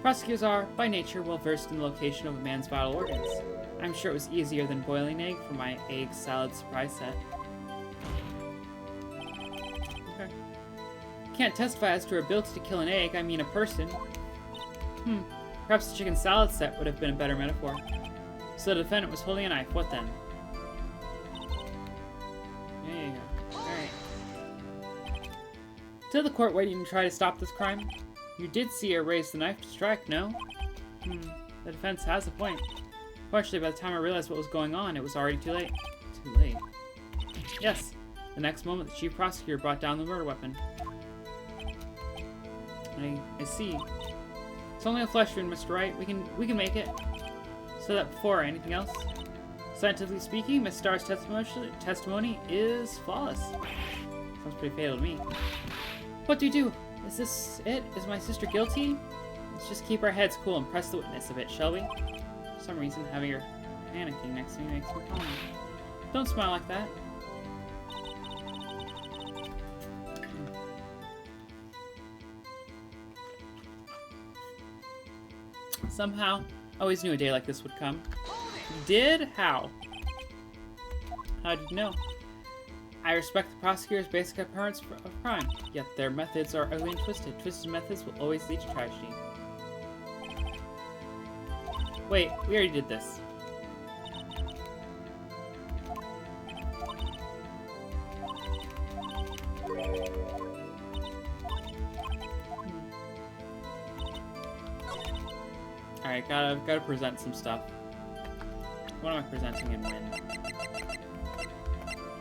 Prosecutors are, by nature, well versed in the location of a man's vital organs. I'm sure it was easier than boiling an egg for my egg salad surprise set. Okay. Can't testify as to her ability to kill an egg, I mean a person. Perhaps the chicken salad set would have been a better metaphor. So the defendant was holding a knife, what then? There you go. Alright. Tell the court why you didn't try to stop this crime? You did see her raise the knife to strike, no? The defense has a point. Fortunately, by the time I realized what was going on, it was already too late. Too late? Yes. The next moment, the chief prosecutor brought down the murder weapon. I see. It's only a flesh wound, Mr. Wright. We can make it. So that before anything else. Scientifically speaking, Miss Starr's testimony is flawless. Sounds pretty fatal to me. What do you do? Is this it? Is my sister guilty? Let's just keep our heads cool and press the witness a bit, shall we? For some reason, having her panicking next to me makes me calm. Don't smile like that. Somehow, I always knew a day like this would come. You did? How? How did you know? I respect the prosecutor's basic abhorrence of crime, yet their methods are ugly and twisted. Twisted methods will always lead to tragedy. Wait, we already did this. Alright, gotta present some stuff. What am I presenting and when?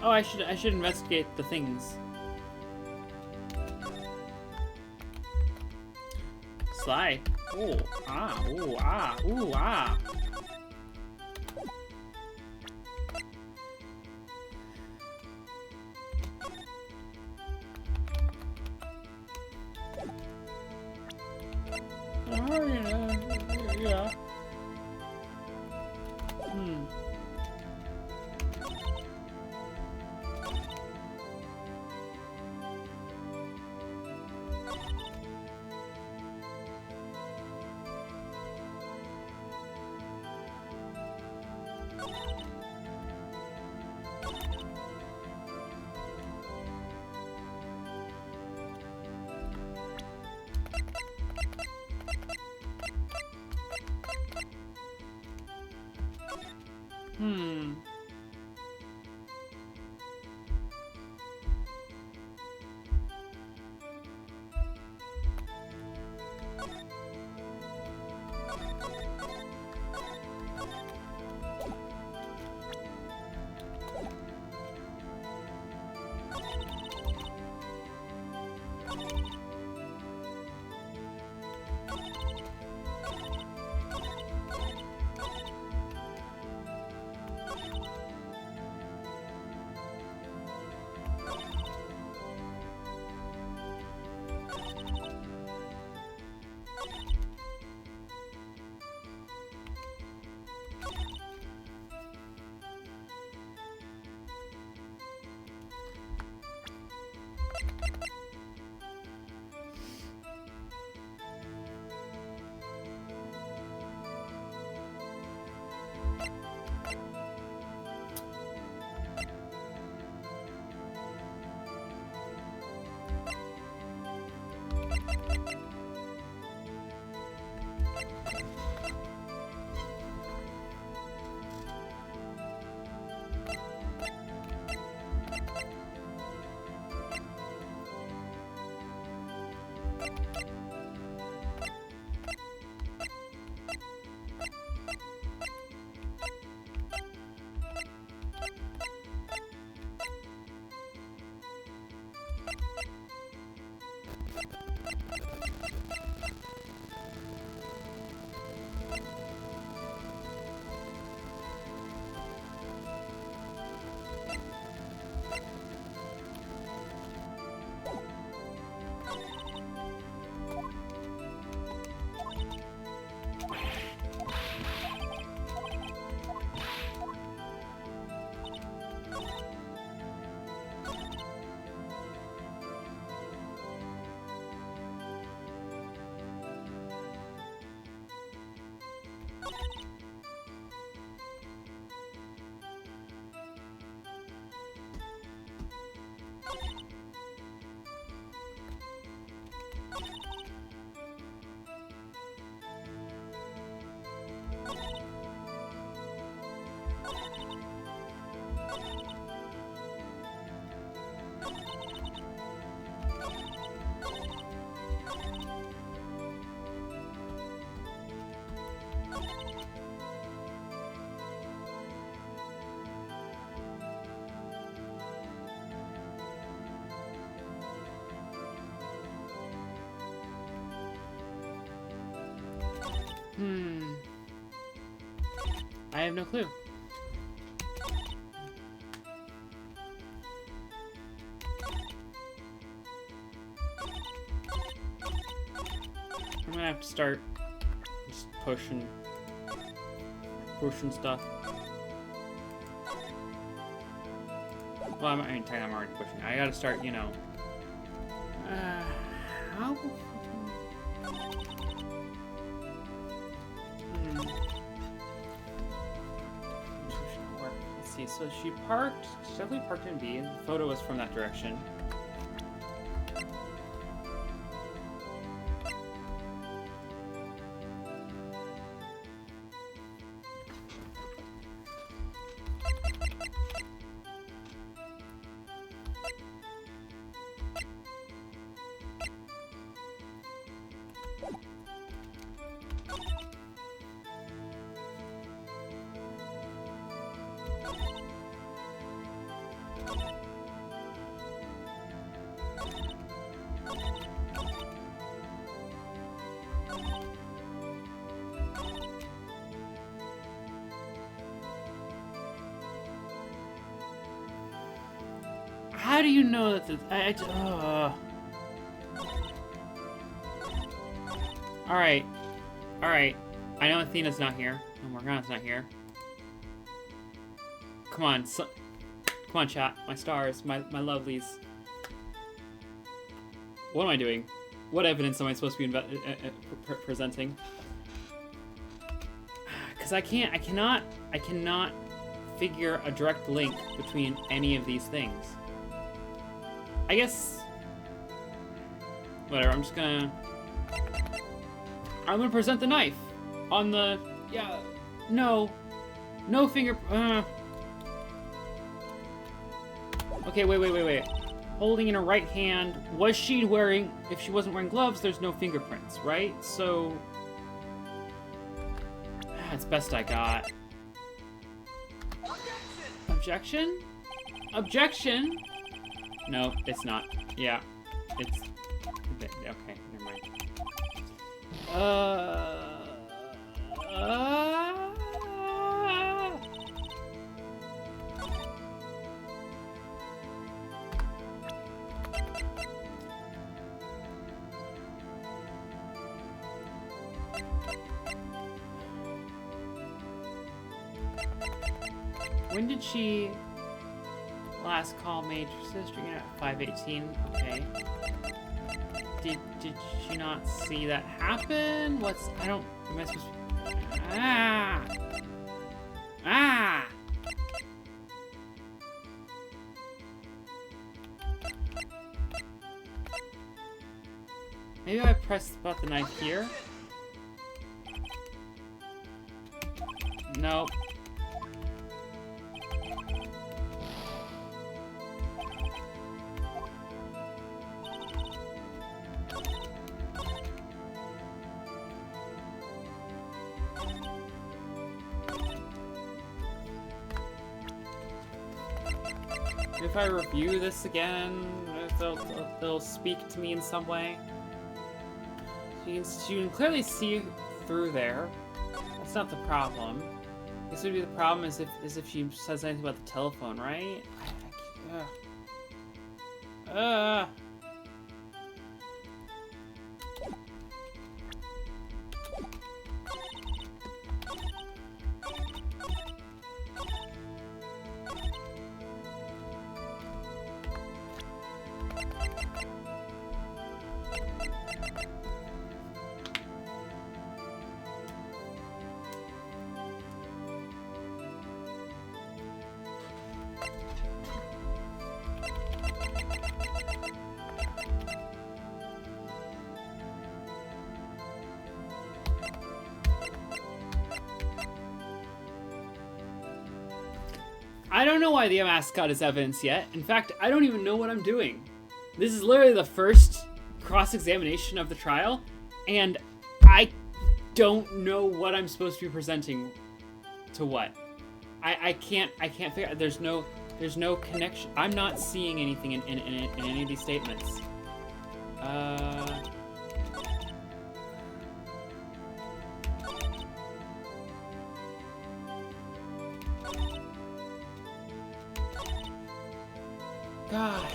Oh, I should investigate the things. Sly. Oh, ah, ooh, ah, ooh, ah. Oh, yeah. I have no clue. I'm gonna have to start just pushing stuff. Well, I mean, technically I'm already pushing. I gotta start, you know. How? Let's see. So she parked. She definitely parked in B. The photo was from that direction. How do you know that Alright. Alright. I know Athena's not here. And Morgana's not here. Come on. Come on, chat. My stars. My lovelies. What am I doing? What evidence am I supposed to be presenting? Because I cannot figure a direct link between any of these things. I guess... Whatever, I'm gonna present the knife on the... Yeah, no finger... Okay, wait. Holding in her right hand, was she wearing... If she wasn't wearing gloves, there's no fingerprints, right? So... That's best I got. Objection? Objection? No, it's not. Yeah, it's... Okay, never mind. When did she last call Major Sister at 5:18? Okay. Did she not see that happen? Am I supposed to... Ah! Maybe I pressed about the knife here? Nope. if I review this again, if they'll speak to me in some way. You can clearly see through there. That's not the problem. I guess would be the problem is if she says anything about the telephone, right? I don't know why the mascot is evidence yet. In fact, I don't even know what I'm doing. This is literally the first cross-examination of the trial, and I don't know what I'm supposed to be presenting to what. I can't figure out. There's no connection. I'm not seeing anything in any of these statements. God.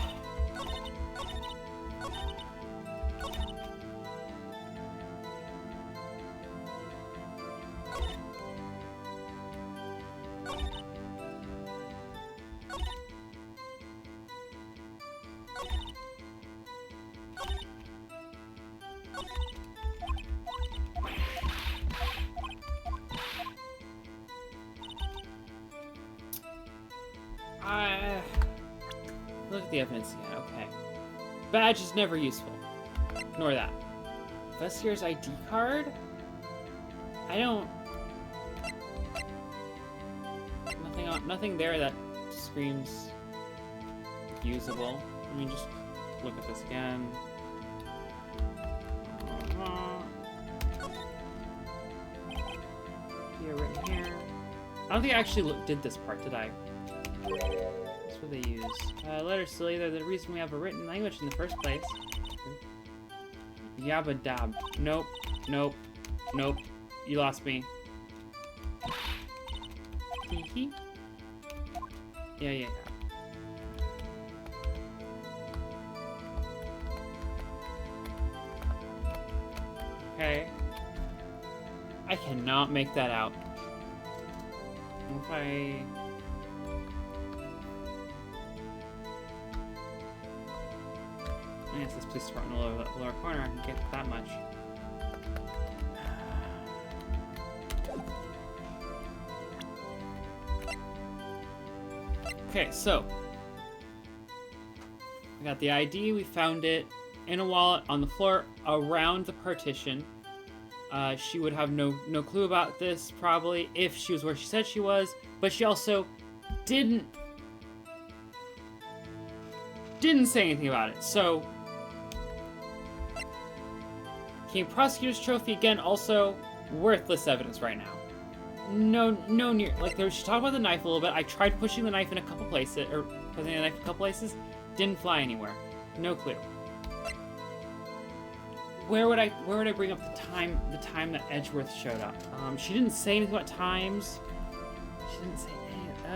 Look at the evidence again. Okay. Badge is never useful. Ignore that. Investigator's ID card? I don't... Nothing there that screams usable. Let me just look at this again. Here, right here. I don't think I actually did this part, did I? That's what they use. Letters silly, they're the reason we have a written language in the first place. Yabba dab. Nope. Nope. Nope. You lost me. Hee. Yeah. Okay. I cannot make that out. If I... Yes, this police department in the lower corner, I can get that much. Okay, so I got the ID, we found it in a wallet on the floor around the partition. She would have no clue about this, probably, if she was where she said she was, but she also didn't say anything about it, so... King Prosecutor's Trophy, again, also worthless evidence right now. No near... Like, she talked about the knife a little bit. I tried pushing the knife in a couple places, or putting the knife in a couple places. Didn't fly anywhere. No clue. Where would I bring up the time that Edgeworth showed up? She didn't say anything about times. She didn't say anything.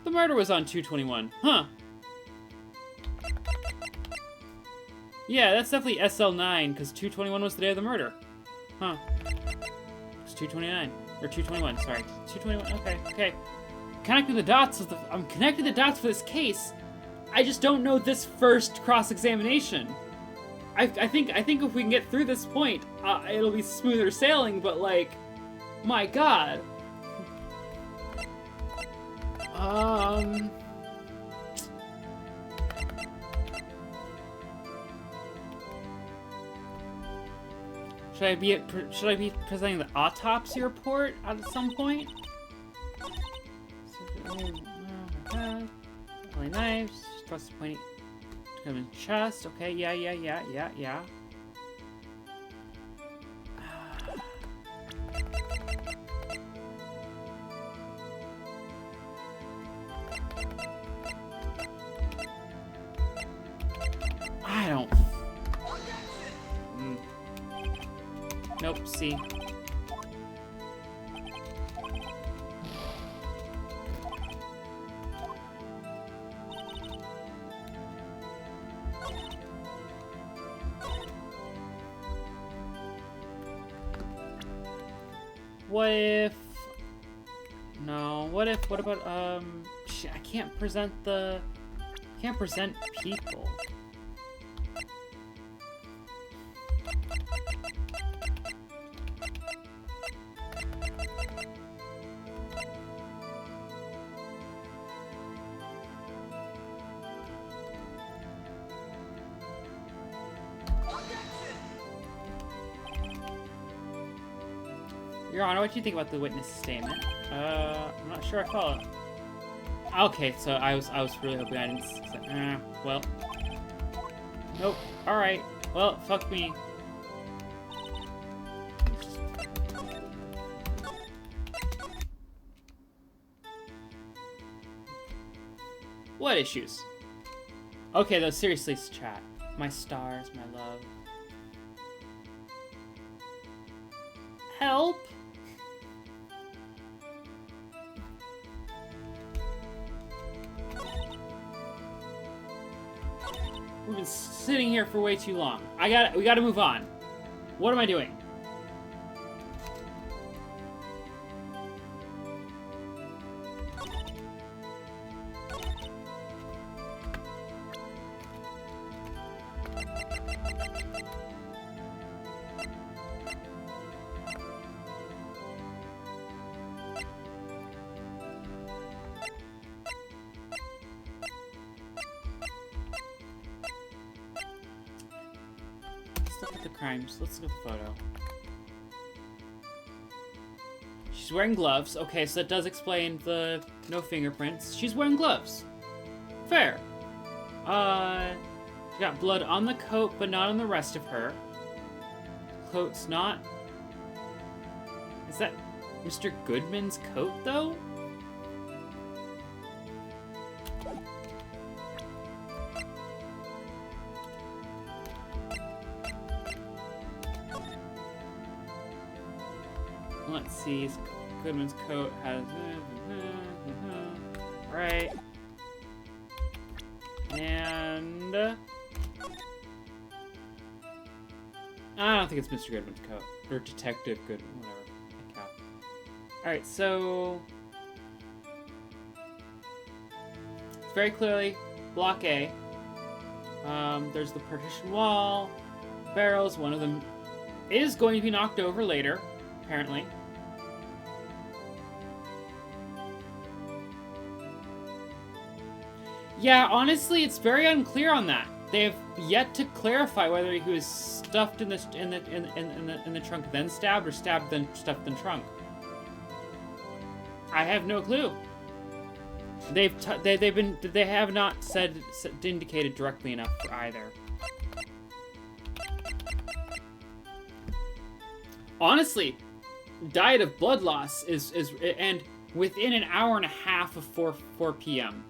The murder was on 2/21. Huh. Yeah, that's definitely SL9, because 2/21 was the day of the murder. Huh. It's 2/29. Or 2/21, sorry. 2/21, okay. Connecting the dots I'm connecting the dots for this case. I just don't know this first cross-examination. I think if we can get through this point, it'll be smoother sailing, but like, my god. Should I be presenting the autopsy report at some point? Only knives, supposed to point to come in chest. Okay, yeah. I don't... Nope, C. What if... No, what about, shit, I can't present people. Your Honor, what do you think about the witness statement? I'm not sure I follow. Okay, so I was really hoping I didn't say, well. Nope. Alright. Well, fuck me. What issues? Okay, though, seriously, chat. My stars, my love. Help! We've been sitting here for way too long. We gotta move on. What am I doing? Crimes. Let's look at the photo. She's wearing gloves. Okay, so that does explain the no fingerprints. She's wearing gloves. Fair. She got blood on the coat, but not on the rest of her. Coat's not... Is that Mr. Goodman's coat, though? Let's see, Goodman's coat has... Right. And... I don't think it's Mr. Goodman's coat. Or Detective Goodman, whatever. Alright, so... It's very clearly Block A. There's the partition wall, barrels. One of them is going to be knocked over later, apparently. Yeah, honestly, it's very unclear on that. They have yet to clarify whether he was stuffed in the trunk then stabbed, or stabbed then stuffed in the trunk. I have no clue. They have not indicated directly enough for either. Honestly, diet of blood loss is and within an hour and a half of 4 p.m.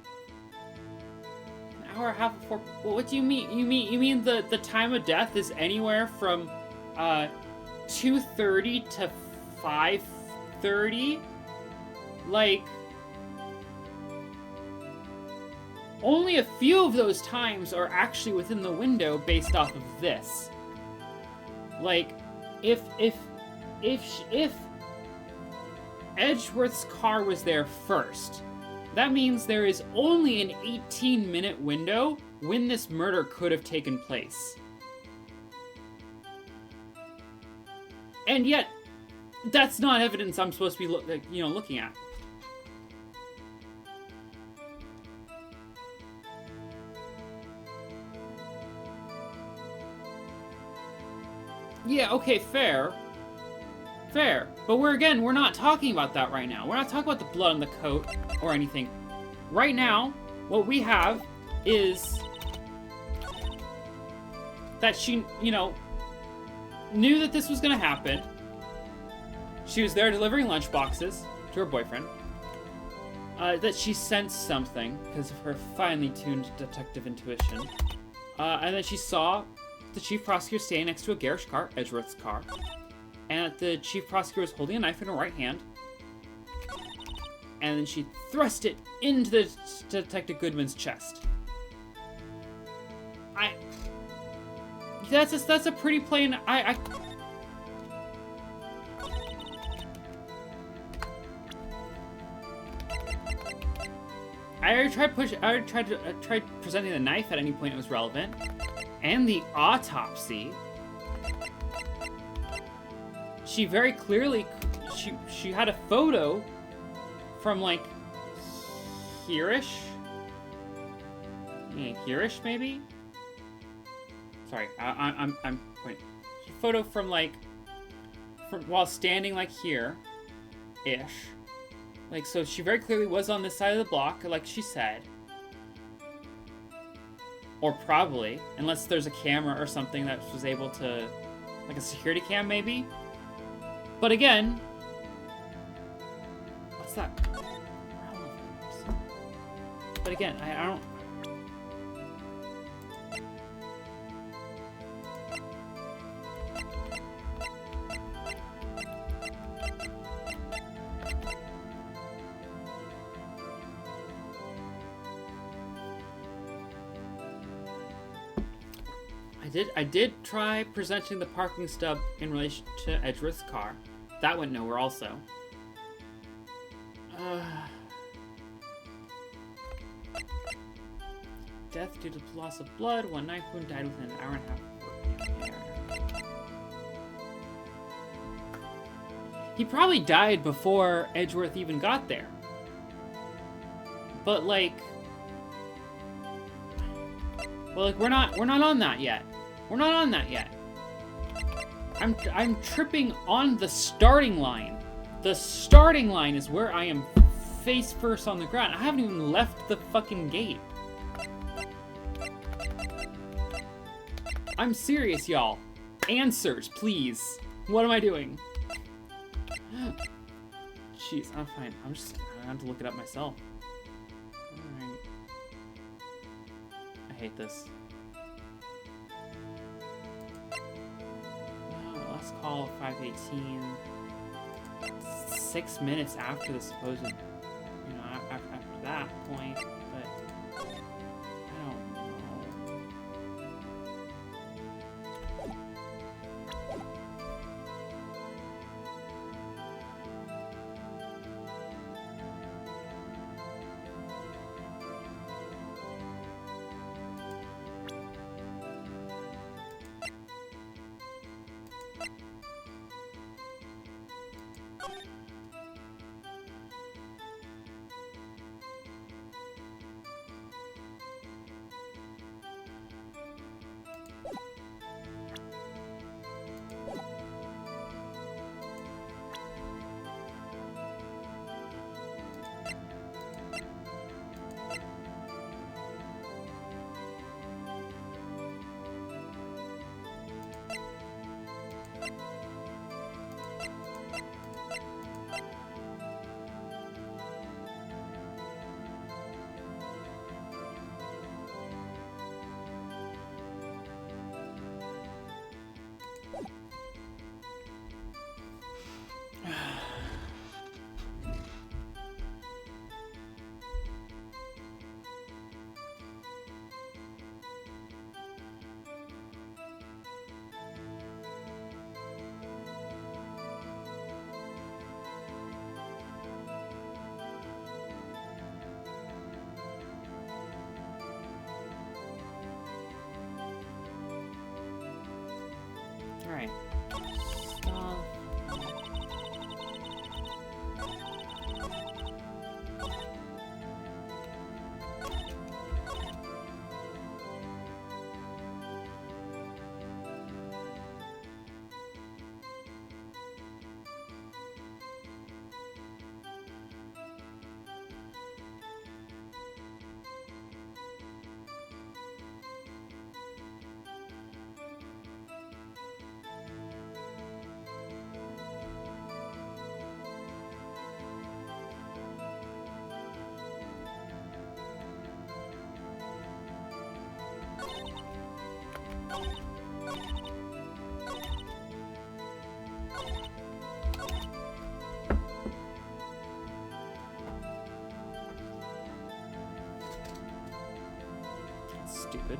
An hour and a half of 4. Well, what do you mean? You mean the time of death is anywhere from 2:30 to 5:30? Like, only a few of those times are actually within the window based off of this. Like, if Edgeworth's car was there first, that means there is only an 18-minute window when this murder could have taken place. And yet, that's not evidence I'm supposed to be looking at. Yeah, okay, fair. Fair. But we're not talking about that right now. We're not talking about the blood on the coat or anything. Right now, what we have is that she, knew that this was gonna happen. She was there delivering lunchboxes to her boyfriend. that she sensed something because of her finely tuned detective intuition. And then she saw the chief prosecutor standing next to a garish car, Edgeworth's car, and the chief prosecutor was holding a knife in her right hand. And then she thrust it into the Detective Goodman's chest. That's a pretty plain. I already tried presenting the knife at any point it was relevant, and the autopsy. She very clearly she had a photo from like here-ish. Yeah, here-ish maybe. Sorry, I'm pointing. A photo from like while standing like here-ish. Like, so she very clearly was on this side of the block, like she said. Or probably, unless there's a camera or something that was able to, like a security cam maybe. But again, what's that? But again, I don't. I did try presenting the parking stub in relation to Edgeworth's car. That went nowhere also. Death due to loss of blood. One knife wound, died within an hour and a half. He probably died before Edgeworth even got there. But like, well, like we're not on that yet. We're not on that yet. I'm tripping on the starting line. The starting line is where I am face first on the ground. I haven't even left the fucking gate. I'm serious, y'all. Answers, please. What am I doing? Jeez, I'm fine. I have to look it up myself. Alright. I hate this. Last call, 5:18. 6 minutes after the supposed, after that point, but I don't know. Alright. Stop. stupid.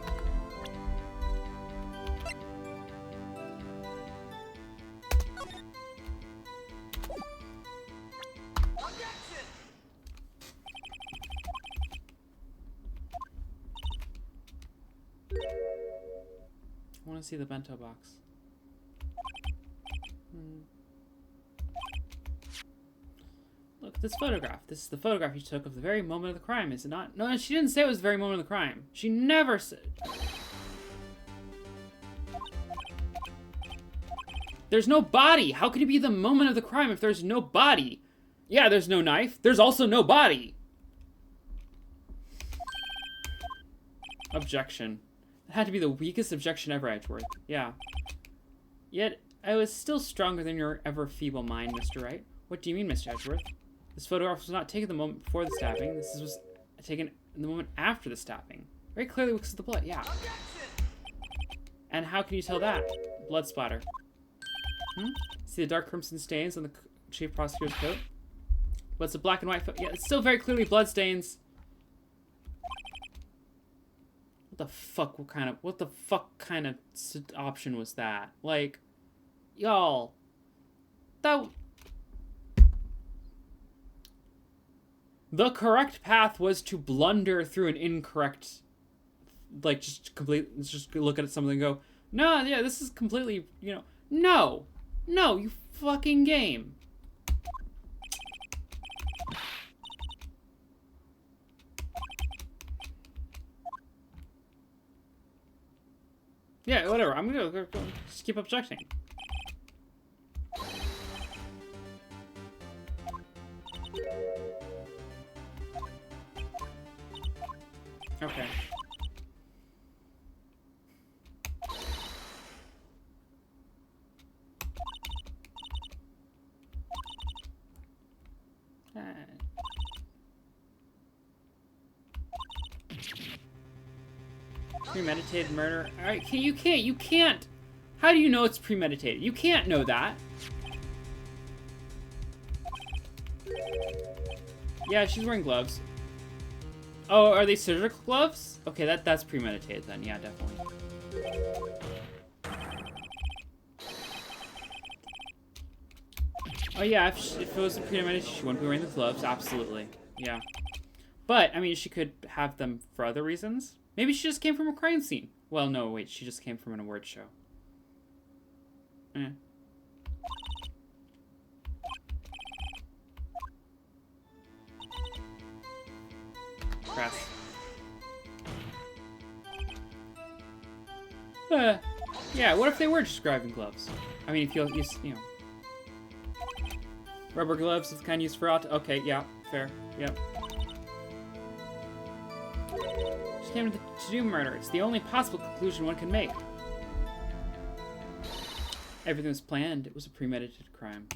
I want to see the bento box. Look at this photograph. This is the photograph you took of the very moment of the crime, is it not? No, she didn't say it was the very moment of the crime. She never said. There's no body. How could it be the moment of the crime if there's no body? Yeah, there's no knife. There's also no body. Objection. It had to be the weakest objection ever, Edgeworth. Yeah. Yet, I was still stronger than your ever feeble mind, Mr. Wright. What do you mean, Mr. Edgeworth? This photograph was not taken the moment before the stabbing. This was taken in the moment after the stabbing. Very clearly because of the blood, yeah. And how can you tell that? Blood splatter. See the dark crimson stains on the chief prosecutor's coat? But it's a black and white photo. Yeah, it's still very clearly blood stains. What the fuck kind of option was that? Like, y'all, the correct path was to blunder through an incorrect, like, let's just look at something and go, no, yeah, this is completely, you know, no, you fucking game. Yeah, whatever. I'm gonna go, just keep objecting. Okay. Premeditated murder. Alright, you can't. How do you know it's premeditated? You can't know that. Yeah, she's wearing gloves. Oh, are they surgical gloves? Okay, that's premeditated then. Yeah, definitely. Oh yeah, if it wasn't premeditated, she wouldn't be wearing the gloves. Absolutely. Yeah. But, I mean, she could have them for other reasons. Maybe she just came from a crime scene. Well, no, wait, she just came from an award show. Press. Yeah, what if they were just driving gloves? I mean, if you know. Rubber gloves is kind of used for auto. Okay, yeah, fair. Yep. She came to do murder. It's the only possible conclusion one can make. Everything was planned. It was a premeditated crime.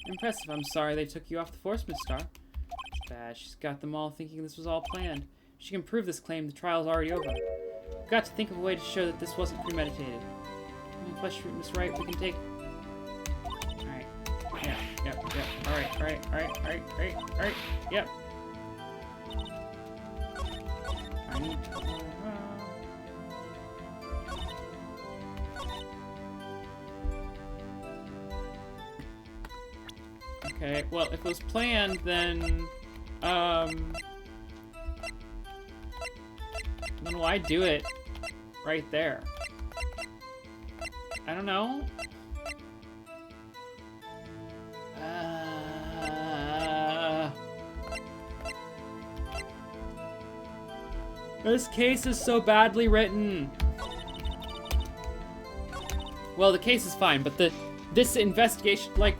Impressive. I'm sorry they took you off the force, Miss Starr. It's bad. She's got them all thinking this was all planned. If she can prove this claim, the trial's already over. We've got to think of a way to show that this wasn't premeditated. Flesh fruit, Miss Wright, we can take... Alright. Yeah. Alright. Yep. I need to... Okay, well, if it was planned, then why do it right there? I don't know. This case is so badly written. Well, the case is fine, but this investigation, like,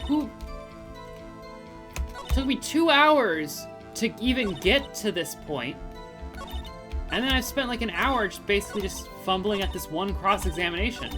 who took me 2 hours to even get to this point, and then I've spent like an hour just basically just fumbling at this one cross-examination.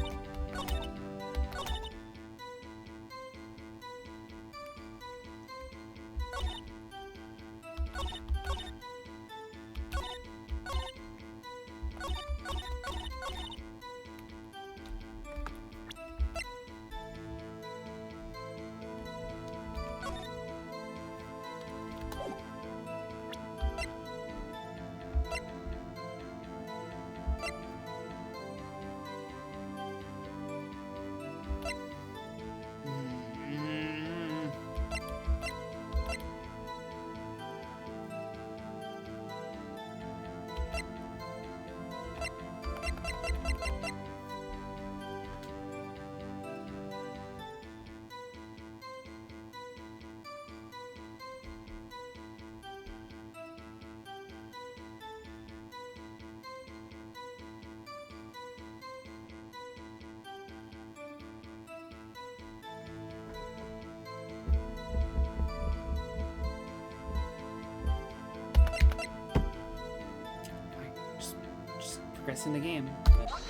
progressing the game. But,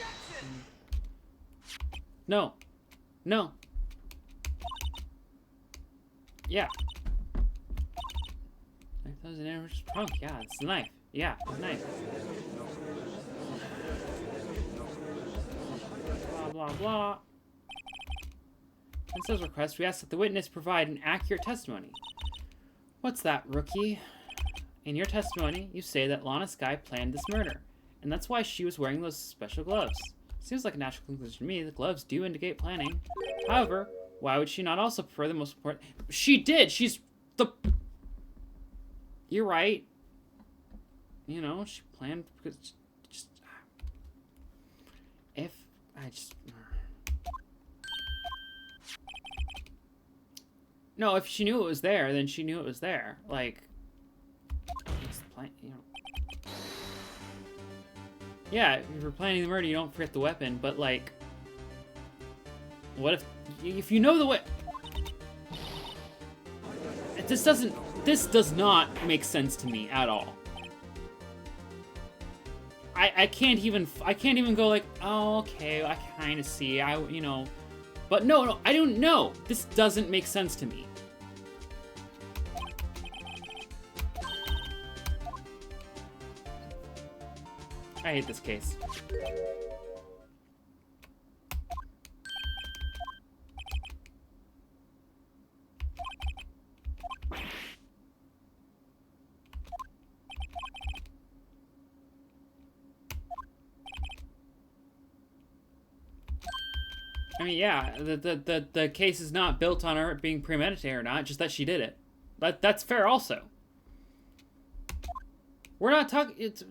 no. No. Yeah. That was an amateur's trunk. Yeah, it's a knife. Yeah, it's a knife. Blah, blah, blah. In Seth's request, we ask that the witness provide an accurate testimony. What's that, rookie? In your testimony, you say that Lana Skye planned this murder, and that's why she was wearing those special gloves. Seems like a natural conclusion to me. The gloves do indicate planning. However, why would she not also prefer the most important... She did! She's the... You're right. You know, she planned because... Just... If... I just... No, if she knew it was there, then she knew it was there. Like... It's the plan, you know... Yeah, if you're planning the murder, you don't forget the weapon, but like... What if you know the way... This does not make sense to me at all. I can't even go like, oh, okay, I kind of see, you know... But no, I don't know. This doesn't make sense to me. I hate this case. I mean, yeah, the case is not built on her being premeditated or not, just that she did it. That's fair also. We're not talking... It's...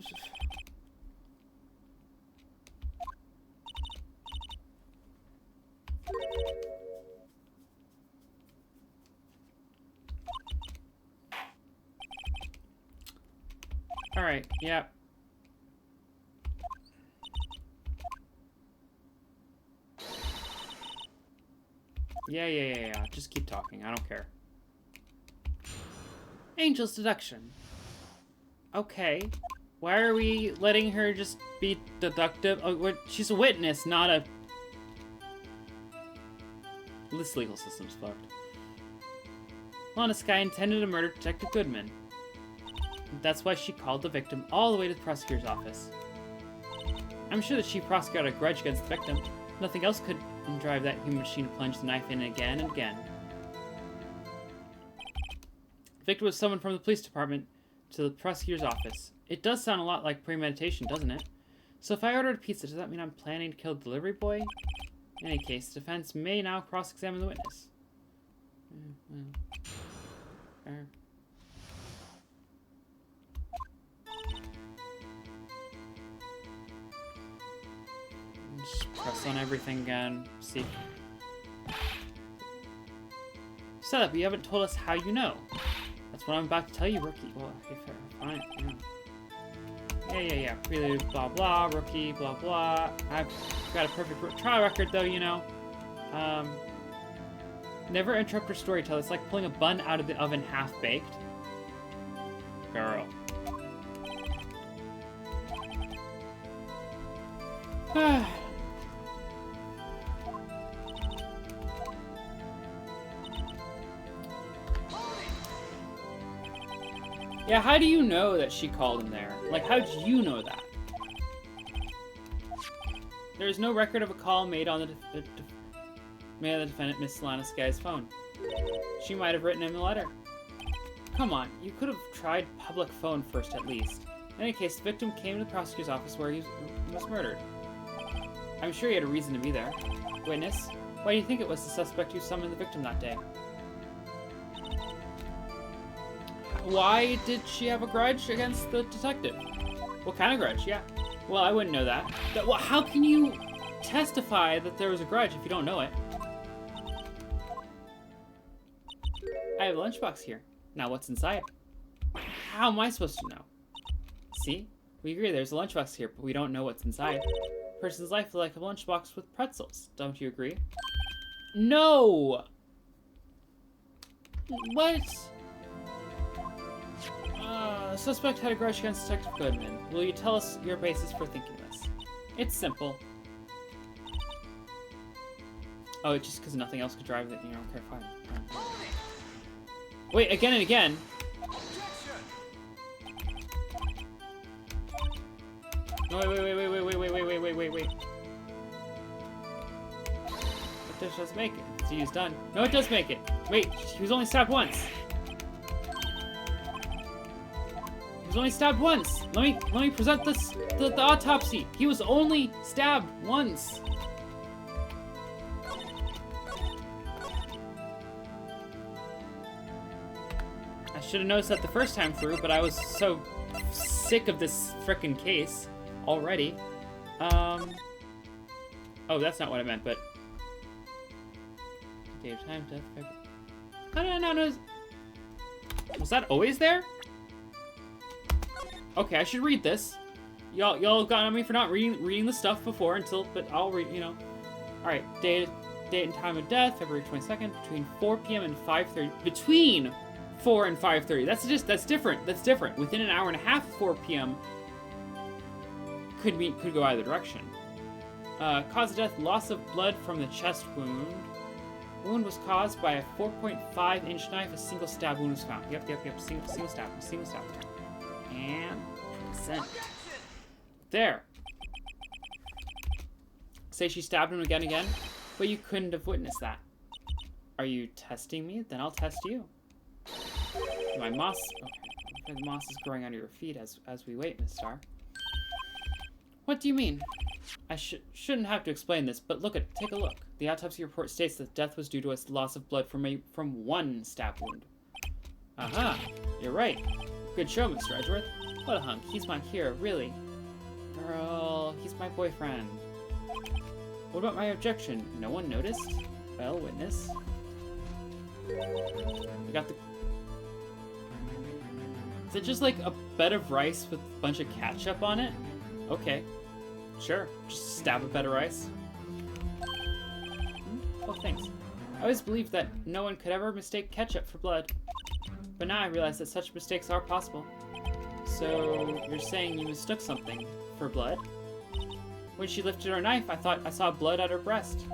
Alright, yeah. Yeah. Just keep talking. I don't care. Angel's deduction. Okay. Why are we letting her just be deductive? Oh, she's a witness, not a... This legal system's fucked. Lana Skye intended to murder Detective Goodman. That's why she called the victim all the way to the prosecutor's office. I'm sure that she prosecuted a grudge against the victim. Nothing else could drive that human machine to plunge the knife in again and again. The victim was summoned from the police department to the prosecutor's office. It does sound a lot like premeditation, doesn't it? So if I ordered a pizza, does that mean I'm planning to kill the delivery boy? In any case, the defense may now cross-examine the witness. Just press on everything again. See. Setup, you haven't told us how you know. That's what I'm about to tell you, rookie. Well, okay, fair. Fine. Yeah. Prelude, blah, blah. Rookie, blah, blah. I've got a perfect trial record, though, you know. Never interrupt your storyteller. It's like pulling a bun out of the oven half-baked. Girl. Yeah, how do you know that she called him there? Like, how did you know that? There is no record of a call made on the defendant, Miss Lana Skye's phone. She might have written him a letter. Come on, you could have tried public phone first at least. In any case, the victim came to the prosecutor's office where he was murdered. I'm sure he had a reason to be there. Witness, why do you think it was the suspect who summoned the victim that day? Why did she have a grudge against the detective? What kind of grudge? Yeah. Well, I wouldn't know that. Well, how can you testify that there was a grudge if you don't know it? I have a lunchbox here. Now what's inside? How am I supposed to know? See? We agree there's a lunchbox here, but we don't know what's inside. A person's life is like a lunchbox with pretzels. Don't you agree? No! What? The suspect had a grudge against Detective Goodman. Will you tell us your basis for thinking this? It's simple. Oh, it's just because nothing else could drive it. You know, okay, fine. Wait, again and again. No, wait. It does make it. See, he's done. No, it does make it. Wait, he was only stabbed once. He was only stabbed once. Let me present the autopsy. He was only stabbed once. I should have noticed that the first time through, but I was so sick of this frickin' case already. Oh, that's not what I meant, but... Time, death, no. Was that always there? Okay, I should read this. Y'all got on me for not reading the stuff before but I'll read, you know. Alright, date and time of death, February 22nd, between 4 p.m. and 5:30. Between 4 and 5:30. That's different. That's different. Within an hour and a half of 4 p.m. could go either direction. Cause of death, loss of blood from the chest wound. Wound was caused by a 4.5-inch knife. A single stab wound was found. Yep. Single stab. And sent. There. Say she stabbed him again, but you couldn't have witnessed that. Are you testing me? Then I'll test you. My moss. Okay. The moss is growing under your feet as we wait, Miss Star. What do you mean? I shouldn't have to explain this, but take a look. The autopsy report states that death was due to a loss of blood from one stab wound. Aha, you're right. Good show, Mr. Edgeworth. What a hunk. He's my hero, really. Girl, he's my boyfriend. What about my objection? No one noticed? Well, witness. We got the... Is it just like a bed of rice with a bunch of ketchup on it? Okay. Sure, just stab a bed of rice. Oh, thanks. I always believed that no one could ever mistake ketchup for blood. But now I realize that such mistakes are possible. So, you're saying you mistook something for blood? When she lifted her knife, I thought I saw blood at her breast.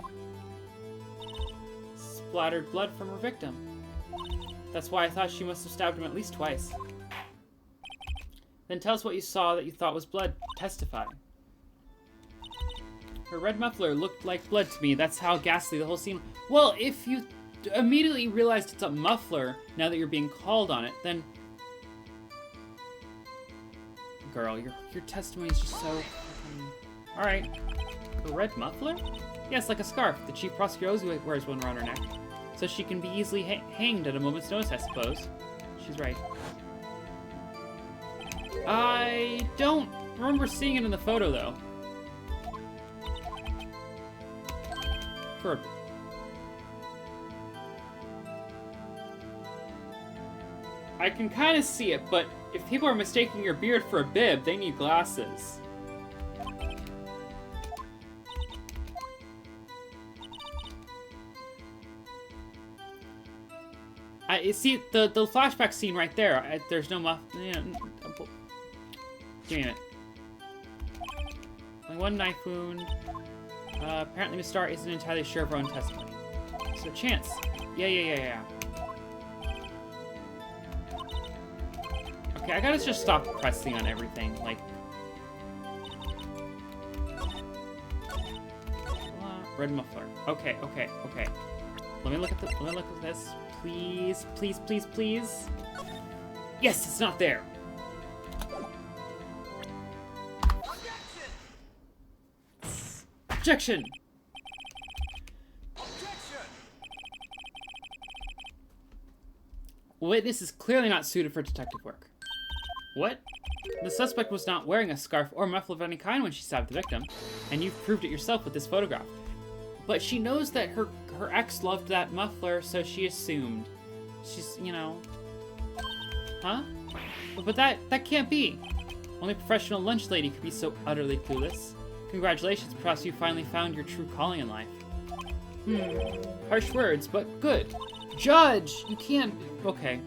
Splattered blood from her victim. That's why I thought she must have stabbed him at least twice. Then tell us what you saw that you thought was blood. Testify. Her red muffler looked like blood to me. That's how ghastly the whole scene... Well, if you immediately realized it's a muffler, now that you're being called on it, then... Girl, your testimony is just so... Alright. A red muffler? Yes, like a scarf. The chief prosecutor always wears one around her neck. So she can be easily hanged at a moment's notice, I suppose. She's right. I don't remember seeing it in the photo, though. I can kind of see it, but if people are mistaking your beard for a bib, they need glasses. You see the flashback scene right there. There's no muff. You know, give me a minute. Only one knife wound. Apparently Miss Star isn't entirely sure of her own testimony. So chance. Yeah. Okay, I gotta just stop pressing on everything. Like, red muffler. Okay. Let me look at this. Please. Yes, it's not there. Objection! Witness is clearly not suited for detective work. What? The suspect was not wearing a scarf or muffler of any kind when she stabbed the victim, and you've proved it yourself with this photograph. But she knows that her ex loved that muffler, so she assumed. She's, you know... Huh? But that can't be. Only a professional lunch lady could be so utterly clueless. Congratulations, perhaps you finally found your true calling in life. Harsh words, but good. Judge! You can't... Okay.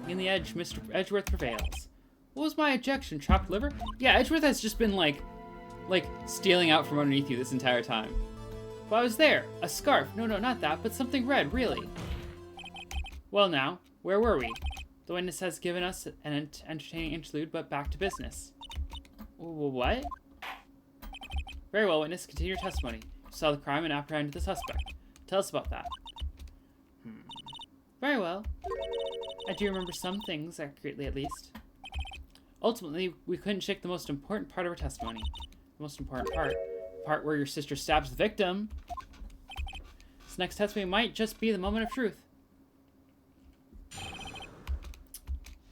In the edge, Mr. Edgeworth prevails. What was my objection? Chopped liver? Yeah, Edgeworth has just been like stealing out from underneath you this entire time. But I was there. A scarf. No, not that, but something red, really. Well now, where were we? The witness has given us an entertaining interlude, but back to business. What? Very well, witness. Continue your testimony. You saw the crime and apprehended the suspect. Tell us about that. Very well. I do remember some things, accurately at least. Ultimately, we couldn't shake the most important part of our testimony. The most important part. The part where your sister stabs the victim. This next testimony might just be the moment of truth.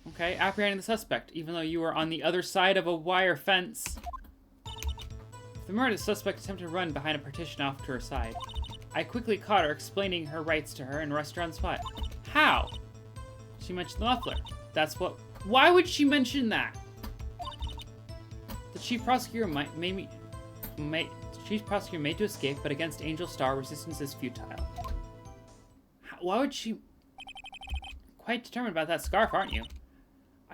Okay, apprehending the suspect, even though you were on the other side of a wire fence. The murder, the suspect attempted to run behind a partition off to her side. I quickly caught her, explaining her rights to her and arrested her on the spot. How? She mentioned the muffler. That's what... Why would she mention that? The chief prosecutor made to escape, but against Angel Star, resistance is futile. Why would she... Quite determined about that scarf, aren't you?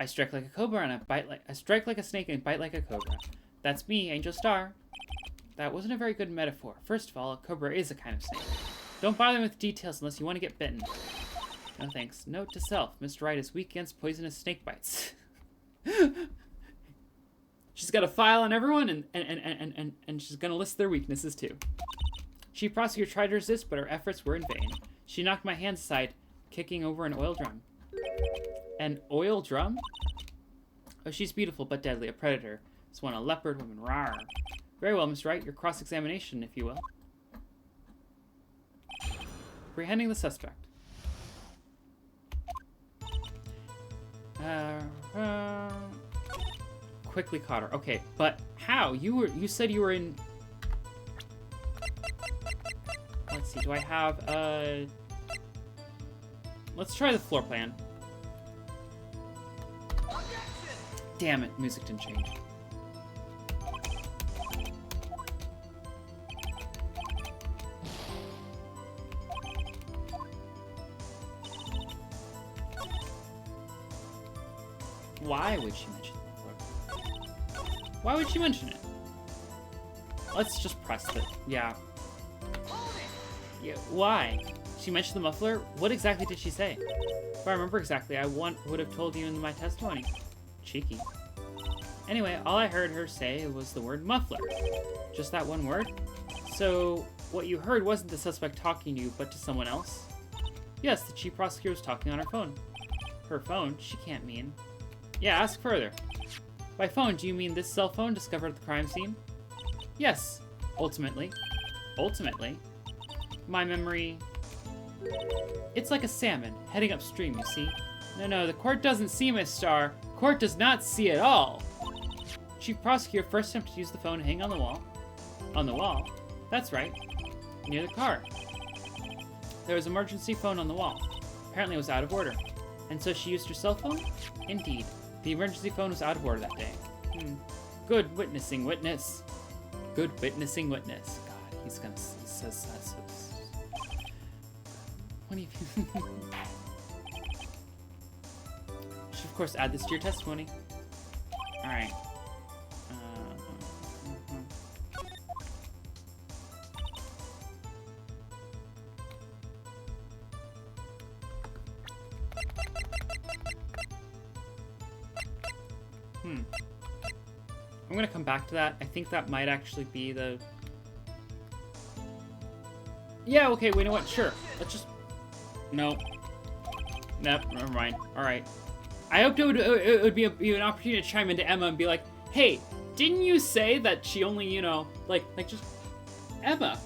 I strike like a cobra and I strike like a snake and bite like a cobra. That's me, Angel Star. That wasn't a very good metaphor. First of all, a cobra is a kind of snake. Don't bother with details unless you want to get bitten. No thanks. Note to self, Mr. Wright is weak against poisonous snake bites. She's got a file on everyone and she's gonna list their weaknesses too. Chief prosecutor tried to resist, but her efforts were in vain. She knocked my hands aside, kicking over an oil drum. An oil drum? Oh, she's beautiful but deadly, a predator. This one, a leopard woman. Rawr. Very well, Miss Wright, your cross-examination, if you will. Apprehending the suspect. Quickly caught her. Okay, but how? You said you were in... Let's see, do I have, Let's try the floor plan. Damn it, music didn't change. Why would she mention the floor? Why would she mention it? Let's just press it. Yeah. Yeah, why? She mentioned the muffler? What exactly did she say? If I remember exactly, I would have told you in my testimony. Cheeky. Anyway, all I heard her say was the word muffler. Just that one word? So, what you heard wasn't the suspect talking to you, but to someone else? Yes, the chief prosecutor was talking on her phone. Her phone? She can't mean... Yeah, ask further. By phone, do you mean this cell phone discovered at the crime scene? Yes, ultimately. Ultimately? My memory... It's like a salmon, heading upstream, you see? No, the court doesn't see, Miss Star. Court does not see at all. Chief prosecutor first attempted to use the phone hanging on the wall. On the wall? That's right. Near the car. There was an emergency phone on the wall. Apparently it was out of order. And so she used her cell phone? Indeed. The emergency phone was out of order that day. Good witnessing witness. Good witnessing witness. God, he says that so... What do you... Should of course add this to your testimony. Alright. I'm gonna come back to that. I think that might actually be the... Yeah, okay, wait, you know what? Sure. Let's just... No. Nope, never mind. Alright. I hoped it would be an opportunity to chime into Emma and be like, hey, didn't you say that she only, you know, like just... Emma!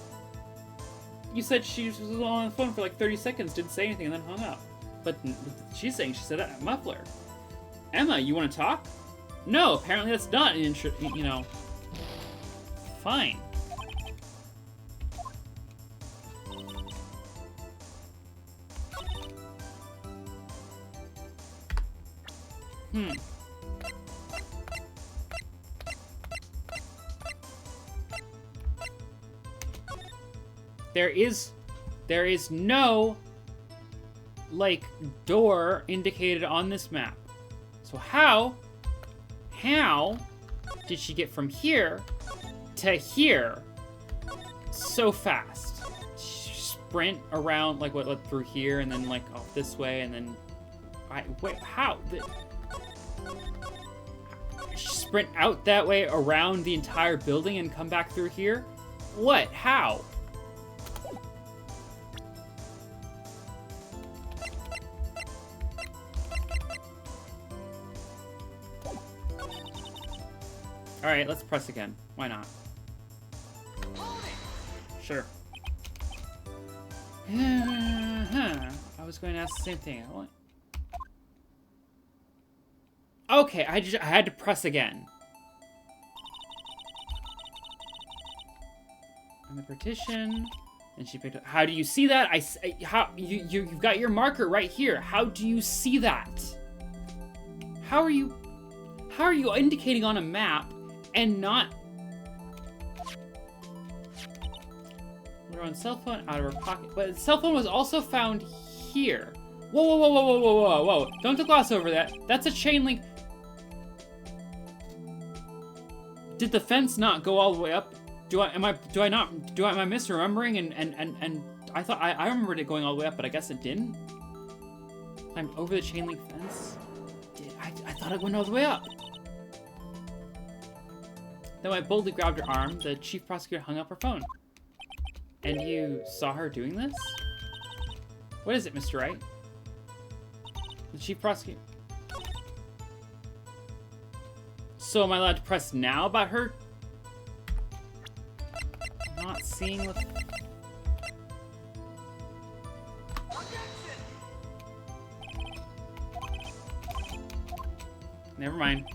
You said she was on the phone for like 30 seconds, didn't say anything, and then hung up. But she's saying she said a muffler. Emma, you want to talk? No, apparently that's not an you know... Fine. There is no, like, door indicated on this map. So how how did she get from here to here so fast? Sprint around, like, what through here, and then, like, off this way, and then... wait, how? Sprint out that way around the entire building and come back through here? What? How? Alright, let's press again. Why not? Sure. I was going to ask the same thing. Okay, I had to press again. On the partition, and she picked up. How do you see that? How you've got your marker right here. How do you see that? How are you indicating on a map and not? We're on cell phone out of her pocket, but the cell phone was also found here. Whoa, whoa, whoa, whoa, whoa, whoa, whoa, whoa! Don't gloss over that. That's a chain link. Did the fence not go all the way up? Am I misremembering? And I thought I remembered it going all the way up, but I guess it didn't. I'm over the chain link fence. I thought it went all the way up. Then I boldly grabbed her arm. The chief prosecutor hung up her phone. And you saw her doing this? What is it, Mr. Wright? The chief prosecutor. So am I allowed to press now about her not seeing what... Never mind.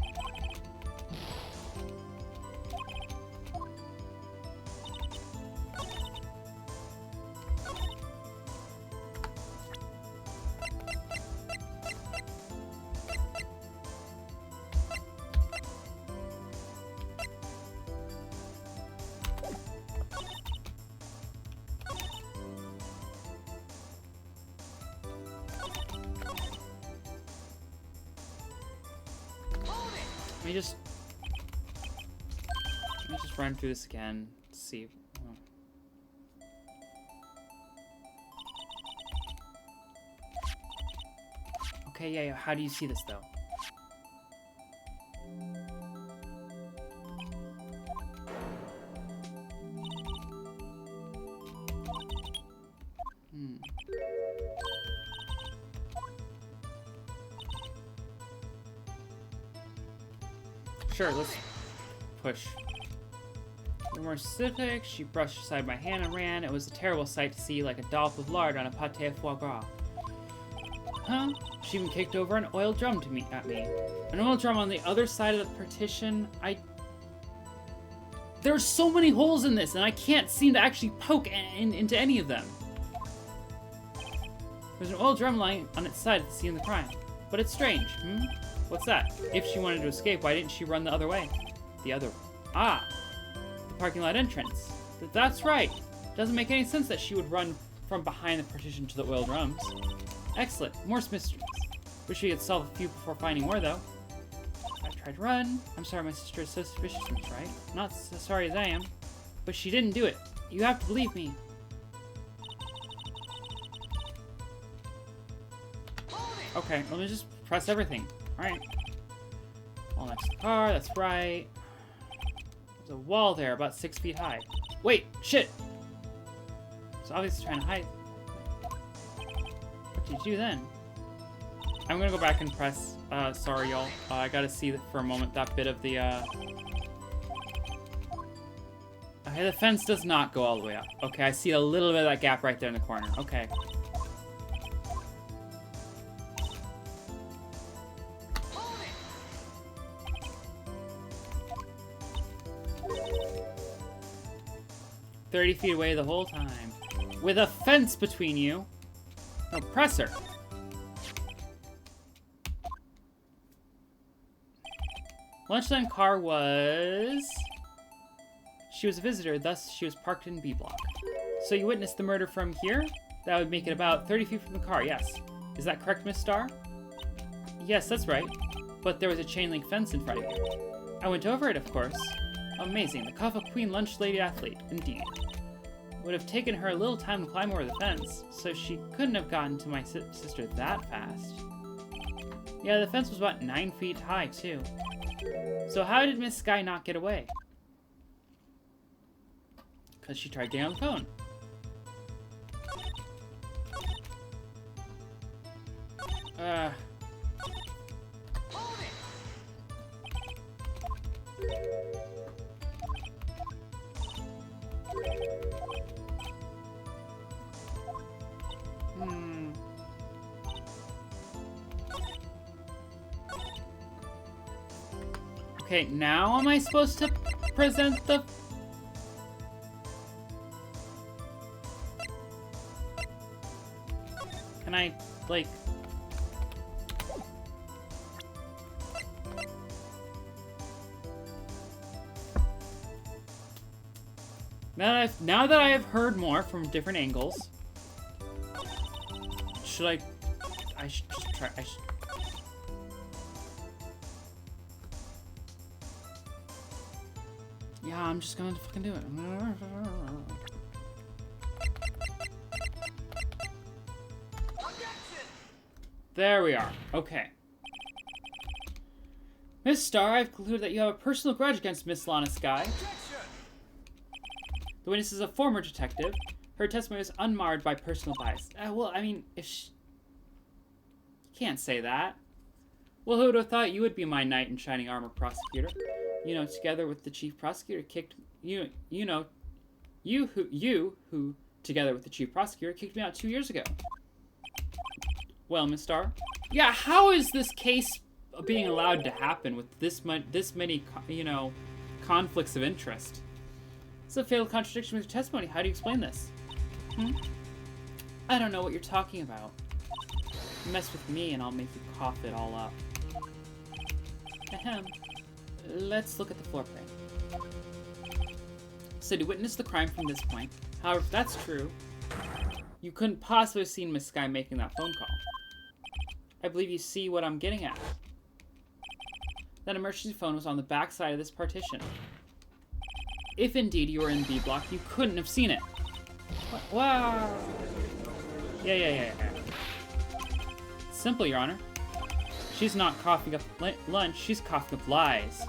Let me just run through this again. Let's see. Oh. Okay, yeah. How do you see this though? Sure, let's push. To be more specific, she brushed aside my hand and ran. It was a terrible sight to see, like a dollop of lard on a pâté of foie gras. Huh? She even kicked over an oil drum at me. An oil drum on the other side of the partition. There's so many holes in this, and I can't seem to actually poke into any of them. There's an oil drum lying on its side at the scene of the crime. But it's strange, What's that? If she wanted to escape, why didn't she run the other way? The parking lot entrance. That's right. Doesn't make any sense that she would run from behind the partition to the oil drums. Excellent. More mysteries. Wish we could solve a few before finding more, though. I tried to run. I'm sorry my sister is so suspicious, Miss Wright. Not as sorry as I am. But she didn't do it. You have to believe me. Okay, let me just press everything. Alright. Wall next to the car, that's right. There's a wall there about 6 feet high. Wait, shit! It's obviously trying to hide. What did you do then? I'm gonna go back and press, sorry y'all. I gotta see for a moment that bit of the, Okay, the fence does not go all the way up. Okay, I see a little bit of that gap right there in the corner. Okay. "30 feet away the whole time. With a fence between you." No, press her. Lunchtime car was... She was a visitor, thus she was parked in B block. So you witnessed the murder from here? That would make it about 30 feet from the car, yes. Is that correct, Miss Starr? Yes, that's right. but there was a chain link fence in front of you. I went over it, of course. Amazing. The Kaffa Queen lunch lady athlete, indeed. Would have taken her a little time to climb over the fence, so she couldn't have gotten to my sister that fast. Yeah, the fence was about 9 feet high, too. So how did Miss Sky not get away? Because she tried getting on the phone. Okay, now am I supposed to present the... Can I, like... Now that I have heard more from different angles, should I should just try. Yeah, I'm just gonna fucking do it. There we are. Okay. Miss Star, I've concluded that you have a personal grudge against Miss Lana Sky. The witness is a former detective. Her testimony is unmarred by personal bias. Well, I mean, if she... You can't say that. Well, who would have thought you would be my knight in shining armor prosecutor? You know, together with the chief prosecutor kicked... You who, together with the chief prosecutor, kicked me out 2 years ago. Well, Miss Star? Yeah, how is this case being allowed to happen with this many, you know, conflicts of interest? It's a fatal contradiction with your testimony. How do you explain this? I don't know what you're talking about. Mess with me and I'll make you cough it all up. Ahem. Let's look at the floor plan. So you witnessed the crime from this point. However, if that's true, you couldn't possibly have seen Miss Sky making that phone call. I believe you see what I'm getting at. That emergency phone was on the back side of this partition. If indeed you were in B block, you couldn't have seen it. Wow. Yeah. Simple, Your Honor. She's not coughing up lunch, she's coughing up lies.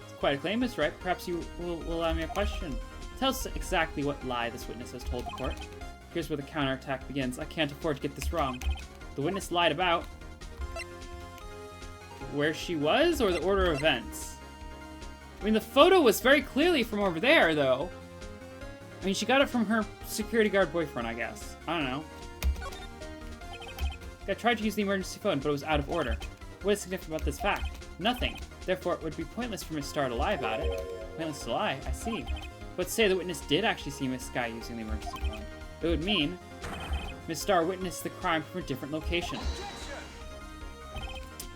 It's quite a claim, Miss Wright. Perhaps you will allow me a question. Tell us exactly what lie this witness has told the court. Here's where the counterattack begins. I can't afford to get this wrong. The witness lied about... where she was, or the order of events? I mean, the photo was very clearly from over there, though. I mean, she got it from her security guard boyfriend, I guess. I don't know. I tried to use the emergency phone, but it was out of order. What is significant about this fact? Nothing. Therefore, it would be pointless for Miss Star to lie about it. Pointless to lie, I see. But say the witness did actually see Miss Sky using the emergency phone. It would mean Miss Star witnessed the crime from a different location.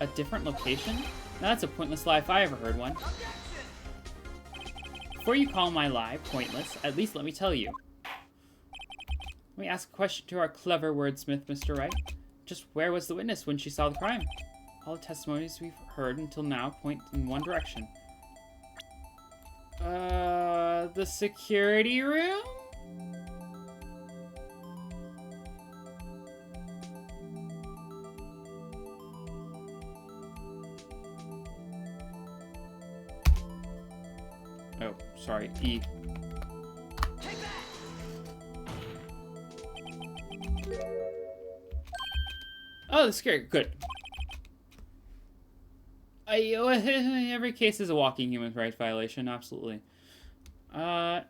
A different location? Now that's a pointless lie if I ever heard one. Before you call my lie pointless, at least let me tell you. Let me ask a question to our clever wordsmith, Mr. Wright. Just where was the witness when she saw the crime? All the testimonies we've heard until now point in one direction. The security room? Oh, sorry, E. Oh, that's scary. Good. Every case is a walking human rights violation, absolutely.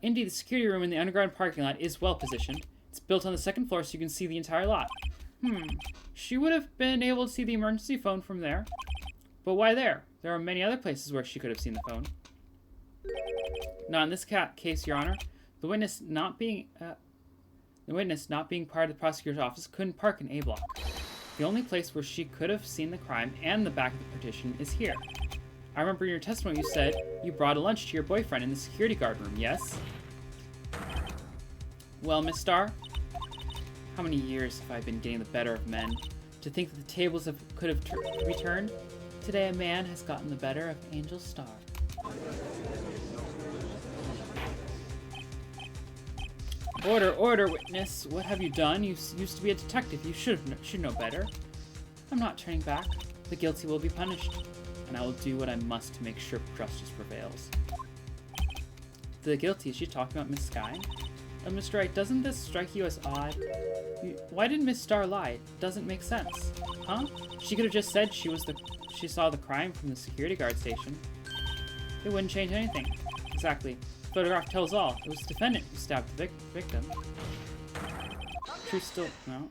Indeed, the security room in the underground parking lot is well positioned. It's built on the second floor so you can see the entire lot. She would have been able to see the emergency phone from there. But why there? There are many other places where she could have seen the phone. Not in this case, Your Honor. The witness not being part of the prosecutor's office couldn't park in A block. The only place where she could have seen the crime and the back of the partition is here. I remember in your testimony you said you brought a lunch to your boyfriend in the security guard room, yes? Well, Miss Star, how many years have I been getting the better of men? To think that the tables could have returned. Today a man has gotten the better of Angel Star. Order, order, witness. What have you done? You used to be a detective. You should know better. I'm not turning back. The guilty will be punished. And I will do what I must to make sure justice prevails. The guilty? Is she talking about Miss Sky? Mr. Wright, doesn't this strike you as odd? Why did Miss Star lie? It doesn't make sense. Huh? She could have just said she saw the crime from the security guard station. It wouldn't change anything. Exactly. Photograph tells all. It was the defendant who stabbed the victim. Truth still... No.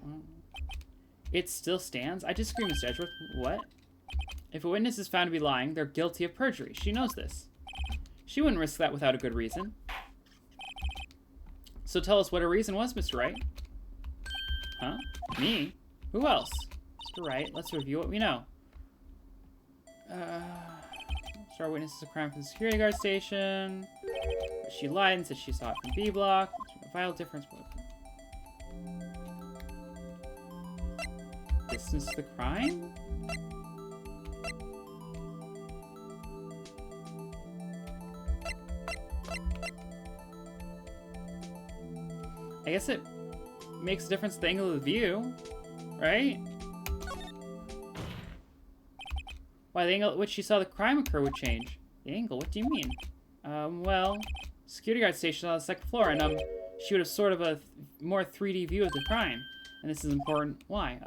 It still stands? I disagree, Mr. Edgeworth. What? If a witness is found to be lying, they're guilty of perjury. She knows this. She wouldn't risk that without a good reason. So tell us what her reason was, Mr. Wright. Huh? Me? Who else? Mr. Wright, let's review what we know. Star witnesses a crime from the security guard station. She lied and said she saw it from B block. Vital difference. Distance to the crime? I guess it makes a difference to the angle of the view, right? Why, the angle at which she saw the crime occur would change. The angle? What do you mean? Well, security guard station on the second floor, and, she would have sort of a more 3D view of the crime. And this is important. Why?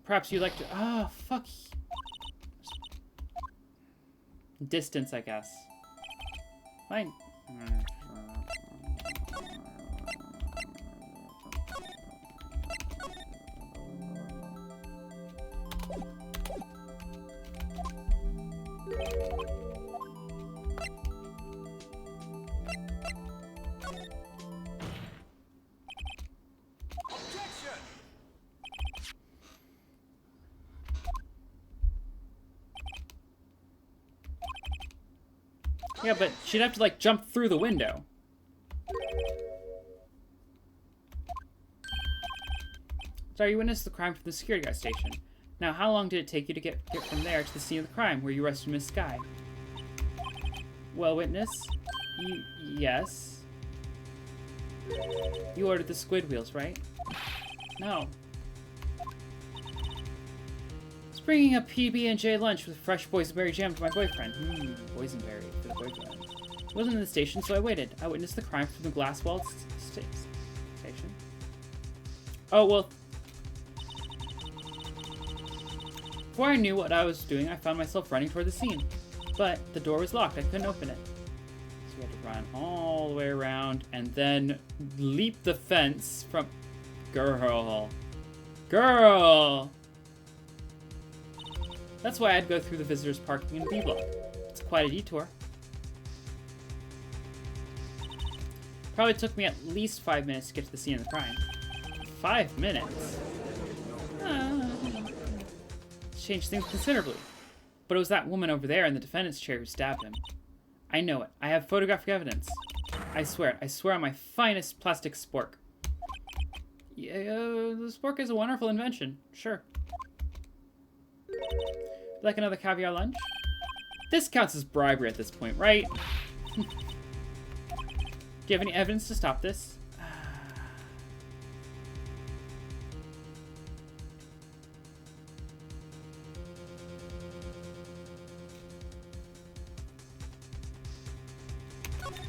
Perhaps you'd like to... Ah, fuck. Distance, I guess. Fine. Yeah, but she'd have to, like, jump through the window. So you witnessed the crime from the security guard station. Now, how long did it take you to get from there to the scene of the crime, where you arrested Miss Sky? Well, witness, yes. You ordered the squid wheels, right? No. Bringing a PB&J lunch with fresh boysenberry jam to my boyfriend. Boysenberry for the boyfriend. It wasn't in the station, so I waited. I witnessed the crime from the glass-walled station. Oh, well. Before I knew what I was doing, I found myself running toward the scene. But the door was locked. I couldn't open it. So we had to run all the way around and then leap the fence from... Girl. That's why I'd go through the visitors' parking in B block. It's quite a detour. Probably took me at least 5 minutes to get to the scene of the crime. 5 minutes? Changed things considerably. But it was that woman over there in the defendant's chair who stabbed him. I know it. I have photographic evidence. I swear it. I swear on my finest plastic spork. Yeah, the spork is a wonderful invention. Sure. Like another caviar lunch? This counts as bribery at this point, right? Do you have any evidence to stop this?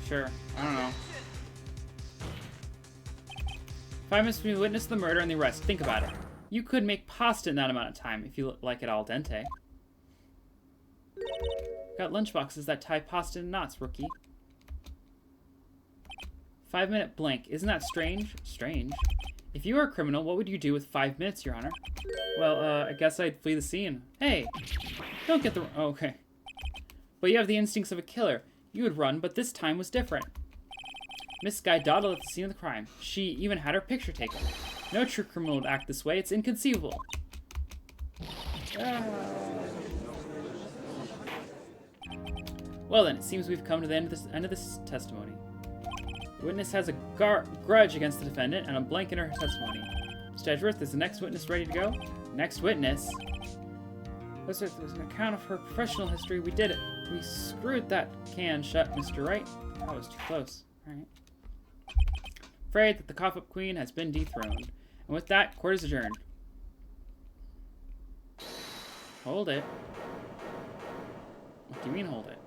Sure. I don't know. 5 minutes when you witness the murder and the arrest. Think about it. You could make pasta in that amount of time if you like it al dente. Got lunchboxes that tie pasta in knots, rookie. 5-minute blank. Isn't that strange? Strange. If you were a criminal, what would you do with 5 minutes, Your Honor? Well, I guess I'd flee the scene. Hey! Don't get the... Oh, okay. But you have the instincts of a killer. You would run, but this time was different. Miss Sky dawdled at the scene of the crime. She even had her picture taken. No true criminal would act this way. It's inconceivable. Well then, it seems we've come to the end of this testimony. The witness has a grudge against the defendant and a blank in her testimony. Mr. Mr. Edgeworth, is the next witness ready to go? Next witness? There's an account of her professional history. We did it. We screwed that can shut, Mr. Wright. That was too close. Alright. Afraid that the cough-up queen has been dethroned. And with that, court is adjourned. Hold it. What do you mean, hold it?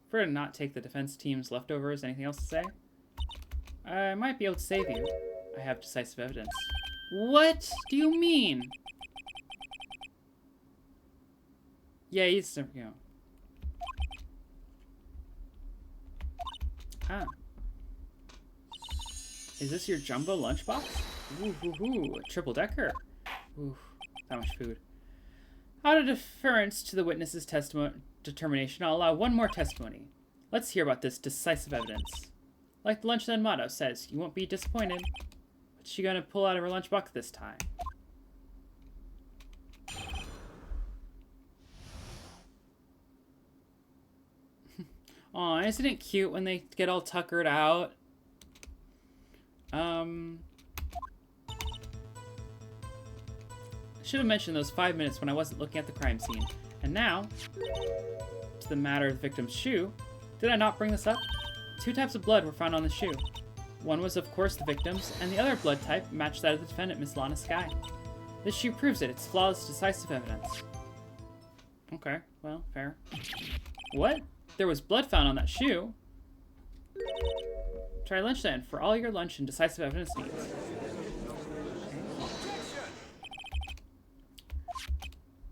Prefer to not take the defense team's leftovers. Anything else to say? I might be able to save you. I have decisive evidence. What do you mean? Yeah, he's, you know. Ah. Is this your jumbo lunchbox? Ooh, ooh, ooh, a triple-decker. Ooh, that much food. Out of deference to the witness's determination, I'll allow one more testimony. Let's hear about this decisive evidence. Like the Lunch Then motto says, you won't be disappointed. What's she gonna pull out of her lunchbox this time? Aw, isn't it cute when they get all tuckered out? I should have mentioned those 5 minutes when I wasn't looking at the crime scene. And now, to the matter of the victim's shoe. Did I not bring this up? 2 types of blood were found on the shoe. One was, of course, the victim's, and the other blood type matched that of the defendant, Miss Lana Skye. This shoe proves it. It's flawless, decisive evidence. Okay, well, fair. What? There was blood found on that shoe? Try lunch then, for all your lunch and decisive evidence needs.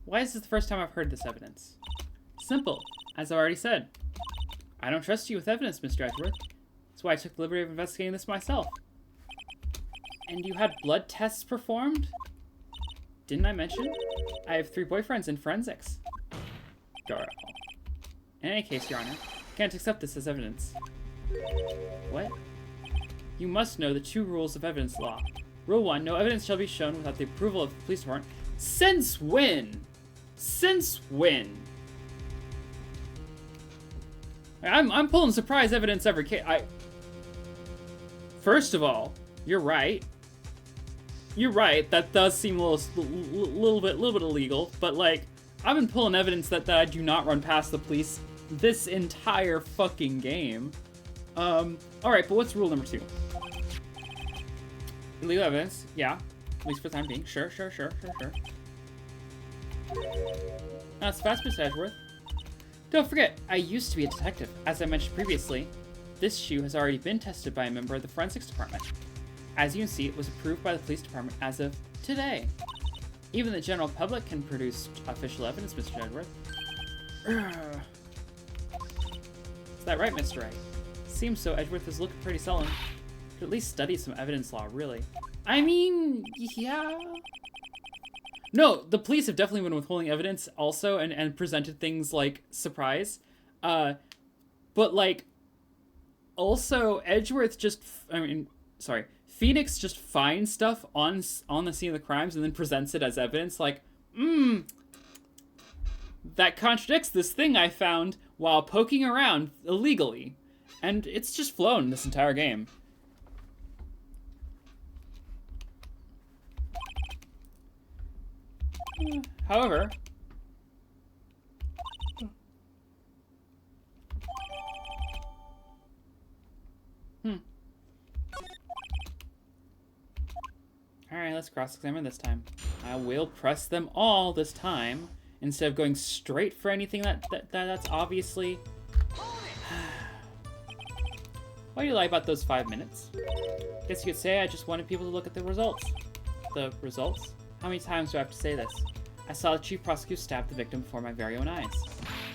Why is this the first time I've heard this evidence? Simple. As I already said. I don't trust you with evidence, Mr. Edgeworth. That's why I took the liberty of investigating this myself. And you had blood tests performed? Didn't I mention? I have 3 boyfriends in forensics. Girl. In any case, Your Honor, I can't accept this as evidence. What? You must know the 2 rules of evidence law. Rule 1, no evidence shall be shown without the approval of the police department. Since when? Since when? I'm pulling surprise evidence every case. First of all, you're right. You're right. That does seem a little bit illegal. But like, I've been pulling evidence that I do not run past the police this entire fucking game. All right. But what's rule number 2? Illegal evidence. Yeah. At least for the time being. Sure. That's fast, Mr. Edgeworth. Don't forget, I used to be a detective. As I mentioned previously, this shoe has already been tested by a member of the forensics department. As you can see, it was approved by the police department as of today. Even the general public can produce official evidence, Mr. Edgeworth. Is that right, Mr. Wright? Seems so. Edgeworth is looking pretty sullen. Could at least study some evidence law, really. I mean, yeah. No, the police have definitely been withholding evidence also and presented things like surprise. But like, also Edgeworth just, Phoenix just finds stuff on the scene of the crimes and then presents it as evidence like, that contradicts this thing I found while poking around illegally. And it's just flown this entire game. However, Alright, let's cross-examine this time. I will press them all this time, instead of going straight for anything that's obviously... What do you like about those 5 minutes? Guess you could say I just wanted people to look at the results. The results? How many times do I have to say this? I saw the chief prosecutor stab the victim before my very own eyes.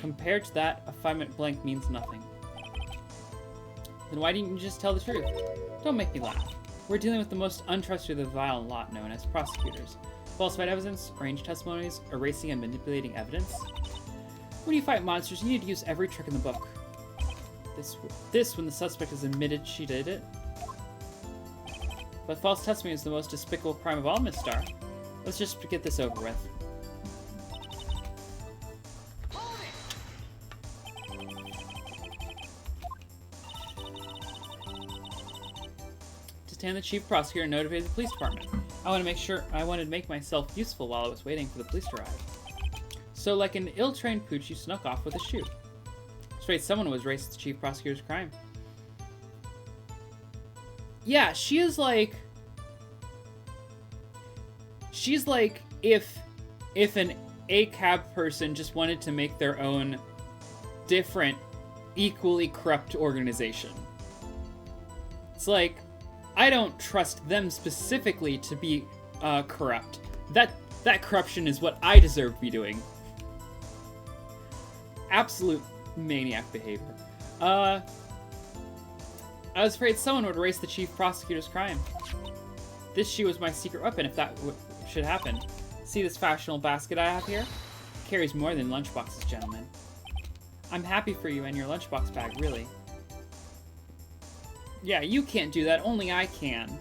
Compared to that, a 5-minute blank means nothing. Then why didn't you just tell the truth? Don't make me laugh. We're dealing with the most untrustworthy of the vile lot known as prosecutors. Falsified evidence, arranged testimonies, erasing and manipulating evidence. When you fight monsters, you need to use every trick in the book. This when the suspect has admitted she did it. But false testimony is the most despicable crime of all, Miss Starr. Let's just get this over with. to hand the chief prosecutor and notify the police department. I wanted to make myself useful while I was waiting for the police to arrive. So, like an ill-trained pooch, you snuck off with a shoe. Straight, someone was racist to the chief prosecutor's crime. Yeah, she's like if an ACAB person just wanted to make their own different, equally corrupt organization. It's like, I don't trust them specifically to be corrupt. That corruption is what I deserve to be doing. Absolute maniac behavior. I was afraid someone would erase the chief prosecutor's crime. This shoe was my secret weapon if that should happen. See this fashionable basket I have here? It carries more than lunchboxes, gentlemen. I'm happy for you and your lunchbox bag, really. Yeah, you can't do that, only I can. In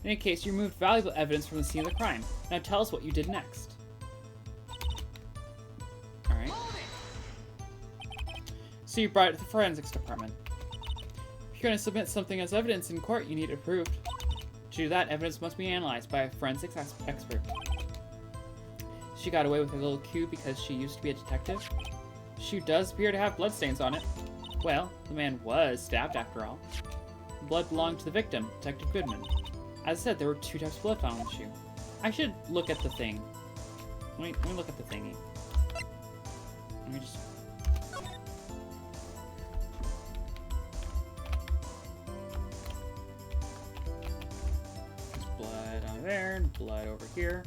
any case, you removed valuable evidence from the scene of the crime. Now tell us what you did next. Alright. So you brought it to the forensics department. If you're going to submit something as evidence in court, you need it approved. To do that, evidence must be analyzed by a forensics expert. She got away with a little coup because she used to be a detective. She does appear to have bloodstains on it. Well, the man was stabbed after all. The blood belonged to the victim, Detective Goodman. As I said, there were 2 types of blood found on the shoe. I should look at the thing. Let me look at the thingy. Let me just... There's blood on there, and blood over here.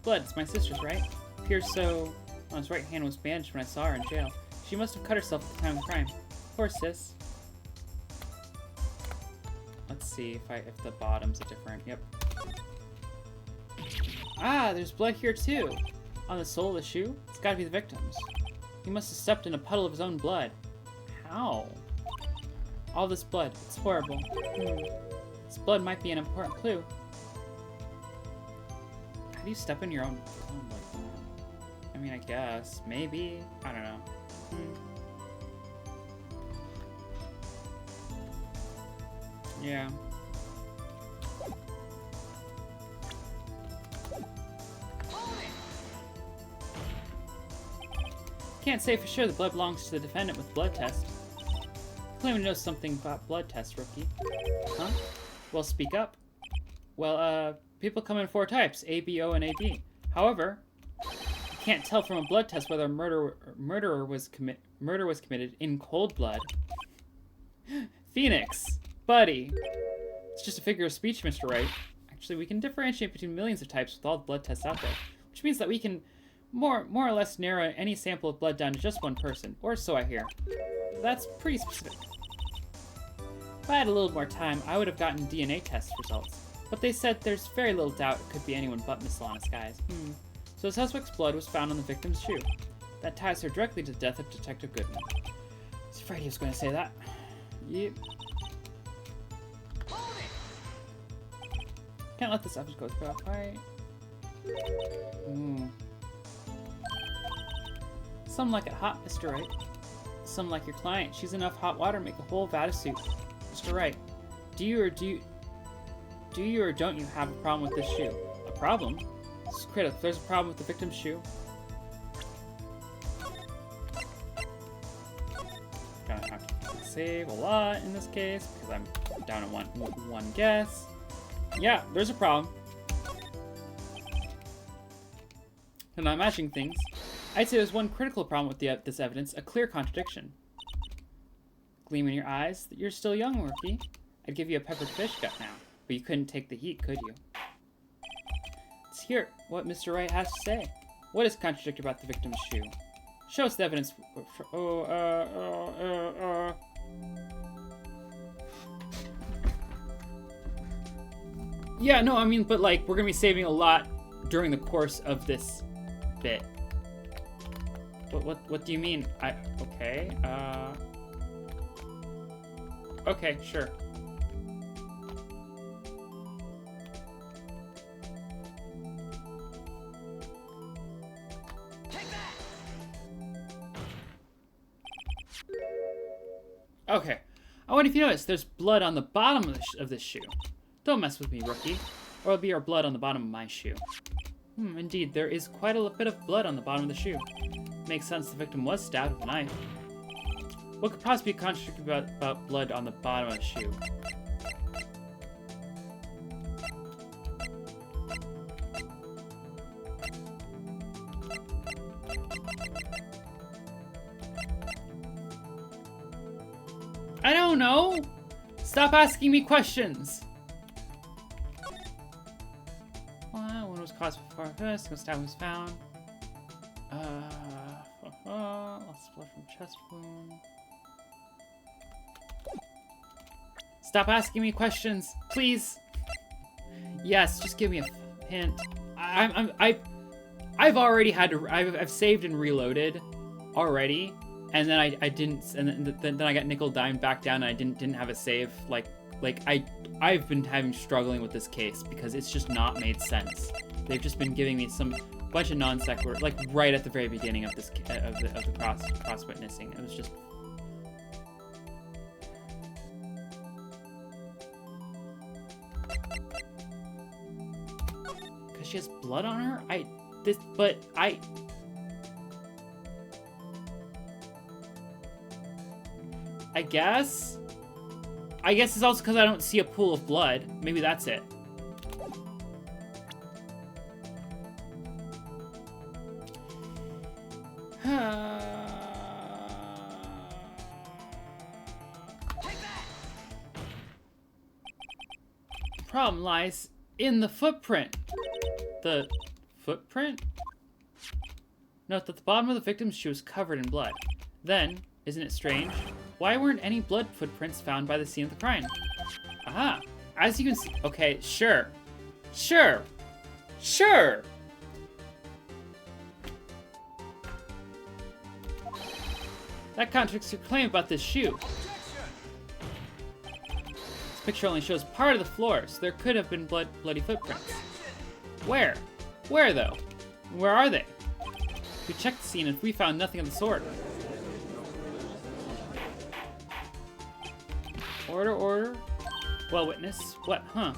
Blood, it's my sister's, right? Appears so... Oh, his right hand was bandaged when I saw her in jail. She must have cut herself at the time of the crime. Poor sis. Let's see if the bottoms are different. Yep. Ah, there's blood here too. On the sole of the shoe? It's gotta be the victim's. He must have stepped in a puddle of his own blood. How? All this blood. It's horrible. This blood might be an important clue. How do you step in your own blood like that? I mean, I guess. Maybe. I don't know. Yeah. Can't say for sure the blood belongs to the defendant with blood test. Claiming to know something about blood tests, rookie. Huh? Well, speak up. Well, people come in 4 types, A, B, O, and AB. However, you can't tell from a blood test whether a murder was committed in cold blood. Phoenix, buddy. It's just a figure of speech, Mr. Wright. Actually, we can differentiate between millions of types with all the blood tests out there, which means that we can more or less narrow any sample of blood down to just one person, or so I hear. That's pretty specific. If I had a little more time, I would have gotten DNA test results, but they said there's very little doubt it could be anyone but Miss Lana Skies. So the suspect's blood was found on the victim's shoe. That ties her directly to the death of Detective Goodman. I was afraid he was going to say that. Yep. Can't let this episode go through. Alright. Some like it hot, Mr. Wright. Some like your client. She's enough hot water to make a whole vat of soup. Mr. Wright, do you or don't you have a problem with this shoe? A problem? This is critical. If there's a problem with the victim's shoe, gonna have to save a lot in this case because I'm down to one guess. Yeah, there's a problem. I'm not matching things. I'd say there's one critical problem with this evidence, a clear contradiction. Gleam in your eyes that you're still young, rookie. I'd give you a peppered fish gut now, but you couldn't take the heat, could you? Let's hear what Mr. Wright has to say. What is contradictory about the victim's shoe? Show us the evidence. Yeah, no, I mean, but like, we're gonna be saving a lot during the course of this bit. What do you mean? Okay, okay, sure. Okay. I wonder if you noticed, there's blood on the bottom of this shoe. Don't mess with me, rookie, or it'll be your blood on the bottom of my shoe. Indeed, there is quite a bit of blood on the bottom of the shoe. Makes sense the victim was stabbed with a knife. What could possibly be contradictory about blood on the bottom of the shoe? I don't know! Stop asking me questions! When was caused before this? No stab was found. Lots of blood from chest wound. Stop asking me questions, please! Yes, just give me a hint. I've already had to. I've saved and reloaded already. And then I didn't, and then I got nickel dimed back down, and I didn't have a save. I've been struggling with this case because it's just not made sense. They've just been giving me some bunch of non sequitur, like right at the very beginning of this of the cross witnessing. It was just. Because she has blood on her. I guess it's also because I don't see a pool of blood. Maybe that's it. Problem lies in the footprint. The footprint? Note that the bottom of the victim's shoe is covered in blood. Then, isn't it strange? Why weren't any blood footprints found by the scene of the crime? Aha! As you can see... Okay, sure. Sure! Sure! That contradicts your claim about this shoe. This picture only shows part of the floor, so there could have been bloody footprints. Where? Where, though? Where are they? We checked the scene and we found nothing of the sort. Order. Well, witness. What? Huh.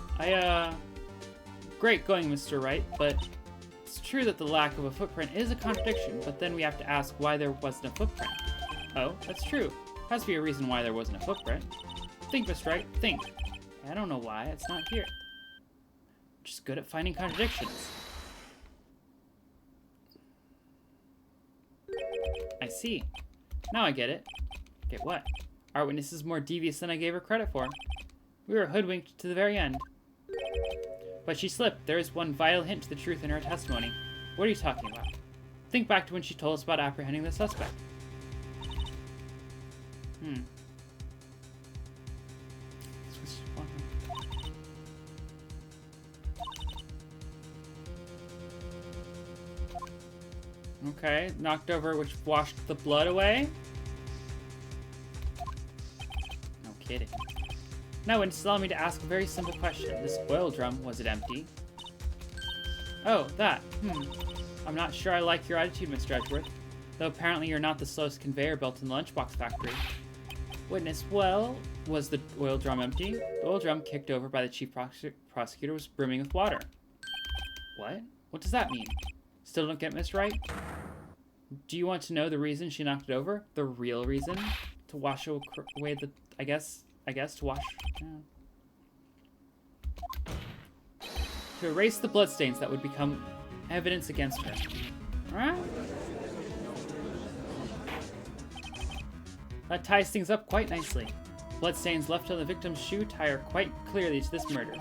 Great going, Mr. Wright, but it's true that the lack of a footprint is a contradiction, but then we have to ask why there wasn't a footprint. Oh, that's true. Has to be a reason why there wasn't a footprint. Think, Mr. Wright, think. I don't know why, it's not here. I'm just good at finding contradictions. I see. Now I get it. Get what? Our witness is more devious than I gave her credit for. We were hoodwinked to the very end. But she slipped. There is one vital hint to the truth in her testimony. What are you talking about? Think back to when she told us about apprehending the suspect. Okay, knocked over, which washed the blood away. No kidding. Now, witness, allow me to ask a very simple question. This oil drum, was it empty? Oh, that. I'm not sure I like your attitude, Mr. Edgeworth. Though apparently you're not the slowest conveyor belt in the lunchbox factory. Witness, well, was the oil drum empty? The oil drum, kicked over by the chief prosecutor, was brimming with water. What? What does that mean? Still don't get Miss Wright? Do you want to know the reason she knocked it over? The real reason? To wash away the... I guess to wash... To erase the bloodstains that would become evidence against her. Alright? That ties things up quite nicely. Bloodstains left on the victim's shoe tie her quite clearly to this murder.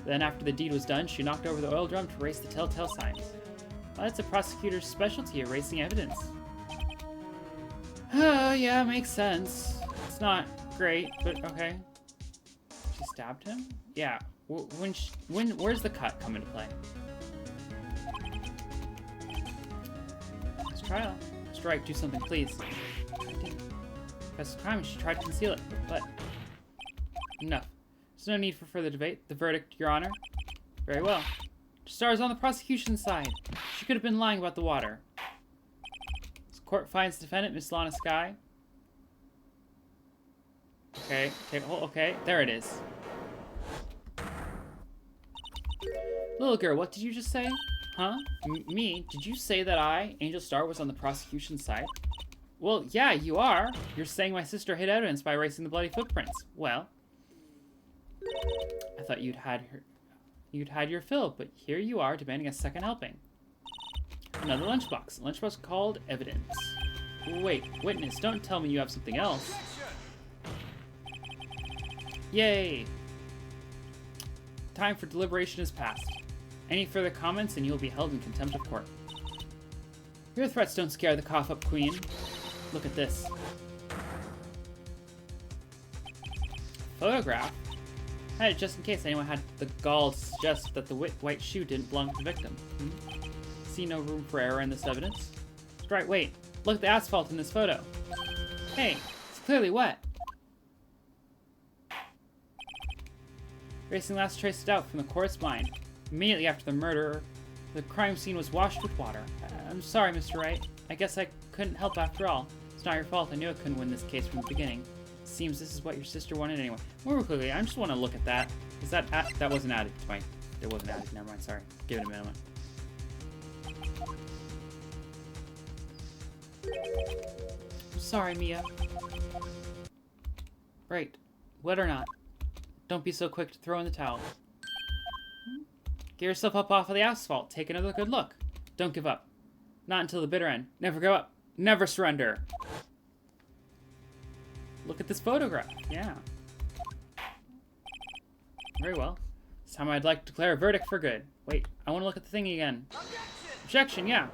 Then after the deed was done, she knocked over the oil drum to erase the telltale signs. Well, that's a prosecutor's specialty, erasing evidence. Oh, yeah, makes sense. It's not great, but okay. She stabbed him? Yeah. Where's the cut come into play? Let's try it. Strike, do something, please. That's the crime, she tried to conceal it, but... Enough. There's no need for further debate. The verdict, Your Honor. Very well. Stars on the prosecution's side. She could have been lying about the water. This court finds the defendant, Miss Lana Skye. Okay, okay, oh, okay, there it is. Little girl, what did you just say? Huh? Me? Did you say that I, Angel Star, was on the prosecution's side? Well, yeah, you are. You're saying my sister hid evidence by erasing the bloody footprints. Well, I thought you'd had your fill, but here you are demanding a second helping. Another lunchbox. Lunchbox called evidence. Wait, witness, don't tell me you have something else. Yay! Time for deliberation is past. Any further comments and you'll be held in contempt of court. Your threats don't scare the cough-up queen. Look at this. Photograph? I had it just in case anyone had the gall to suggest that the white shoe didn't belong to the victim. See no room for error in this evidence? Right, wait. Look at the asphalt in this photo. Hey, it's clearly wet. Racing last traced it out from the court's mind. Immediately after the murder, the crime scene was washed with water. I'm sorry, Mr. Wright. I guess I couldn't help after all. It's not your fault. I knew I couldn't win this case from the beginning. Seems this is what your sister wanted anyway. More quickly, I just want to look at that. Is that that wasn't added to my... It wasn't added. Never mind. Sorry. Give it a minute. I'm sorry, Mia. Right. Wet or not. Don't be so quick to throw in the towel. Get yourself up off of the asphalt. Take another good look. Don't give up. Not until the bitter end. Never give up. Never surrender. Look at this photograph. Yeah. Very well. This time I'd like to declare a verdict for good. Wait, I want to look at the thing again. Objection, yeah.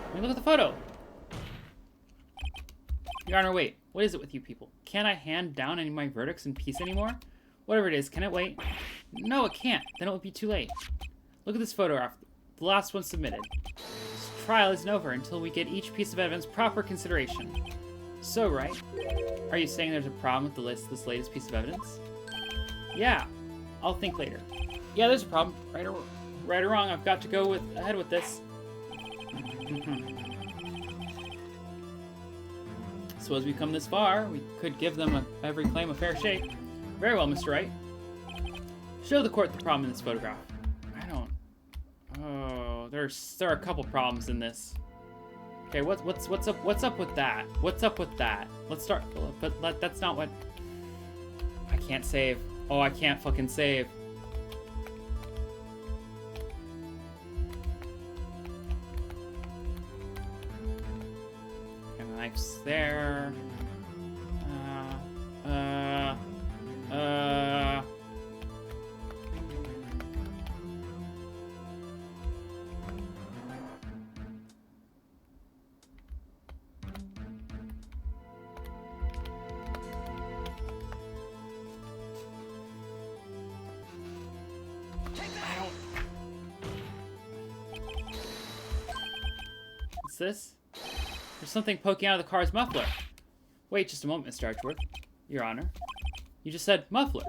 Let me look at the photo. Your Honor, wait. What is it with you people? Can't I hand down any of my verdicts in peace anymore? Whatever it is, can it wait? No, it can't. Then it will be too late. Look at this photograph. The last one submitted. This trial isn't over until we get each piece of evidence proper consideration. So, right? Are you saying there's a problem with this latest piece of evidence? Yeah. I'll think later. Yeah, there's a problem. Right or wrong, I've got to go ahead with this. Suppose we've come this far, we could give them every claim a fair shake. Very well, Mr. Wright. Show the court the problem in this photograph. I don't... Oh, there are a couple problems in this. Okay, what's up with that? What's up with that? Let's start, but that's not what... I can't save. Oh, I can't fucking save. And the knife's there. What's this? There's something poking out of the car's muffler. Wait just a moment, Mr. Archworth. Your Honor. You just said muffler.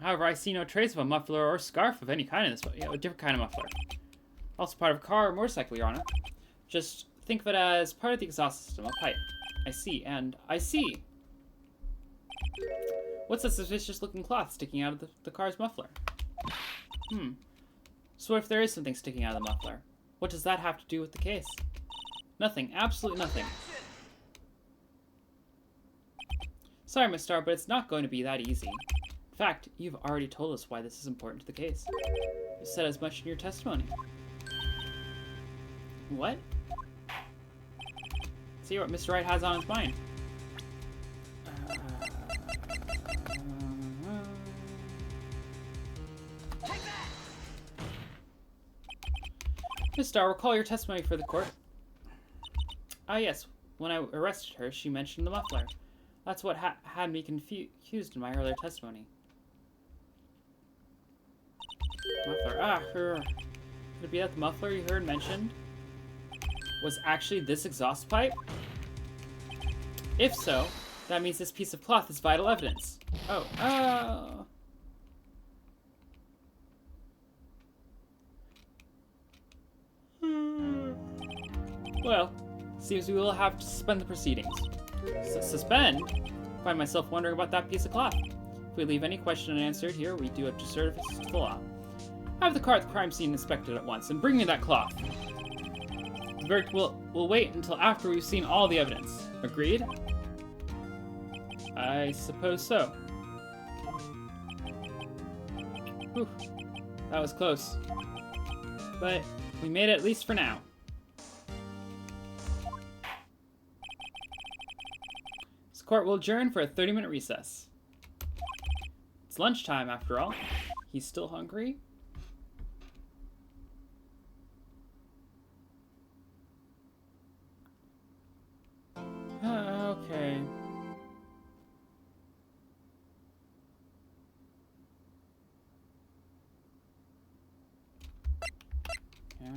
However, I see no trace of a muffler or scarf of any kind in this photo. Yeah, a different kind of muffler. Also part of a car or motorcycle, Your Honor. Just think of it as part of the exhaust system, a pipe. I see, and I see. What's that suspicious-looking cloth sticking out of the car's muffler? So what if there is something sticking out of the muffler? What does that have to do with the case? Nothing. Absolutely nothing. Sorry, Miss Star, but it's not going to be that easy. In fact, you've already told us why this is important to the case. You said as much in your testimony. What? See what Mr. Wright has on his mind. Miss Star, recall your testimony for the court. Ah, yes. When I arrested her, she mentioned the muffler. That's what had me confused in my earlier testimony. Muffler. Ah, Could it be that the muffler you heard mentioned was actually this exhaust pipe? If so, that means this piece of cloth is vital evidence. Oh. Well, seems we will have to suspend the proceedings. Suspend? I find myself wondering about that piece of cloth. If we leave any question unanswered here, we do have to service the law. Have the car at the crime scene inspected at once, and bring me that cloth. The verdict will wait until after we've seen all the evidence. Agreed? I suppose so. Whew. That was close. But we made it at least for now. This court will adjourn for a 30-minute recess. It's lunchtime, after all. He's still hungry? Okay. Yeah.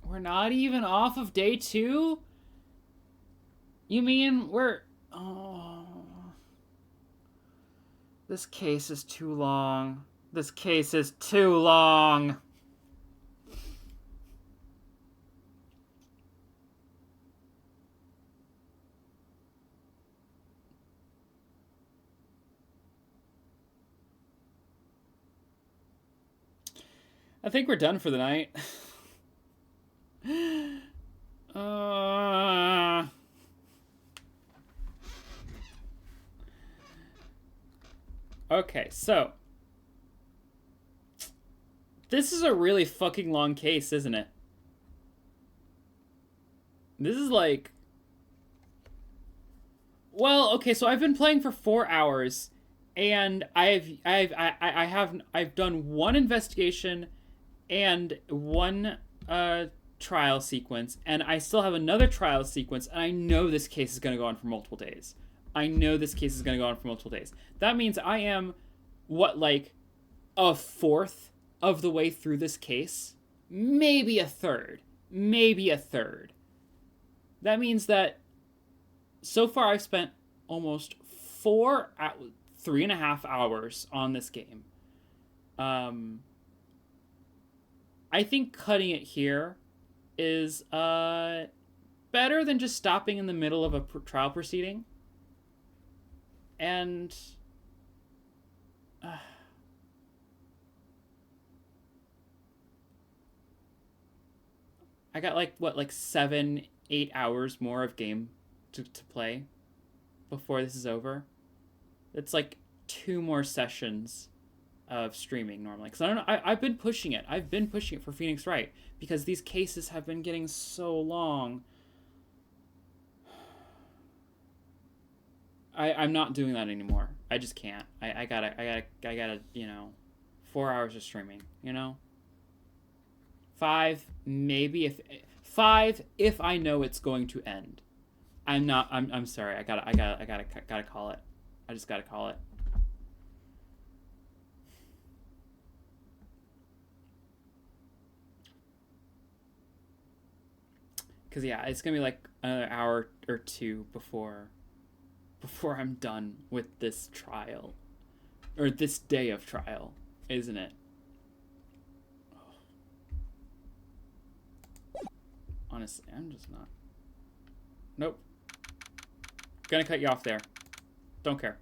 We're not even off of day 2? You mean we're... Oh. This case is too long. This case is too long. I think we're done for the night. Okay, so this is a really fucking long case, isn't it? This is like... Well, okay, so I've been playing for 4 hours, and I've done one investigation and one trial sequence, and I still have another trial sequence, and I know this case is going to go on for multiple days. I know this case is going to go on for multiple days. That means I am, what, like, a fourth of the way through this case? Maybe a third. Maybe a third. That means that so far I've spent almost 3.5 hours on this game. I think cutting it here is better than just stopping in the middle of a trial proceeding. And I got like 7-8 hours more of game to play before this is over. It's like 2 more sessions of streaming normally, because I don't know, I've been pushing it for Phoenix Wright because these cases have been getting so long. I'm not doing that anymore. I just can't. I gotta 4 hours of streaming, 5 maybe, if I know it's going to end. I'm sorry. I gotta call it. I just gotta call it. Cause yeah, it's gonna be like another hour or 2 before I'm done with this trial, or this day of trial, isn't it? Honestly, I'm just not. Nope. Gonna cut you off there. Don't care.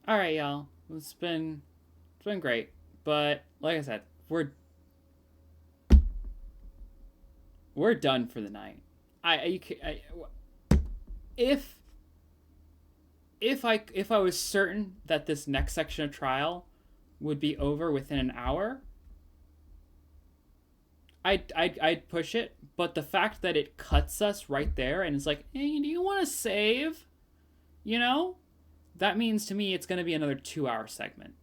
Alright, y'all. It's been great. But, like I said, we're done for the night. If I was certain that this next section of trial would be over within an hour, I'd push it. But the fact that it cuts us right there and it's like, hey, do you want to save? That means to me it's going to be another 2-hour segment.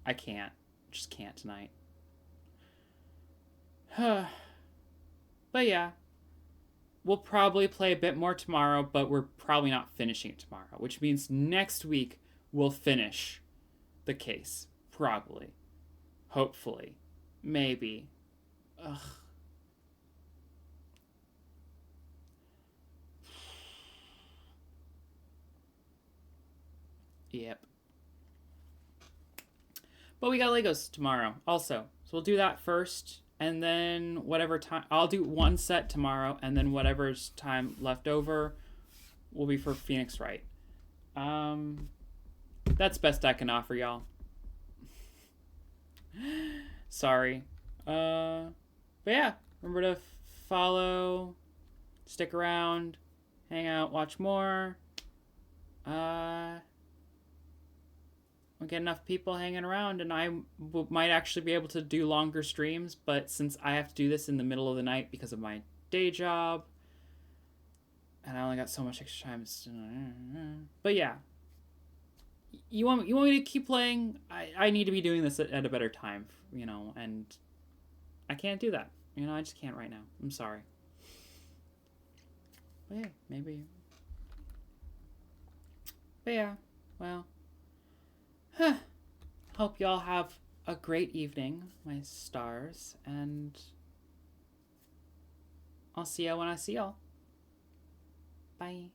I can't. Just can't tonight. But yeah. We'll probably play a bit more tomorrow, but we're probably not finishing it tomorrow, which means next week we'll finish the case. Probably. Hopefully. Maybe. Ugh. Yep. But we got Legos tomorrow also. So we'll do that first. And then whatever time... I'll do one set tomorrow. And then whatever's time left over will be for Phoenix Wright. That's best I can offer y'all. Sorry. But yeah. Remember to follow, stick around, hang out, watch more. We'll get enough people hanging around, and I might actually be able to do longer streams, but since I have to do this in the middle of the night because of my day job, and I only got so much extra time. But yeah. You want me to keep playing? I need to be doing this at a better time, and I can't do that. I just can't right now. I'm sorry. But yeah, maybe. But yeah, well. Hope y'all have a great evening, my stars, and I'll see y'all when I see y'all. Bye.